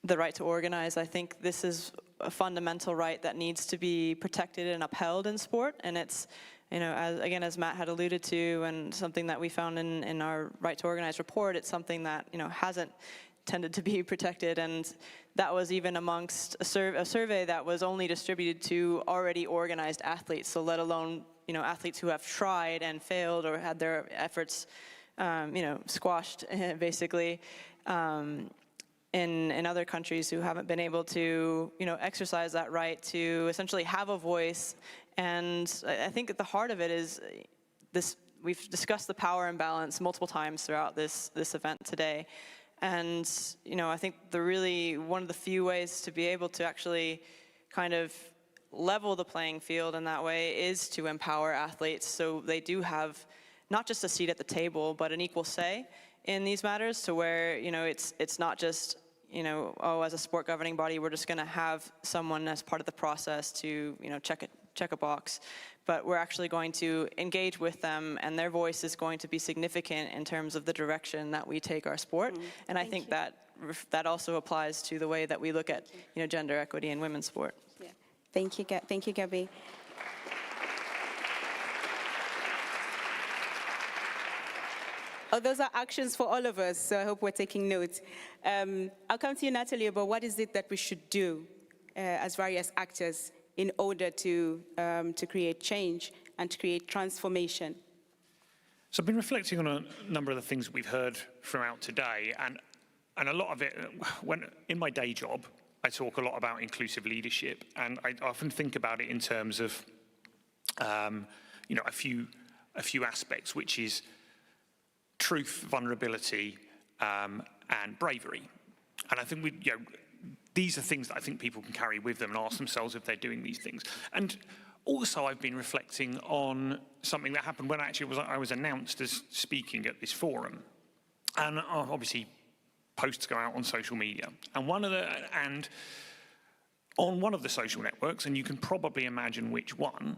[SPEAKER 2] the right to organize, I think this is a fundamental right that needs to be protected and upheld in sport. And it's, you know, as Matt had alluded to, and something that we found in our right to organize report, it's something that, you know, hasn't tended to be protected. And that was even amongst a survey that was only distributed to already organized athletes. So let alone, you know, athletes who have tried and failed or had their efforts you know, squashed, basically, in other countries who haven't been able to, you know, exercise that right to essentially have a voice. And I think at the heart of it is this, we've discussed the power imbalance multiple times throughout this event today. And, you know, I think one of the few ways to be able to actually kind of level the playing field in that way is to empower athletes so they do have not just a seat at the table, but an equal say in these matters, to where, you know, it's not just, you know, oh, as a sport governing body, we're just gonna have someone as part of the process to, you know, check a box, but we're actually going to engage with them, and their voice is going to be significant in terms of the direction that we take our sport. And I think that also applies to the way that we look at, you know, gender equity in women's sport.
[SPEAKER 13] Yeah. Thank you, Gabi. Oh, those are actions for all of us, so I hope we're taking notes. I'll come to you, Natalie, about what is it that we should do as various actors in order to create change and to create transformation?
[SPEAKER 1] So I've been reflecting on a number of the things that we've heard throughout today, and a lot of it, in my day job, I talk a lot about inclusive leadership, and I often think about it in terms of, you know, a few aspects, which is truth, vulnerability, and bravery. And I think you know, these are things that I think people can carry with them and ask themselves if they're doing these things. And also, I've been reflecting on something that happened when I was announced as speaking at this forum. And obviously, posts go out on social media. And on one of the social networks, and you can probably imagine which one,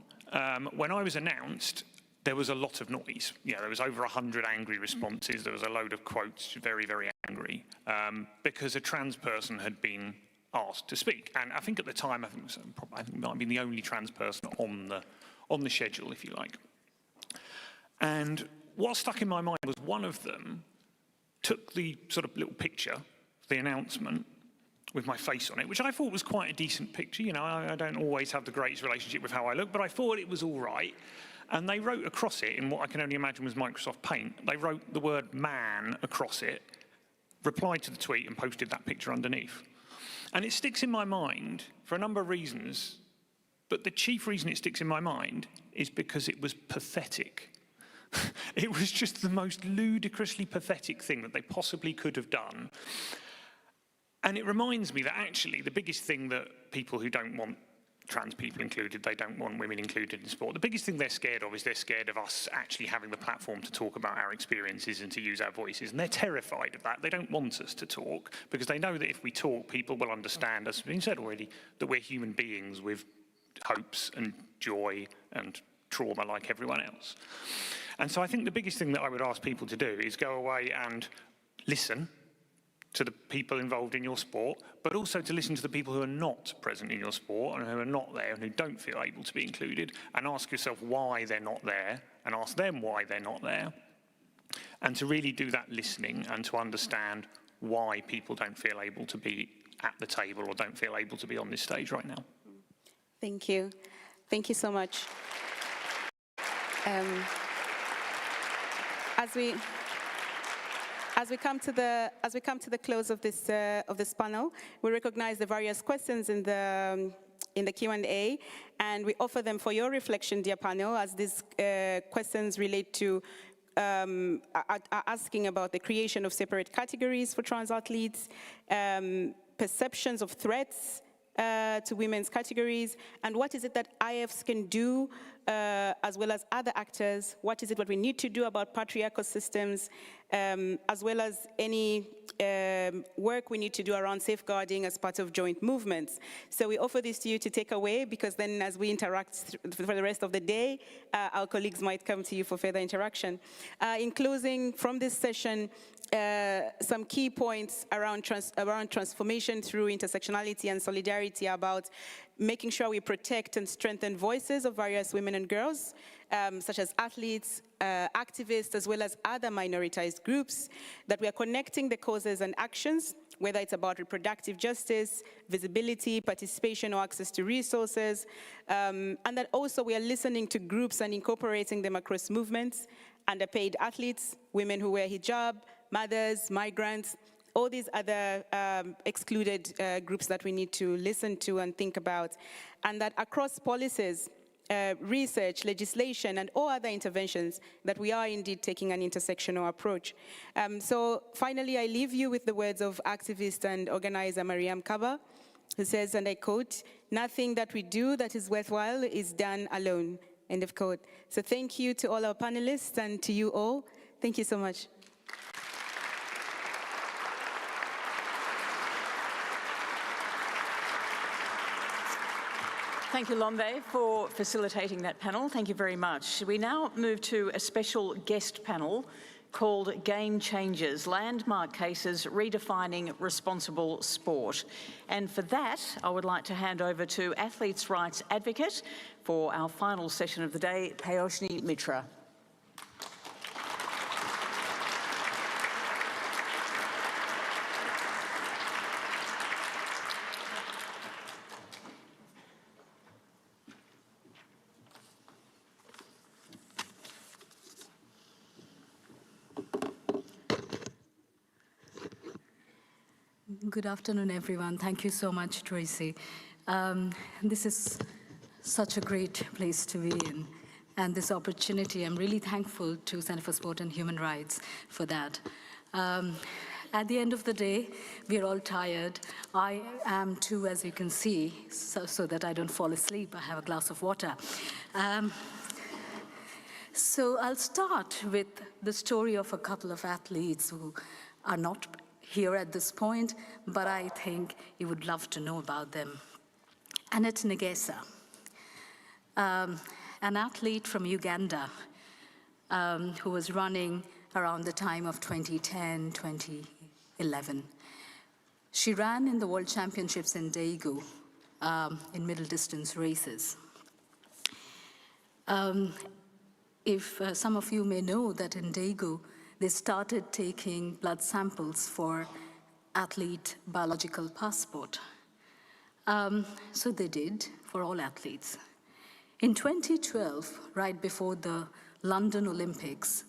[SPEAKER 1] when I was announced, there was a lot of noise. Yeah, there was over 100 angry responses. There was a load of quotes, very, very angry, because a trans person had been asked to speak. And I think at the time, I think it might have been the only trans person on the schedule, if you like. And what stuck in my mind was one of them took the sort of little picture, the announcement, with my face on it, which I thought was quite a decent picture. You know, I don't always have the greatest relationship with how I look, but I thought it was all right. And they wrote across it, in what I can only imagine was Microsoft Paint, they wrote the word man across it, replied to the tweet, and posted that picture underneath. And it sticks in my mind for a number of reasons, but the chief reason it sticks in my mind is because it was pathetic. It was just the most ludicrously pathetic thing that they possibly could have done. And it reminds me that actually the biggest thing that people who don't want trans people included, they don't want women included in sport. The biggest thing they're scared of is they're scared of us actually having the platform to talk about our experiences and to use our voices. And they're terrified of that. They don't want us to talk because they know that if we talk, people will understand, as has been said already, that we're human beings with hopes and joy and trauma like everyone else. And so I think the biggest thing that I would ask people to do is go away and listen to the people involved in your sport, but also to listen to the people who are not present in your sport and who are not there and who don't feel able to be included, and ask yourself why they're not there, and ask them why they're not there, and to really do that listening and to understand why people don't feel able to be at the table or don't feel able to be on this stage right now.
[SPEAKER 13] Thank you. Thank you so much. As we come to the close of this panel, we recognize the various questions in the Q&A, and we offer them for your reflection, dear panel, as these questions relate to are asking about the creation of separate categories for trans athletes, perceptions of threats to women's categories, and what is it that IFs can do, as well as other actors, what is it what we need to do about patriarchal systems, as well as any work we need to do around safeguarding as part of joint movements. So we offer this to you to take away, because then as we interact for the rest of the day, our colleagues might come to you for further interaction. In closing from this session, some key points around transformation through intersectionality and solidarity, about making sure we protect and strengthen voices of various women and girls, such as athletes, activists, as well as other minoritized groups, that we are connecting the causes and actions, whether it's about reproductive justice, visibility, participation, or access to resources, and that also we are listening to groups and incorporating them across movements, underpaid athletes, women who wear hijab, mothers, migrants, all these other excluded groups that we need to listen to and think about, and that across policies, research, legislation, and all other interventions, that we are indeed taking an intersectional approach. So finally, I leave you with the words of activist and organizer Mariam Kaba, who says, and I quote, "Nothing that we do that is worthwhile is done alone," end of quote. So thank you to all our panelists and to you all. Thank you so much.
[SPEAKER 12] Thank you, Lombe, for facilitating that panel. Thank you very much. We now move to a special guest panel called Game Changers, Landmark Cases Redefining Responsible Sport. And for that, I would like to hand over to athletes' rights advocate for our final session of the day, Payoshni Mitra.
[SPEAKER 5] Good afternoon, everyone. Thank you so much, Tracy. This is such a great place to be in. And this opportunity, I'm really thankful to Center for Sport and Human Rights for that. At the end of the day, we're all tired. I am too, as you can see, so that I don't fall asleep. I have a glass of water. So I'll start with the story of a couple of athletes who are not here at this point, but I think you would love to know about them. Annette Negesa, an athlete from Uganda who was running around the time of 2010, 2011. She ran in the World Championships in Daegu in middle distance races. If some of you may know that in Daegu, they started taking blood samples for athlete biological passport. So they did for all athletes. In 2012, right before the London Olympics,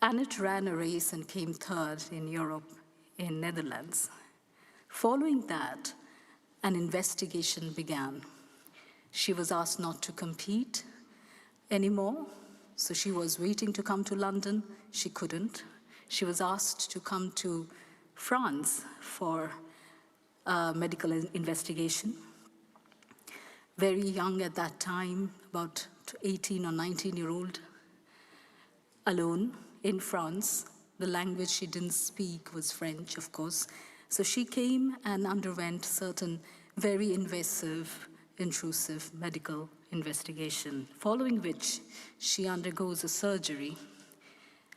[SPEAKER 5] Annette ran a race and came third in Europe, in Netherlands. Following that, an investigation began. She was asked not to compete anymore. So she was waiting to come to London. She couldn't. She was asked to come to France for a medical investigation. Very young at that time, about 18 or 19-year-old, alone in France. The language she didn't speak was French, of course. So she came and underwent certain very invasive, intrusive medical investigation, following which she undergoes a surgery.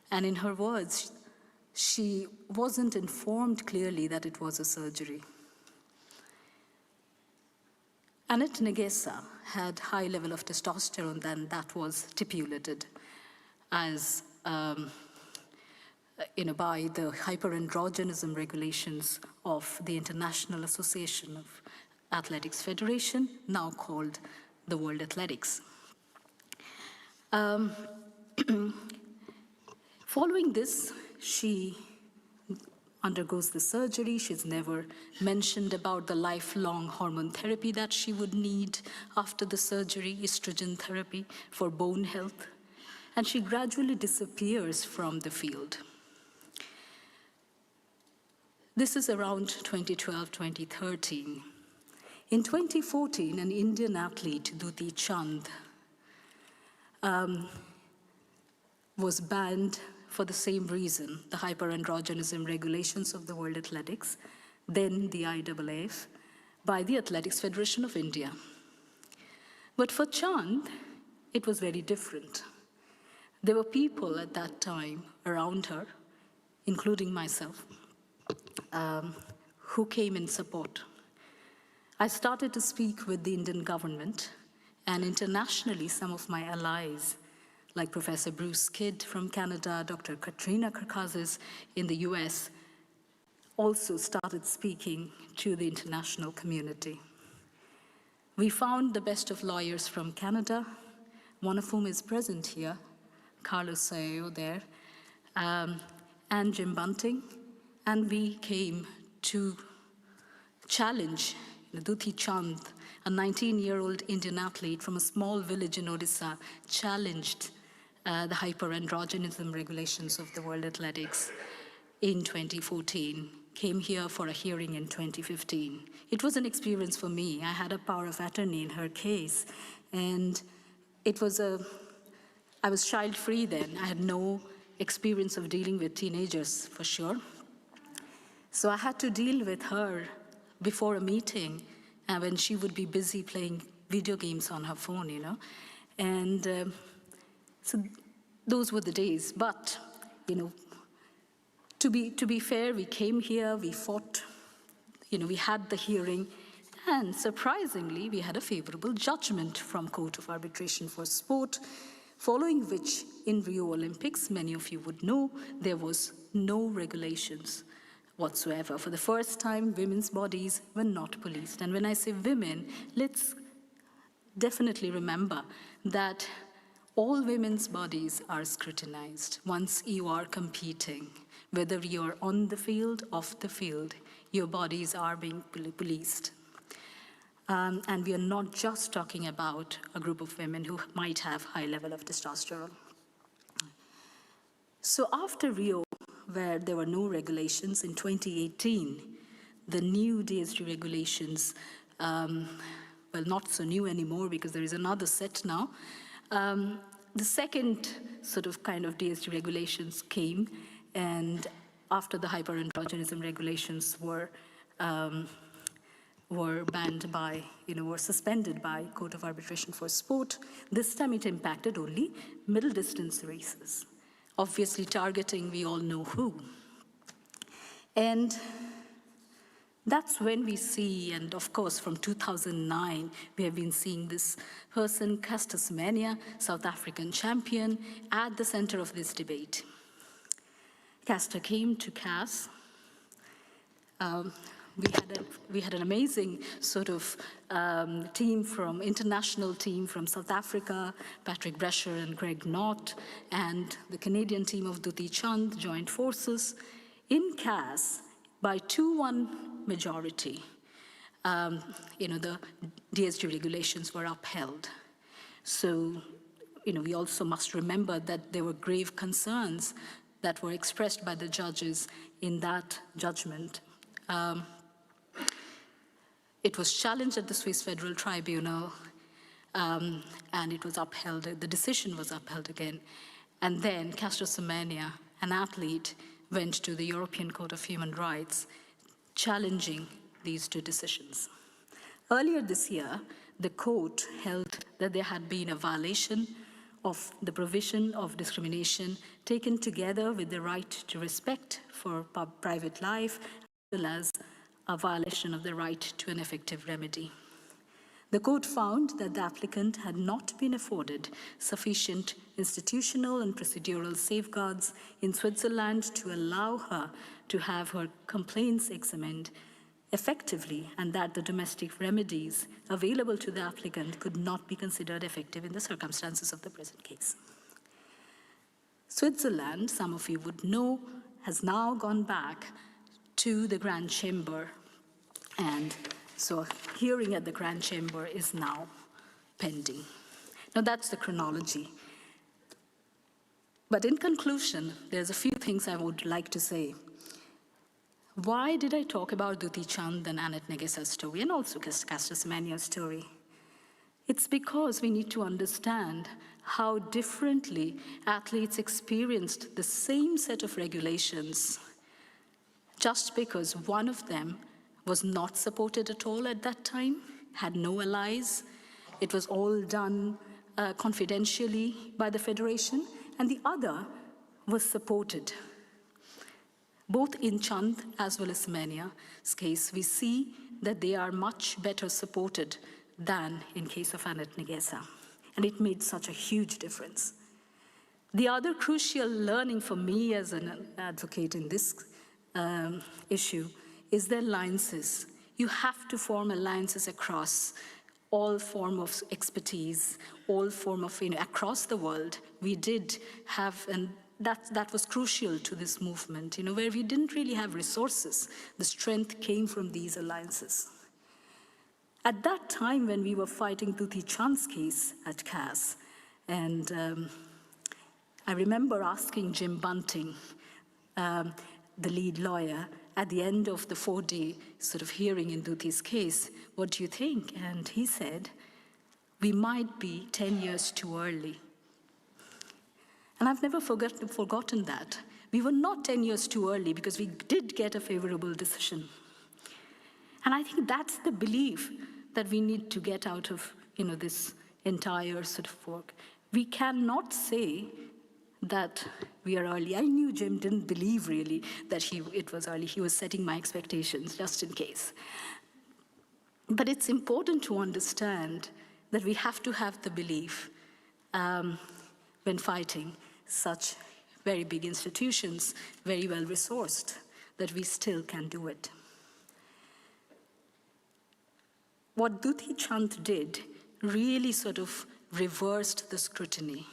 [SPEAKER 5] And in her words, she wasn't informed clearly that it was a surgery. Annette Negesa had high level of testosterone, and that was stipulated as by the hyperandrogenism regulations of the International Association of Athletics Federation, now called the World Athletics. Following this, she undergoes the surgery. She's never mentioned about the lifelong hormone therapy that she would need after the surgery, estrogen therapy for bone health. And she gradually disappears from the field. This is around 2012, 2013. In 2014, an Indian athlete, Dutee Chand, was banned for the same reason, the hyperandrogenism regulations of the World Athletics, then the IAAF, by the Athletics Federation of India. But for Chand, it was very different. There were people at that time around her, including myself, who came in support. I started to speak with the Indian government, and internationally, some of my allies, like Professor Bruce Kidd from Canada, Dr. Katrina Karkazis in the US, also started speaking to the international community. We found the best of lawyers from Canada, one of whom is present here, Carlos Sayo there, and Jim Bunting, and we came to challenge Dutee Chand, a 19-year-old Indian athlete from a small village in Odisha, challenged the hyperandrogenism regulations of the World Athletics in 2014, came here for a hearing in 2015. It was an experience for me. I had a power of attorney in her case, and I was child-free then. I had no experience of dealing with teenagers, for sure. So I had to deal with her before a meeting when she would be busy playing video games on her phone, you know. And so those were the days. But, you know, to be fair, we came here, we fought, you know, we had the hearing, and surprisingly, we had a favorable judgment from Court of Arbitration for Sport, following which in Rio Olympics, many of you would know, there was no regulations whatsoever. For the first time, women's bodies were not policed. And when I say women, let's definitely remember that all women's bodies are scrutinized once you are competing. Whether you are on the field, off the field, your bodies are being policed. And we are not just talking about a group of women who might have high level of testosterone. So after Rio, where there were no regulations, in 2018, the new DSG regulations, well, not so new anymore because there is another set now. The second sort of kind of DSG regulations came, and after the hyperandrogenism regulations were banned by, were suspended by Court of Arbitration for Sport, this time it impacted only middle distance races, obviously targeting we all know who. And that's when we see, and of course from 2009, we have been seeing this person, Caster Semenya, South African champion, at the center of this debate. Caster came to CAS. We had an amazing sort of international team from South Africa, Patrick Brescher and Greg Knott, and the Canadian team of Dutee Chand joined forces in CAS by 2-1 majority. The DSG regulations were upheld. So, we also must remember that there were grave concerns that were expressed by the judges in that judgment. It was challenged at the Swiss Federal Tribunal, and it was upheld. The decision was upheld again. And then Caster Semenya, an athlete, went to the European Court of Human Rights, challenging these two decisions. Earlier this year, the court held that there had been a violation of the provision of discrimination taken together with the right to respect for private life, as well as a violation of the right to an effective remedy. The court found that the applicant had not been afforded sufficient institutional and procedural safeguards in Switzerland to allow her to have her complaints examined effectively, and that the domestic remedies available to the applicant could not be considered effective in the circumstances of the present case. Switzerland, some of you would know, has now gone back to the Grand Chamber. And so a hearing at the Grand Chamber is now pending. Now that's the chronology. But in conclusion, there's a few things I would like to say. Why did I talk about Dutee Chand and Annette Negessa's story, and also Caster Semenia's story? It's because we need to understand how differently athletes experienced the same set of regulations just because one of them was not supported at all at that time, had no allies. It was all done confidentially by the federation, and the other was supported. Both in Chand as well as Semenia's case, we see that they are much better supported than in case of Annette Negessa. And it made such a huge difference. The other crucial learning for me as an advocate in this issue is the alliances. You have to form alliances across all form of expertise, all form of, across the world. We did have, and that was crucial to this movement, where we didn't really have resources. The strength came from these alliances. At that time, when we were fighting Dutee Chand's case at CAS, and I remember asking Jim Bunting, the lead lawyer, at the end of the 4-day sort of hearing in Dutee's case, what do you think? And he said, we might be 10 years too early. And I've never forgotten that. We were not 10 years too early because we did get a favorable decision. And I think that's the belief that we need to get out of this entire sort of work. We cannot say that we are early. I knew Jim didn't believe really that it was early. He was setting my expectations just in case. But it's important to understand that we have to have the belief when fighting such very big institutions, very well resourced, that we still can do it. What Dutee Chand did really sort of reversed the scrutiny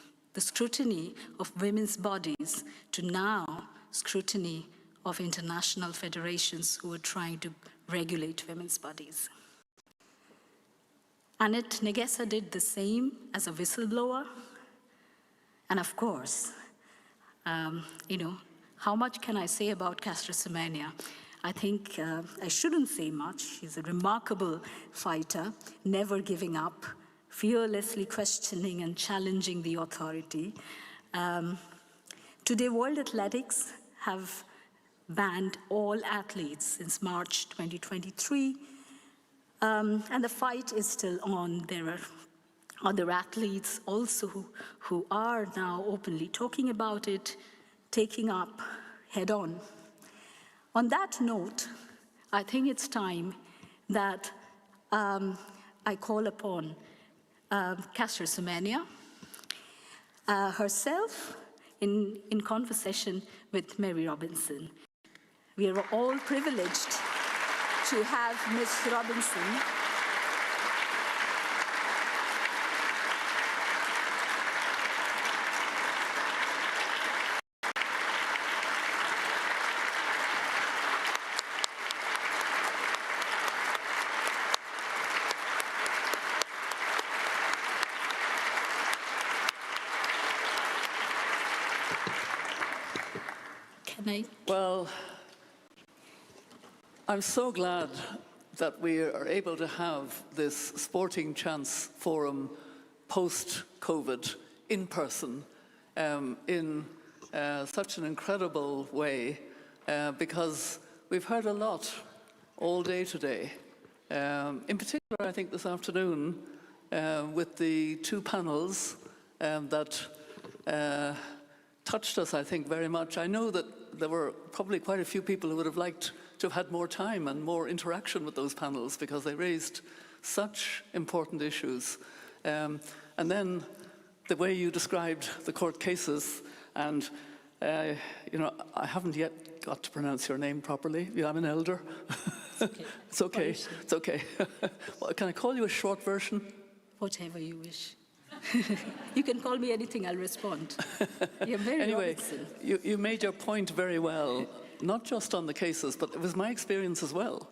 [SPEAKER 5] of women's bodies to now scrutiny of international federations who are trying to regulate women's bodies. Annette Negessa did the same as a whistleblower. And of course, how much can I say about Caster Semenya? I think I shouldn't say much. She's a remarkable fighter, never giving up, fearlessly questioning and challenging the authority. Today, World Athletics have banned all athletes since March 2023, and the fight is still on. There are other athletes also who are now openly talking about it, taking up head-on. On that note, I think it's time that I call upon Caster Semenya herself in conversation with Mary Robinson. We are all privileged to have Ms. Robinson
[SPEAKER 7] Well, I'm so glad that we are able to have this Sporting Chance Forum post-COVID in person in such an incredible way because we've heard a lot all day today. In particular, I think this afternoon with the two panels that touched us, I think, very much. I know that there were probably quite a few people who would have liked to have had more time and more interaction with those panels because they raised such important issues. And then the way you described the court cases, and I haven't yet got to pronounce your name properly. I'm an elder. It's okay. It's okay. Well, can I call you a short version?
[SPEAKER 5] Whatever you wish. You can call me anything, I'll respond. You're very
[SPEAKER 7] Anyway,
[SPEAKER 5] Robertson.
[SPEAKER 7] you made your point very well, not just on the cases, but it was my experience as well,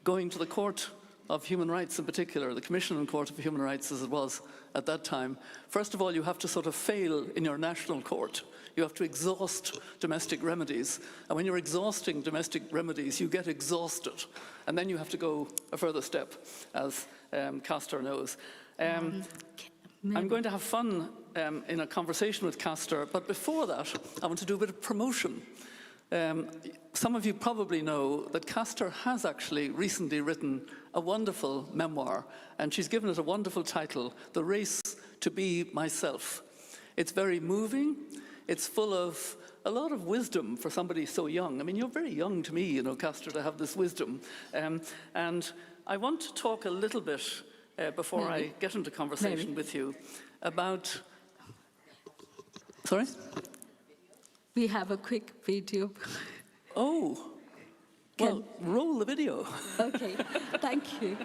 [SPEAKER 7] going to the Court of Human Rights in particular, the Commission and Court of Human Rights as it was at that time. First of all, you have to sort of fail in your national court. You have to exhaust domestic remedies. And when you're exhausting domestic remedies, you get exhausted. And then you have to go a further step, as Castor knows. I'm going to have fun in a conversation with Castor, but before that, I want to do a bit of promotion. Some of you probably know that Castor has actually recently written a wonderful memoir, and she's given it a wonderful title, The Race to Be Myself. It's very moving. It's full of a lot of wisdom for somebody so young. I mean, you're very young to me, you know, Castor, to have this wisdom. And I want to talk a little bit, before I get into conversation with you, about... Sorry?
[SPEAKER 5] We have a quick video.
[SPEAKER 7] Oh, well, roll the video.
[SPEAKER 5] Okay, thank you.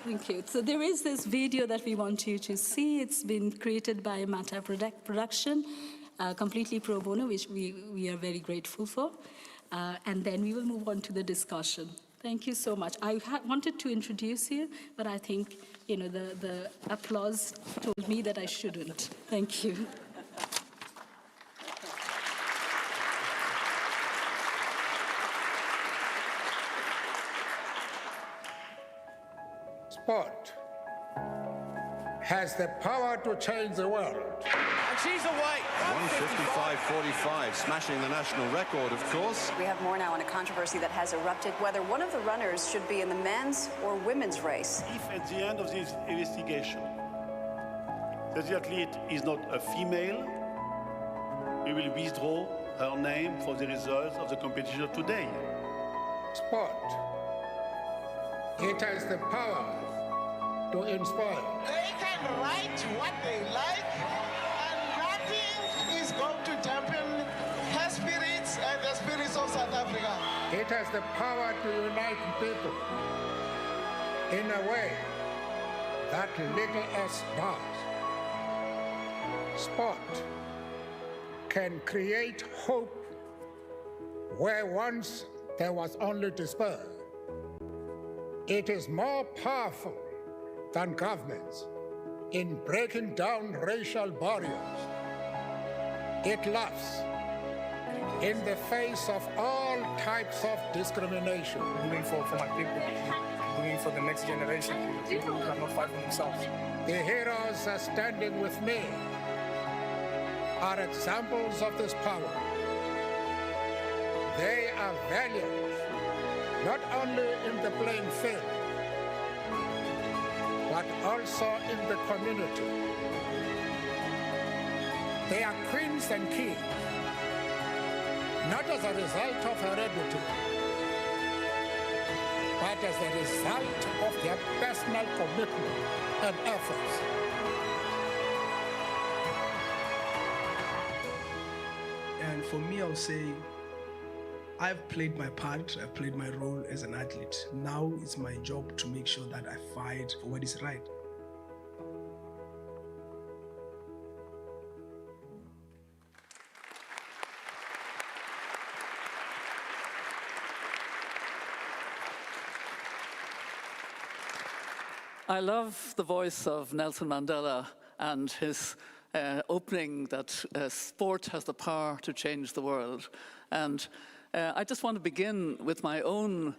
[SPEAKER 5] Thank you. So there is this video that we want you to see. It's been created by Mata Production, completely pro bono, which we are very grateful for. And then we will move on to the discussion. Thank you so much. I wanted to introduce you, but I think, you know, the applause told me that I shouldn't. Thank you.
[SPEAKER 8] Sport has the power to change the world.
[SPEAKER 10] And she's away. 1:55.45, smashing the national record, of course.
[SPEAKER 11] We have more now on a controversy that has erupted, whether one of the runners should be in the men's or women's race.
[SPEAKER 15] If at the end of this investigation, the athlete is not a female, we will withdraw her name for the results of the competition of today.
[SPEAKER 8] Sport. It has the power to inspire.
[SPEAKER 16] They can write what they like, and nothing is going to dampen her spirits and the spirits of South Africa.
[SPEAKER 8] It has the power to unite people in a way that little else does. Sport can create hope where once there was only despair. It is more powerful than governments in breaking down racial barriers. It laughs in the face of all types of discrimination.
[SPEAKER 18] Doing for my people, doing for the next generation, people who cannot fight for themselves.
[SPEAKER 8] The heroes are standing with me are examples of this power. They are valiant, not only in the playing field, but also in the community. They are queens and kings, not as a result of heredity, but as a result of their personal commitment and efforts.
[SPEAKER 18] And for me, I would say, I've played my part, I've played my role as an athlete. Now it's my job to make sure that I fight for what is right.
[SPEAKER 7] I love the voice of Nelson Mandela and his opening that sport has the power to change the world. And I just want to begin with my own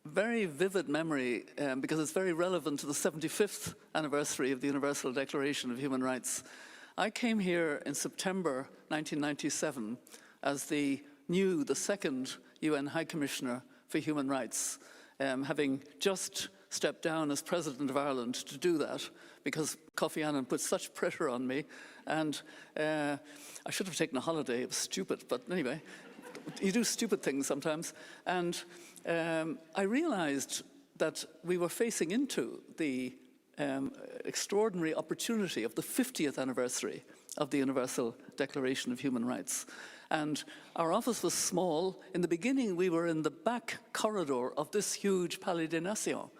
[SPEAKER 7] very vivid memory, because it's very relevant to the 75th anniversary of the Universal Declaration of Human Rights. I came here in September 1997 as the second UN High Commissioner for Human Rights, having just stepped down as President of Ireland to do that, because Kofi Annan put such pressure on me, and I should have taken a holiday. It was stupid, but anyway, you do stupid things sometimes. And I realized that we were facing into the extraordinary opportunity of the 50th anniversary of the Universal Declaration of Human Rights. And our office was small. In the beginning, we were in the back corridor of this huge Palais des Nations.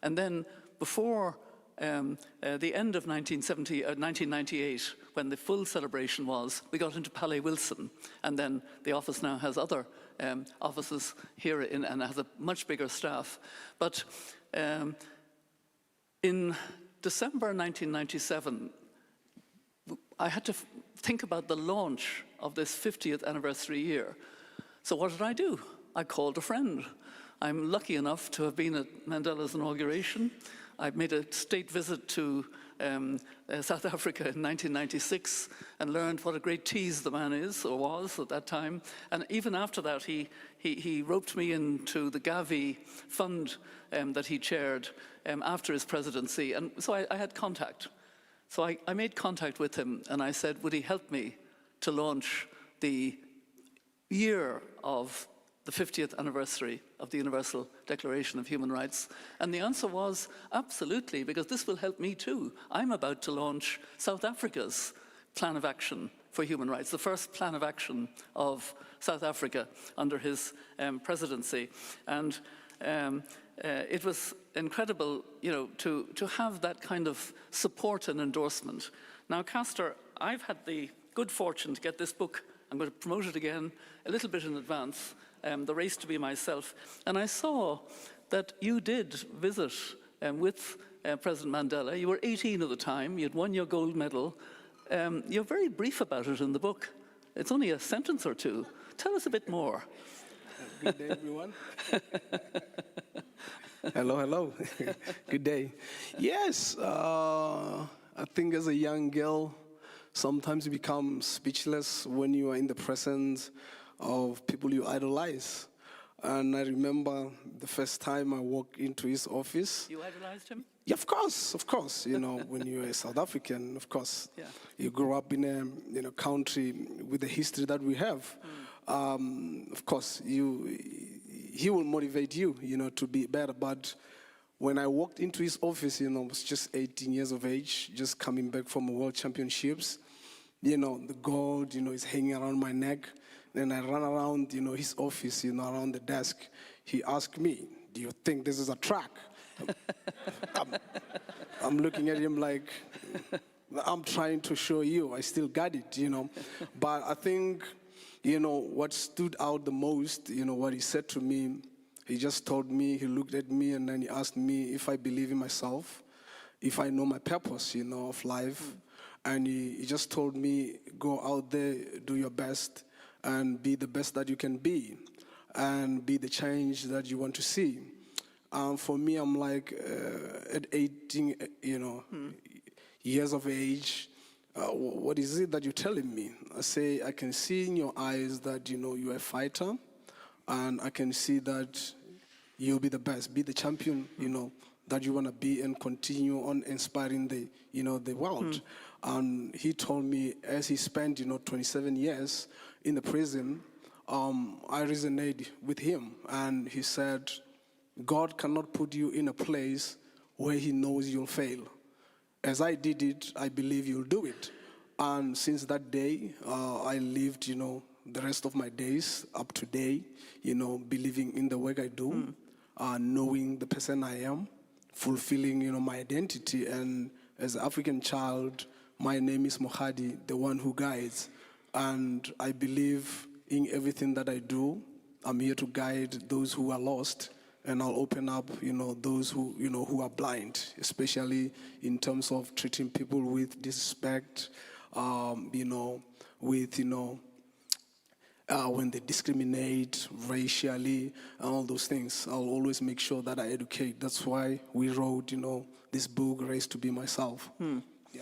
[SPEAKER 7] And then before the end of 1998, when the full celebration was, we got into Palais Wilson, and then the office now has other offices here and has a much bigger staff. But in December 1997, I had to think about the launch of this 50th anniversary year. So what did I do? I called a friend. I'm lucky enough to have been at Mandela's inauguration. I made a state visit to South Africa in 1996 and learned what a great tease the man is, or was at that time. And even after that, he roped me into the Gavi fund that he chaired after his presidency. And so I had contact. So I made contact with him, and I said, would he help me to launch the year of the 50th anniversary of the Universal Declaration of Human Rights? And the answer was absolutely, because this will help me too. I'm about to launch South Africa's Plan of Action for Human Rights, the first plan of action of South Africa under his presidency. And it was incredible, you know, to have that kind of support and endorsement. Now, Castor, I've had the good fortune to get this book. I'm going to promote it again a little bit in advance, The Race to Be Myself. And I saw that you did visit with President Mandela. You were 18 at the time. You'd won your gold medal. You're very brief about it in the book. It's only a sentence or two. Tell us a bit more.
[SPEAKER 18] Good day, everyone. Hello, hello. Good day. Yes, I think as a young girl, sometimes you become speechless when you are in the presence of people you idolize. And I remember the first time I walked into his office.
[SPEAKER 7] You idolized him?
[SPEAKER 18] Yeah, of course. You know, when you're a South African, of course,
[SPEAKER 7] yeah.
[SPEAKER 18] You grew up in a country with the history that we have. Of course, he will motivate you, you know, to be better. But when I walked into his office, you know, I was just 18 years of age, just coming back from World Championships. You know, the gold, you know, is hanging around my neck. Then I ran around, you know, his office, you know, around the desk. He asked me, "Do you think this is a track?" I'm looking at him like, I'm trying to show you, I still got it, you know. But I think, you know, what stood out the most, you know, what he said to me, he just told me, he looked at me, and then he asked me if I believe in myself, if I know my purpose, you know, of life. And he just told me, go out there, do your best, and be the best that you can be, and be the change that you want to see. For me, I'm like, at 18, you know, years of age, what is it that you're telling me? I say, I can see in your eyes that, you know, you're a fighter, and I can see that you'll be the best, be the champion, you know, that you want to be, and continue on inspiring the, you know, the world. And he told me, as he spent, you know, 27 years in the prison, I resonated with him, and he said, God cannot put you in a place where he knows you'll fail. As I did it, I believe you'll do it. And since that day, I lived, you know, the rest of my days up to date, you know, believing in the work I do, knowing the person I am, fulfilling, you know, my identity. And as an African child, my name is Mohadi, the one who guides. And I believe in everything that I do. I'm here to guide those who are lost. And I'll open up, you know, those who, you know, who are blind, especially in terms of treating people with disrespect, you know, with, you know, when they discriminate racially and all those things. I'll always make sure that I educate. That's why we wrote, you know, this book, Race to Be Myself. Yeah.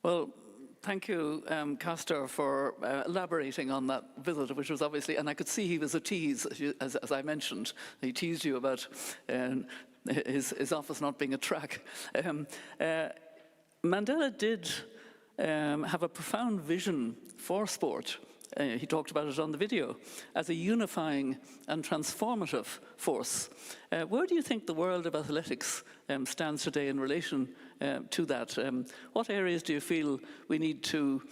[SPEAKER 7] Well, thank you, Castor, for elaborating on that visit, which was obviously, and I could see he was a tease, as I mentioned. He teased you about his office not being a track. Mandela did have a profound vision for sport. He talked about it on the video, as a unifying and transformative force. Where do you think the world of athletics stands today in relation to that? What areas do you feel we need to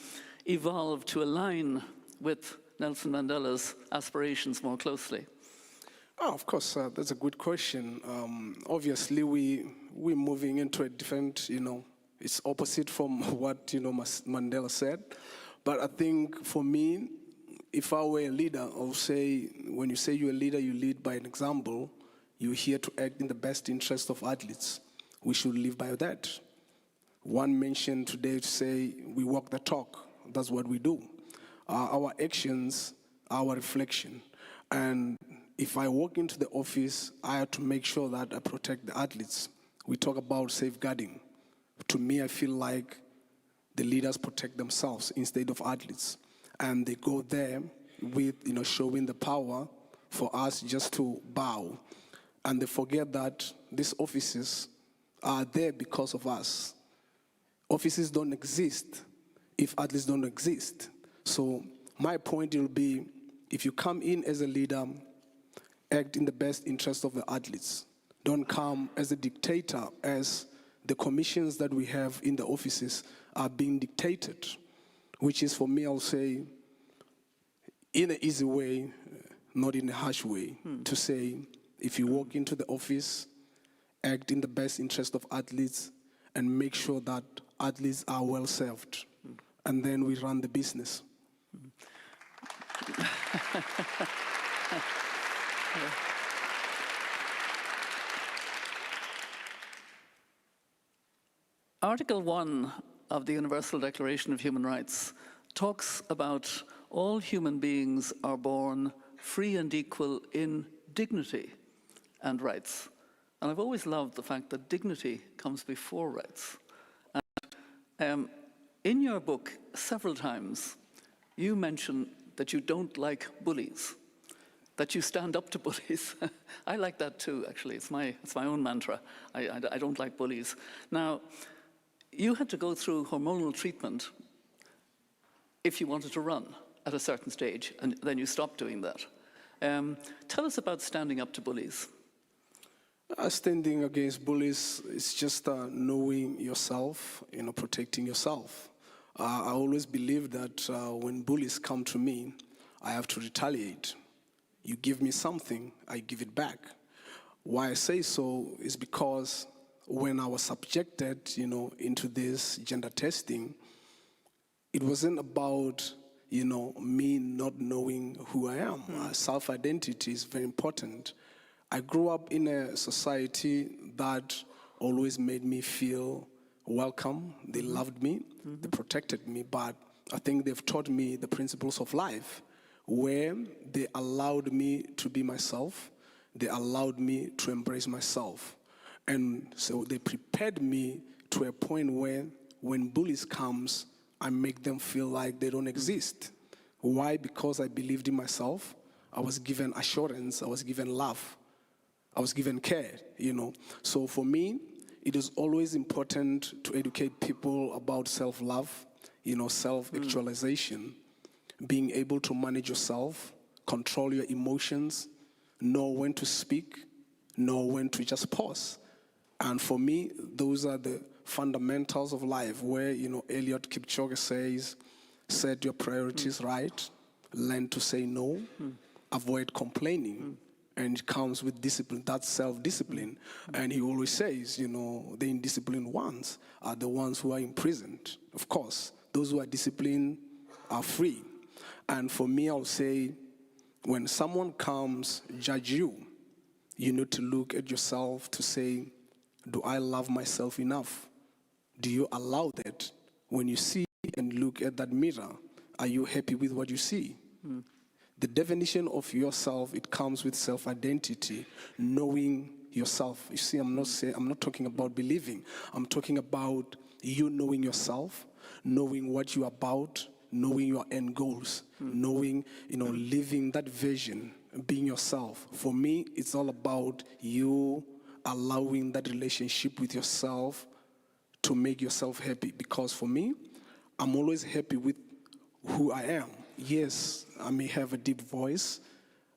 [SPEAKER 7] evolve to align with Nelson Mandela's aspirations more closely?
[SPEAKER 18] Oh, of course, that's a good question. Obviously, we're moving into a different, it's opposite from what, Mandela said. But I think for me, if I were a leader, I'll say, when you say you're a leader, you lead by an example. You're here to act in the best interest of athletes. We should live by that. One mentioned today to say we walk the talk. That's what we do. Our actions, our reflection. And if I walk into the office, I have to make sure that I protect the athletes. We talk about safeguarding. To me, I feel like the leaders protect themselves instead of athletes. And they go there with, showing the power for us just to bow. And they forget that these offices are there because of us. Offices don't exist if athletes don't exist. So my point will be, if you come in as a leader, act in the best interest of the athletes. Don't come as a dictator, as the commissions that we have in the offices are being dictated, which is, for me, I'll say, in an easy way, not in a harsh way, to say, if you walk into the office, act in the best interest of athletes and make sure that athletes are well served. And then we run the business.
[SPEAKER 7] Article 1 of the Universal Declaration of Human Rights talks about all human beings are born free and equal in dignity and rights. And I've always loved the fact that dignity comes before rights. And, in your book, several times, you mention that you don't like bullies, that you stand up to bullies. I like that too, actually. It's my own mantra. I don't like bullies. Now, you had to go through hormonal treatment if you wanted to run at a certain stage, and then you stopped doing that. Tell us about standing up to bullies.
[SPEAKER 18] Standing against bullies is just knowing yourself, protecting yourself. I always believe that when bullies come to me, I have to retaliate. You give me something, I give it back. Why I say so is because when I was subjected, into this gender testing, it wasn't about, me not knowing who I am. Self-identity is very important. I grew up in a society that always made me feel welcome. They loved me, they protected me, but I think they've taught me the principles of life, where they allowed me to be myself, they allowed me to embrace myself. And so they prepared me to a point where when bullies comes, I make them feel like they don't exist. Why? Because I believed in myself. I was given assurance, I was given love, I was given care, So for me, it is always important to educate people about self-love, self-actualization, being able to manage yourself, control your emotions, know when to speak, know when to just pause. And for me, those are the fundamentals of life, where, Eliud Kipchoge says, set your priorities right, learn to say no, avoid complaining. And it comes with discipline, that's self-discipline. And he always says, the indisciplined ones are the ones who are imprisoned. Of course, those who are disciplined are free. And for me, I'll say, when someone comes, judge you, you need to look at yourself to say, do I love myself enough? Do you allow that? When you see and look at that mirror, are you happy with what you see? The definition of yourself, it comes with self-identity, knowing yourself. You see, I'm not talking about believing. I'm talking about you knowing yourself, knowing what you're about, knowing your end goals, knowing, living that vision, being yourself. For me, it's all about you allowing that relationship with yourself to make yourself happy. Because for me, I'm always happy with who I am. Yes, I may have a deep voice,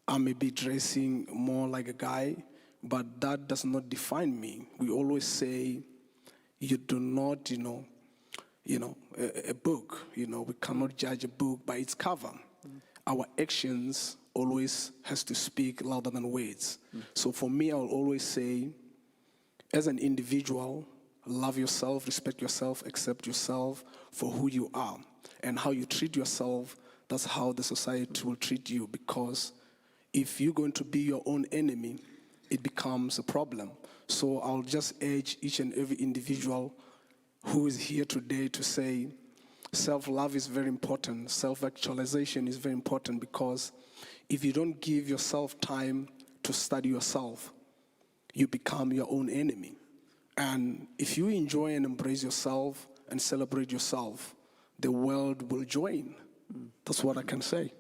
[SPEAKER 18] I may be dressing more like a guy, but that does not define me. We always say, you do not, a book, we cannot judge a book by its cover. Our actions always has to speak louder than words. So for me, I'll always say, as an individual, love yourself, respect yourself, accept yourself for who you are. And how you treat yourself, that's how the society will treat you. Because if you're going to be your own enemy, it becomes a problem. So I'll just urge each and every individual who is here today to say, self-love is very important. Self-actualization is very important, because if you don't give yourself time to study yourself, you become your own enemy. And if you enjoy and embrace yourself and celebrate yourself, the world will join. That's what I can say.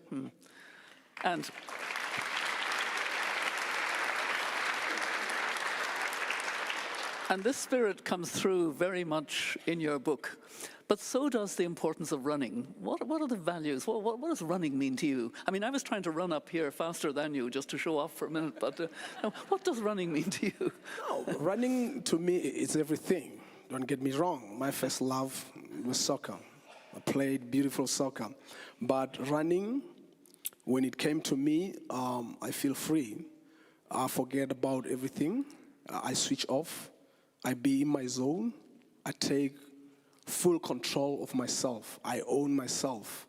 [SPEAKER 7] And this spirit comes through very much in your book, but so does the importance of running. What are the values? What does running mean to you? I mean, I was trying to run up here faster than you just to show off for a minute, but what does running mean to you?
[SPEAKER 18] No, running to me is everything. Don't get me wrong. My first love was soccer. I played beautiful soccer. But running, when it came to me, I feel free. I forget about everything. I switch off. I be in my zone. I take full control of myself. I own myself.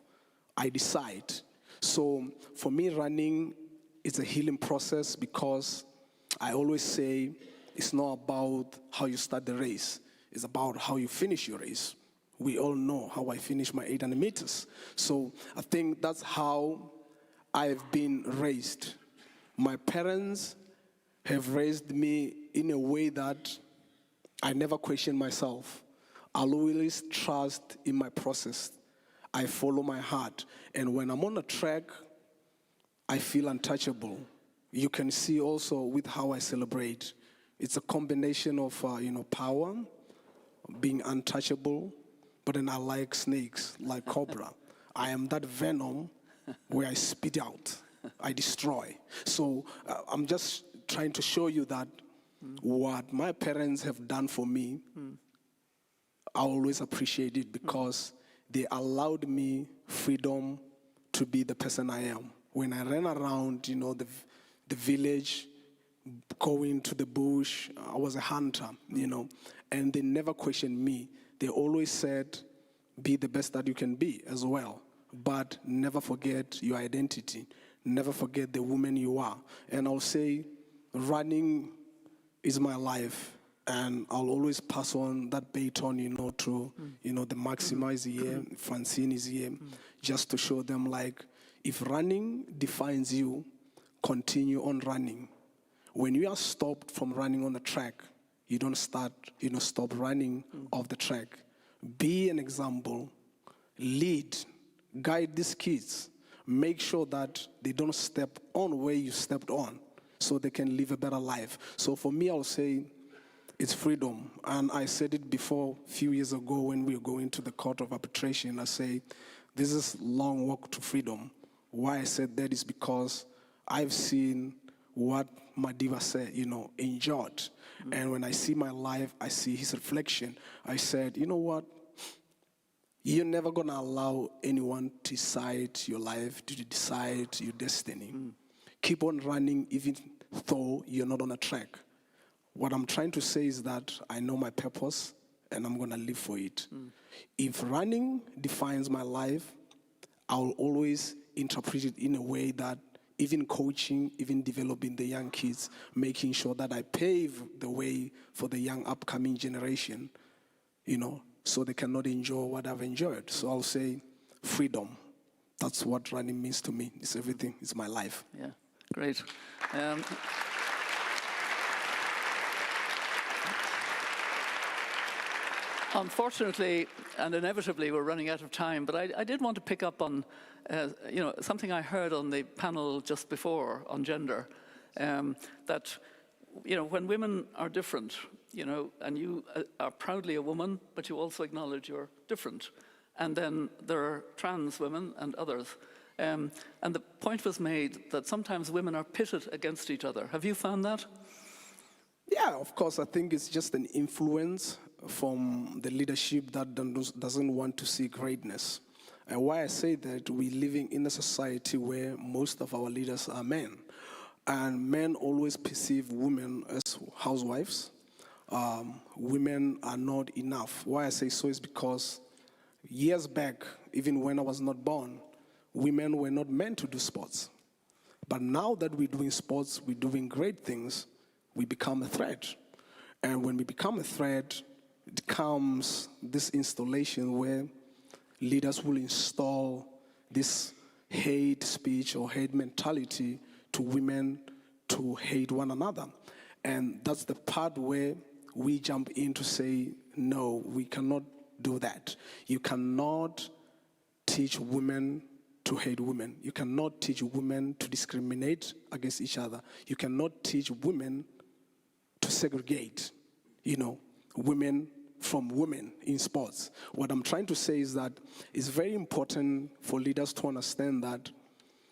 [SPEAKER 18] I decide. So for me, running is a healing process, because I always say it's not about how you start the race. It's about how you finish your race. We all know how I finished my 800 meters. So I think that's how I've been raised. My parents have raised me in a way that I never question myself. I'll always trust in my process. I follow my heart. And when I'm on a track, I feel untouchable. You can see also with how I celebrate. It's a combination of power, being untouchable, but then I like snakes, like cobra. I am that venom where I spit out, I destroy. So I'm just trying to show you that what my parents have done for me, I always appreciate it, because they allowed me freedom to be the person I am. When I ran around, the village, going to the bush, I was a hunter, and they never questioned me. They always said, be the best that you can be as well, but never forget your identity. Never forget the woman you are. And I'll say, running is my life, and I'll always pass on that baton, to, the Maxima is here, Francine is here, just to show them, like, if running defines you, continue on running. When you are stopped from running on the track, you don't stop running off the track. Be an example, lead, guide these kids, make sure that they don't step on where you stepped on, so they can live a better life. So for me, I'll say it's freedom. And I said it before a few years ago when we were going to the court of arbitration. I say, this is long walk to freedom. Why I said that is because I've seen what Madiba said, endured. And when I see my life, I see his reflection. I said, you know what? You're never going to allow anyone to decide your life, to decide your destiny. Keep on running even though you're not on a track. What I'm trying to say is that I know my purpose and I'm going to live for it. If running defines my life, I'll always interpret it in a way that even coaching, even developing the young kids, making sure that I pave the way for the young upcoming generation, so they cannot enjoy what I've enjoyed. So I'll say freedom. That's what running means to me. It's everything. It's my life.
[SPEAKER 7] Yeah, great. Unfortunately, and inevitably, we're running out of time, but I did want to pick up on something I heard on the panel just before on gender, that when women are different, and you are proudly a woman, but you also acknowledge you're different. And then there are trans women and others. And the point was made that sometimes women are pitted against each other. Have you found that?
[SPEAKER 18] Yeah, of course. I think it's just an influence from the leadership that doesn't want to see greatness. And why I say that, we're living in a society where most of our leaders are men. And men always perceive women as housewives. Women are not enough. Why I say so is because years back, even when I was not born, women were not meant to do sports. But now that we're doing sports, we're doing great things, we become a threat. And when we become a threat, it comes this installation where leaders will install this hate speech or hate mentality to women to hate one another. And that's the part where we jump in to say, no, we cannot do that. You cannot teach women to hate women. You cannot teach women to discriminate against each other. You cannot teach women to segregate, women from women in sports. What I'm trying to say is that it's very important for leaders to understand that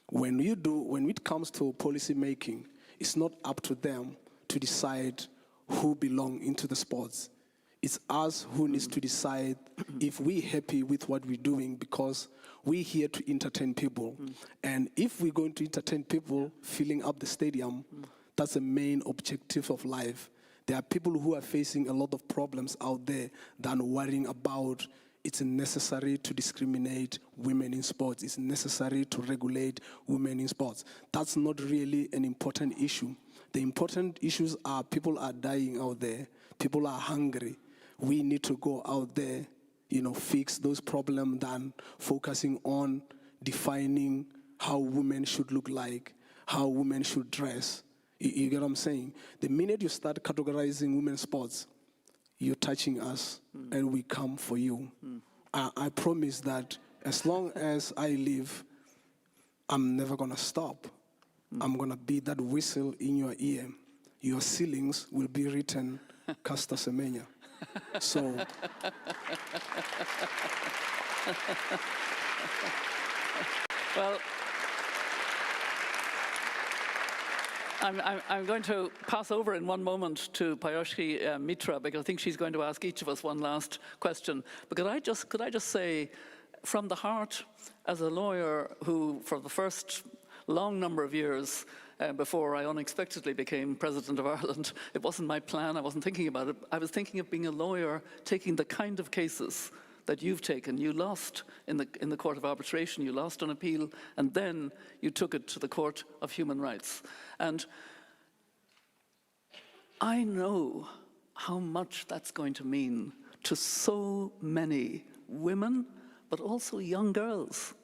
[SPEAKER 18] when it comes to policy making, it's not up to them to decide who belong into the sports. It's us who needs to decide if we're happy with what we're doing, because we're here to entertain people. And if we're going to entertain people filling up the stadium, that's the main objective of life. There are people who are facing a lot of problems out there than worrying about it's necessary to discriminate women in sports. It's necessary to regulate women in sports. That's not really an important issue. The important issues are people are dying out there. People are hungry. We need to go out there, fix those problems than focusing on defining how women should look like, how women should dress. You get what I'm saying? The minute you start categorizing women's sports, you're touching us, and we come for you. I promise that as long as I live, I'm never going to stop. I'm going to be that whistle in your ear. Your ceilings will be written Caster Semenya. So...
[SPEAKER 7] Well, I'm going to pass over in one moment to Payushi Mitra, because I think she's going to ask each of us one last question. But could I just say, from the heart, as a lawyer who, for the first long number of years before I unexpectedly became President of Ireland, it wasn't my plan, I wasn't thinking about it. I was thinking of being a lawyer, taking the kind of cases that you've taken. You lost in the Court of Arbitration, you lost on appeal, and then you took it to the Court of Human Rights. And I know how much that's going to mean to so many women, but also young girls,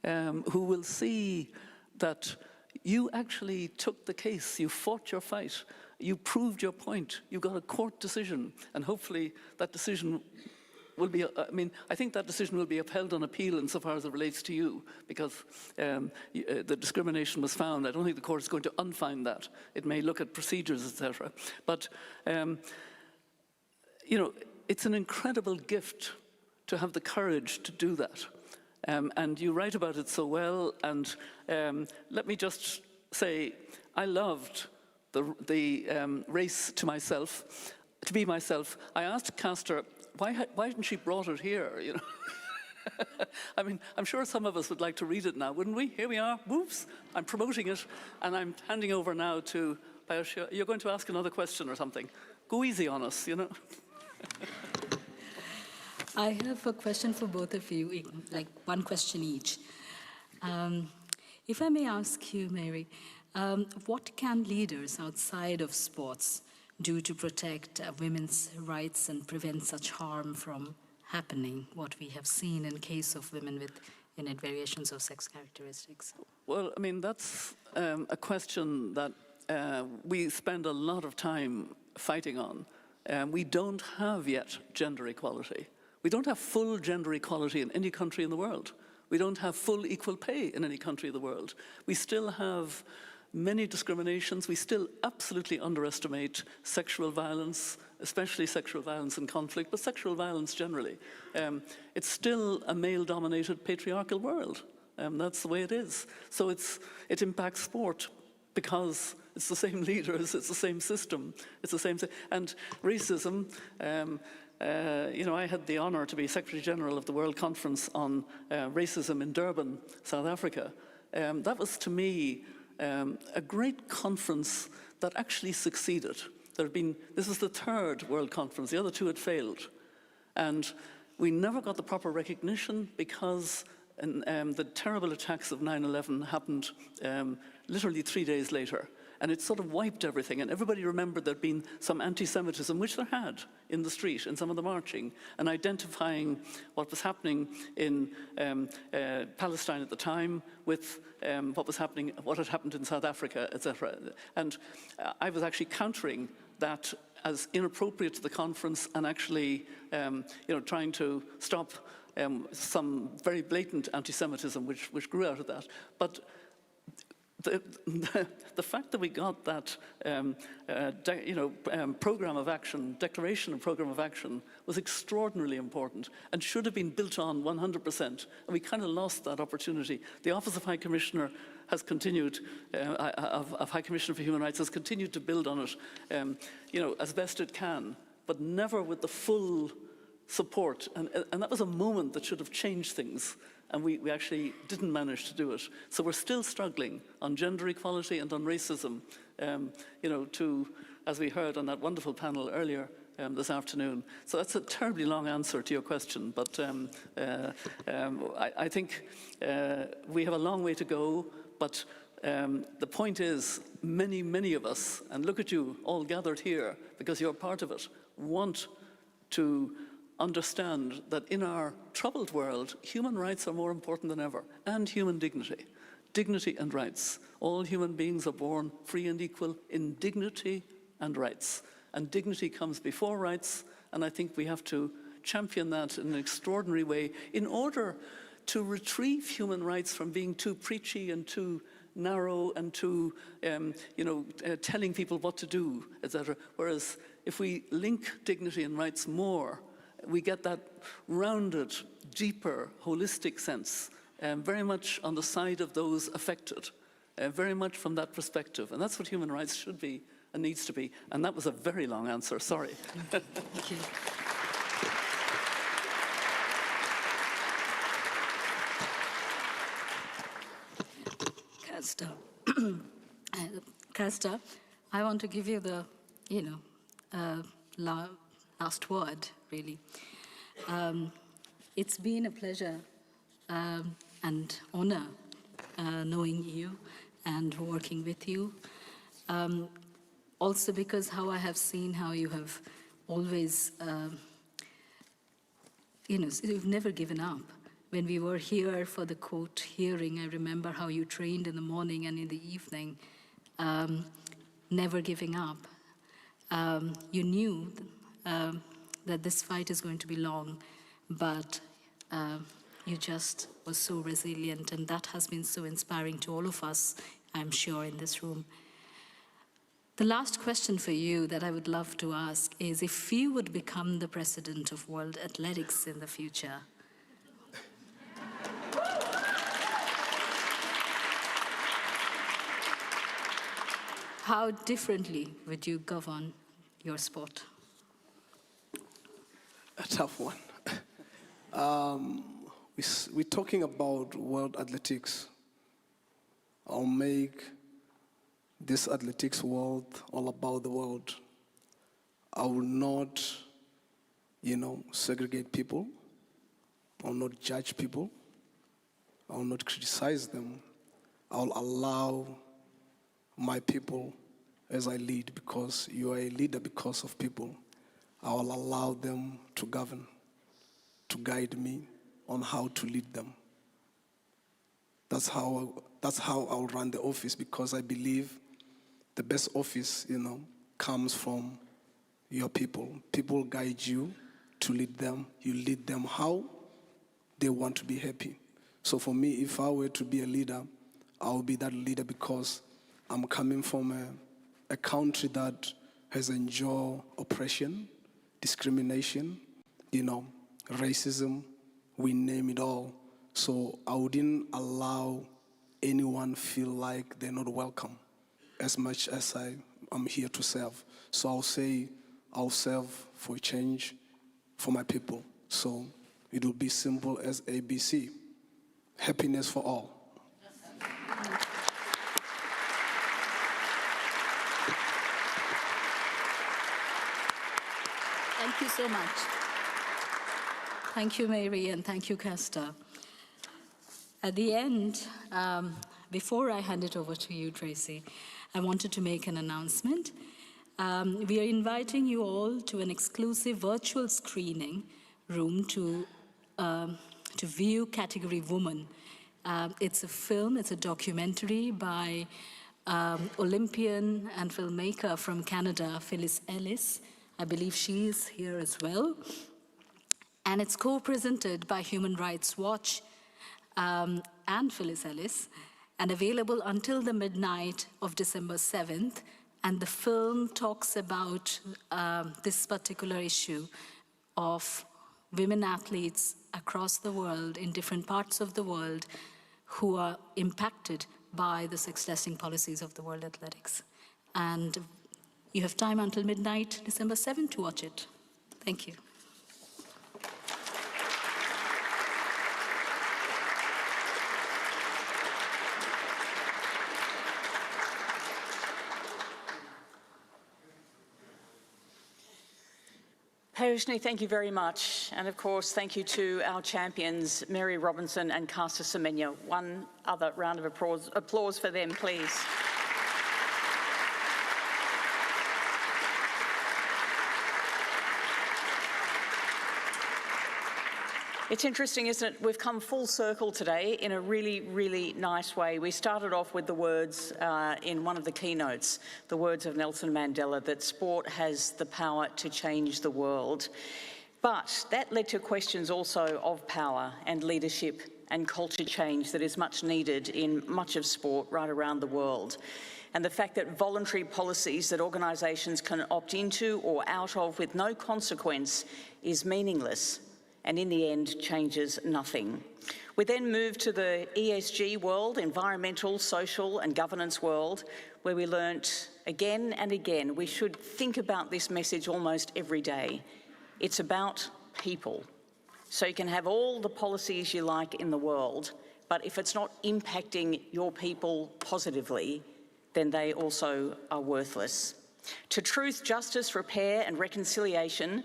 [SPEAKER 7] who will see that you actually took the case, you fought your fight, you proved your point, you got a court decision, and hopefully that decision will be, I think that decision will be upheld on appeal insofar as it relates to you, because the discrimination was found. I don't think the court is going to unfind that. It may look at procedures, etc. But, it's an incredible gift to have the courage to do that. And you write about it so well, and let me just say, I loved the race to myself, to be myself. I asked Caster, why hadn't she brought it here, I'm sure some of us would like to read it now, wouldn't we? Here we are, whoops, I'm promoting it, and I'm handing over now to Payushi. You're going to ask another question or something. Go easy on us,
[SPEAKER 5] I have a question for both of you, like one question each. If I may ask you, Mary, what can leaders outside of sports do to protect women's rights and prevent such harm from happening, what we have seen in case of women with variations of sex characteristics?
[SPEAKER 7] Well, that's a question that we spend a lot of time fighting on. We don't have yet gender equality. We don't have full gender equality in any country in the world. We don't have full equal pay in any country in the world. We still have many discriminations. We still absolutely underestimate sexual violence, especially sexual violence in conflict, but sexual violence generally. It's still a male-dominated patriarchal world. That's the way it is. So it impacts sport because it's the same leaders, it's the same system, it's the same thing. And racism, I had the honor to be Secretary General of the World Conference on Racism in Durban, South Africa. That was, to me, a great conference that actually succeeded. This was the third World Conference. The other two had failed. And we never got the proper recognition because the terrible attacks of 9/11 happened literally 3 days later. And it sort of wiped everything. And everybody remembered there'd been some anti-Semitism, which there had in the street, in some of the marching, and identifying what was happening in Palestine at the time with what had happened in South Africa, etc. And I was actually countering that as inappropriate to the conference and actually, trying to stop some very blatant anti-Semitism which grew out of that. But the fact that we got that program of action, declaration of program of action, was extraordinarily important and should have been built on 100%. And we kind of lost that opportunity. The Office of High Commissioner has continued, of High Commissioner for Human Rights, has continued to build on it, as best it can, but never with the full support. And that was a moment that should have changed things. And we actually didn't manage to do it. So we're still struggling on gender equality and on racism, as we heard on that wonderful panel earlier this afternoon. So that's a terribly long answer to your question, but I think we have a long way to go, but the point is, many, many of us, and look at you all gathered here because you're part of it, want to understand that in our troubled world, human rights are more important than ever, and human dignity. Dignity and rights. All human beings are born free and equal in dignity and rights. And dignity comes before rights, and I think we have to champion that in an extraordinary way in order to retrieve human rights from being too preachy and too narrow and too, telling people what to do, etc. Whereas if we link dignity and rights more, we get that rounded, deeper, holistic sense, very much on the side of those affected, very much from that perspective. And that's what human rights should be and needs to be. And that was a very long answer, sorry.
[SPEAKER 5] Thank you. Kirsta, I want to give you the, last word, really. It's been a pleasure and honor knowing you and working with you. Also because how I have seen how you have always, you've never given up. When we were here for the court hearing, I remember how you trained in the morning and in the evening, never giving up. You knew that this fight is going to be long, but you just were so resilient, and that has been so inspiring to all of us, I'm sure, in this room. The last question for you that I would love to ask is, if you would become the president of World Athletics in the future, how differently would you govern your sport?
[SPEAKER 18] A tough one. We're talking about World Athletics. I'll make this athletics world all about the world. I will not, segregate people. I will not judge people. I will not criticize them. I will allow my people as I lead, because you are a leader because of people. I will allow them to govern, to guide me on how to lead them. That's how I'll run the office, because I believe the best office, comes from your people. People guide you to lead them. You lead them how they want to be happy. So for me, if I were to be a leader, I'll be that leader because I'm coming from a country that has endured oppression, discrimination, racism, we name it all. So I wouldn't allow anyone feel like they're not welcome as much as I'm here to serve. So I'll say I'll serve for change, for my people. So it will be simple as ABC. Happiness for all.
[SPEAKER 5] Thank you so much. Thank you, Mary, and thank you, Castor. At the end, before I hand it over to you, Tracy, I wanted to make an announcement. We are inviting you all to an exclusive virtual screening room to view Category Woman. It's a film, it's a documentary by Olympian and filmmaker from Canada, Phyllis Ellis. I believe she is here as well. And it's co-presented by Human Rights Watch and Phyllis Ellis, and available until the midnight of December 7th. And the film talks about this particular issue of women athletes across the world, in different parts of the world, who are impacted by the sex-testing policies of the World Athletics. And you have time until midnight, December 7th, to watch it. Thank you.
[SPEAKER 12] Peyushni, thank you very much. And of course, thank you to our champions, Mary Robinson and Caster Semenya. One other round of applause for them, please. It's interesting, isn't it? We've come full circle today in a really, really nice way. We started off with the words in one of the keynotes, the words of Nelson Mandela, that sport has the power to change the world. But that led to questions also of power and leadership and culture change that is much needed in much of sport right around the world. And the fact that voluntary policies that organisations can opt into or out of with no consequence is meaningless, and in the end changes nothing. We then move to the ESG world, environmental, social and governance world, where we learnt again and again we should think about this message almost every day. It's about people. So you can have all the policies you like in the world, but if it's not impacting your people positively, then they also are worthless. To truth, justice, repair and reconciliation,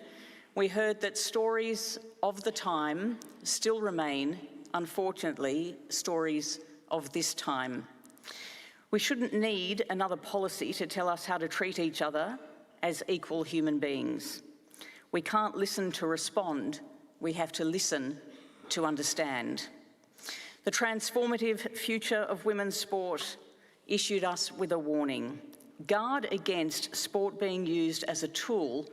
[SPEAKER 12] we heard that stories of the time still remain, unfortunately, stories of this time. We shouldn't need another policy to tell us how to treat each other as equal human beings. We can't listen to respond, we have to listen to understand. The transformative future of women's sport issued us with a warning. Guard against sport being used as a tool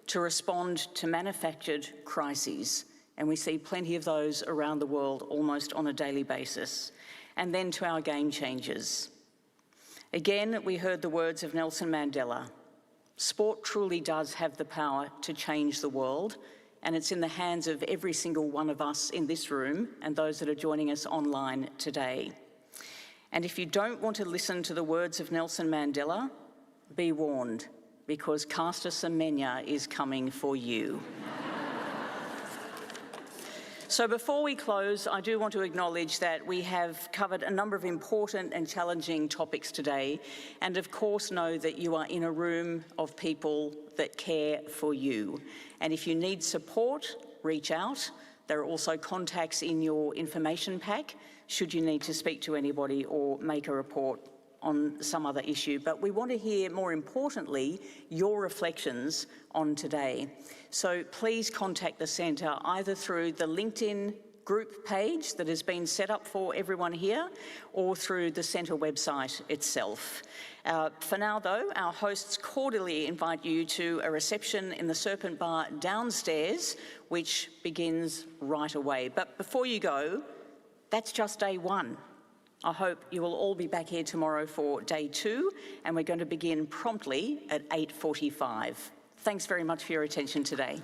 [SPEAKER 12] to respond to manufactured crises, and we see plenty of those around the world almost on a daily basis. And then to our game changers. Again, we heard the words of Nelson Mandela. Sport truly does have the power to change the world, and it's in the hands of every single one of us in this room and those that are joining us online today. And if you don't want to listen to the words of Nelson Mandela, be warned, because Caster Semenya is coming for you. So before we close, I do want to acknowledge that we have covered a number of important and challenging topics today, and of course know that you are in a room of people that care for you. And if you need support, reach out. There are also contacts in your information pack should you need to speak to anybody or make a report on some other issue. But we want to hear, more importantly, your reflections on today. So please contact the Centre either through the LinkedIn group page that has been set up for everyone here or through the Centre website itself. For now though, our hosts cordially invite you to a reception in the Serpent Bar downstairs, which begins right away. But before you go, that's just day one. I hope you will all be back here tomorrow for day 2, and we're going to begin promptly at 8:45. Thanks very much for your attention today.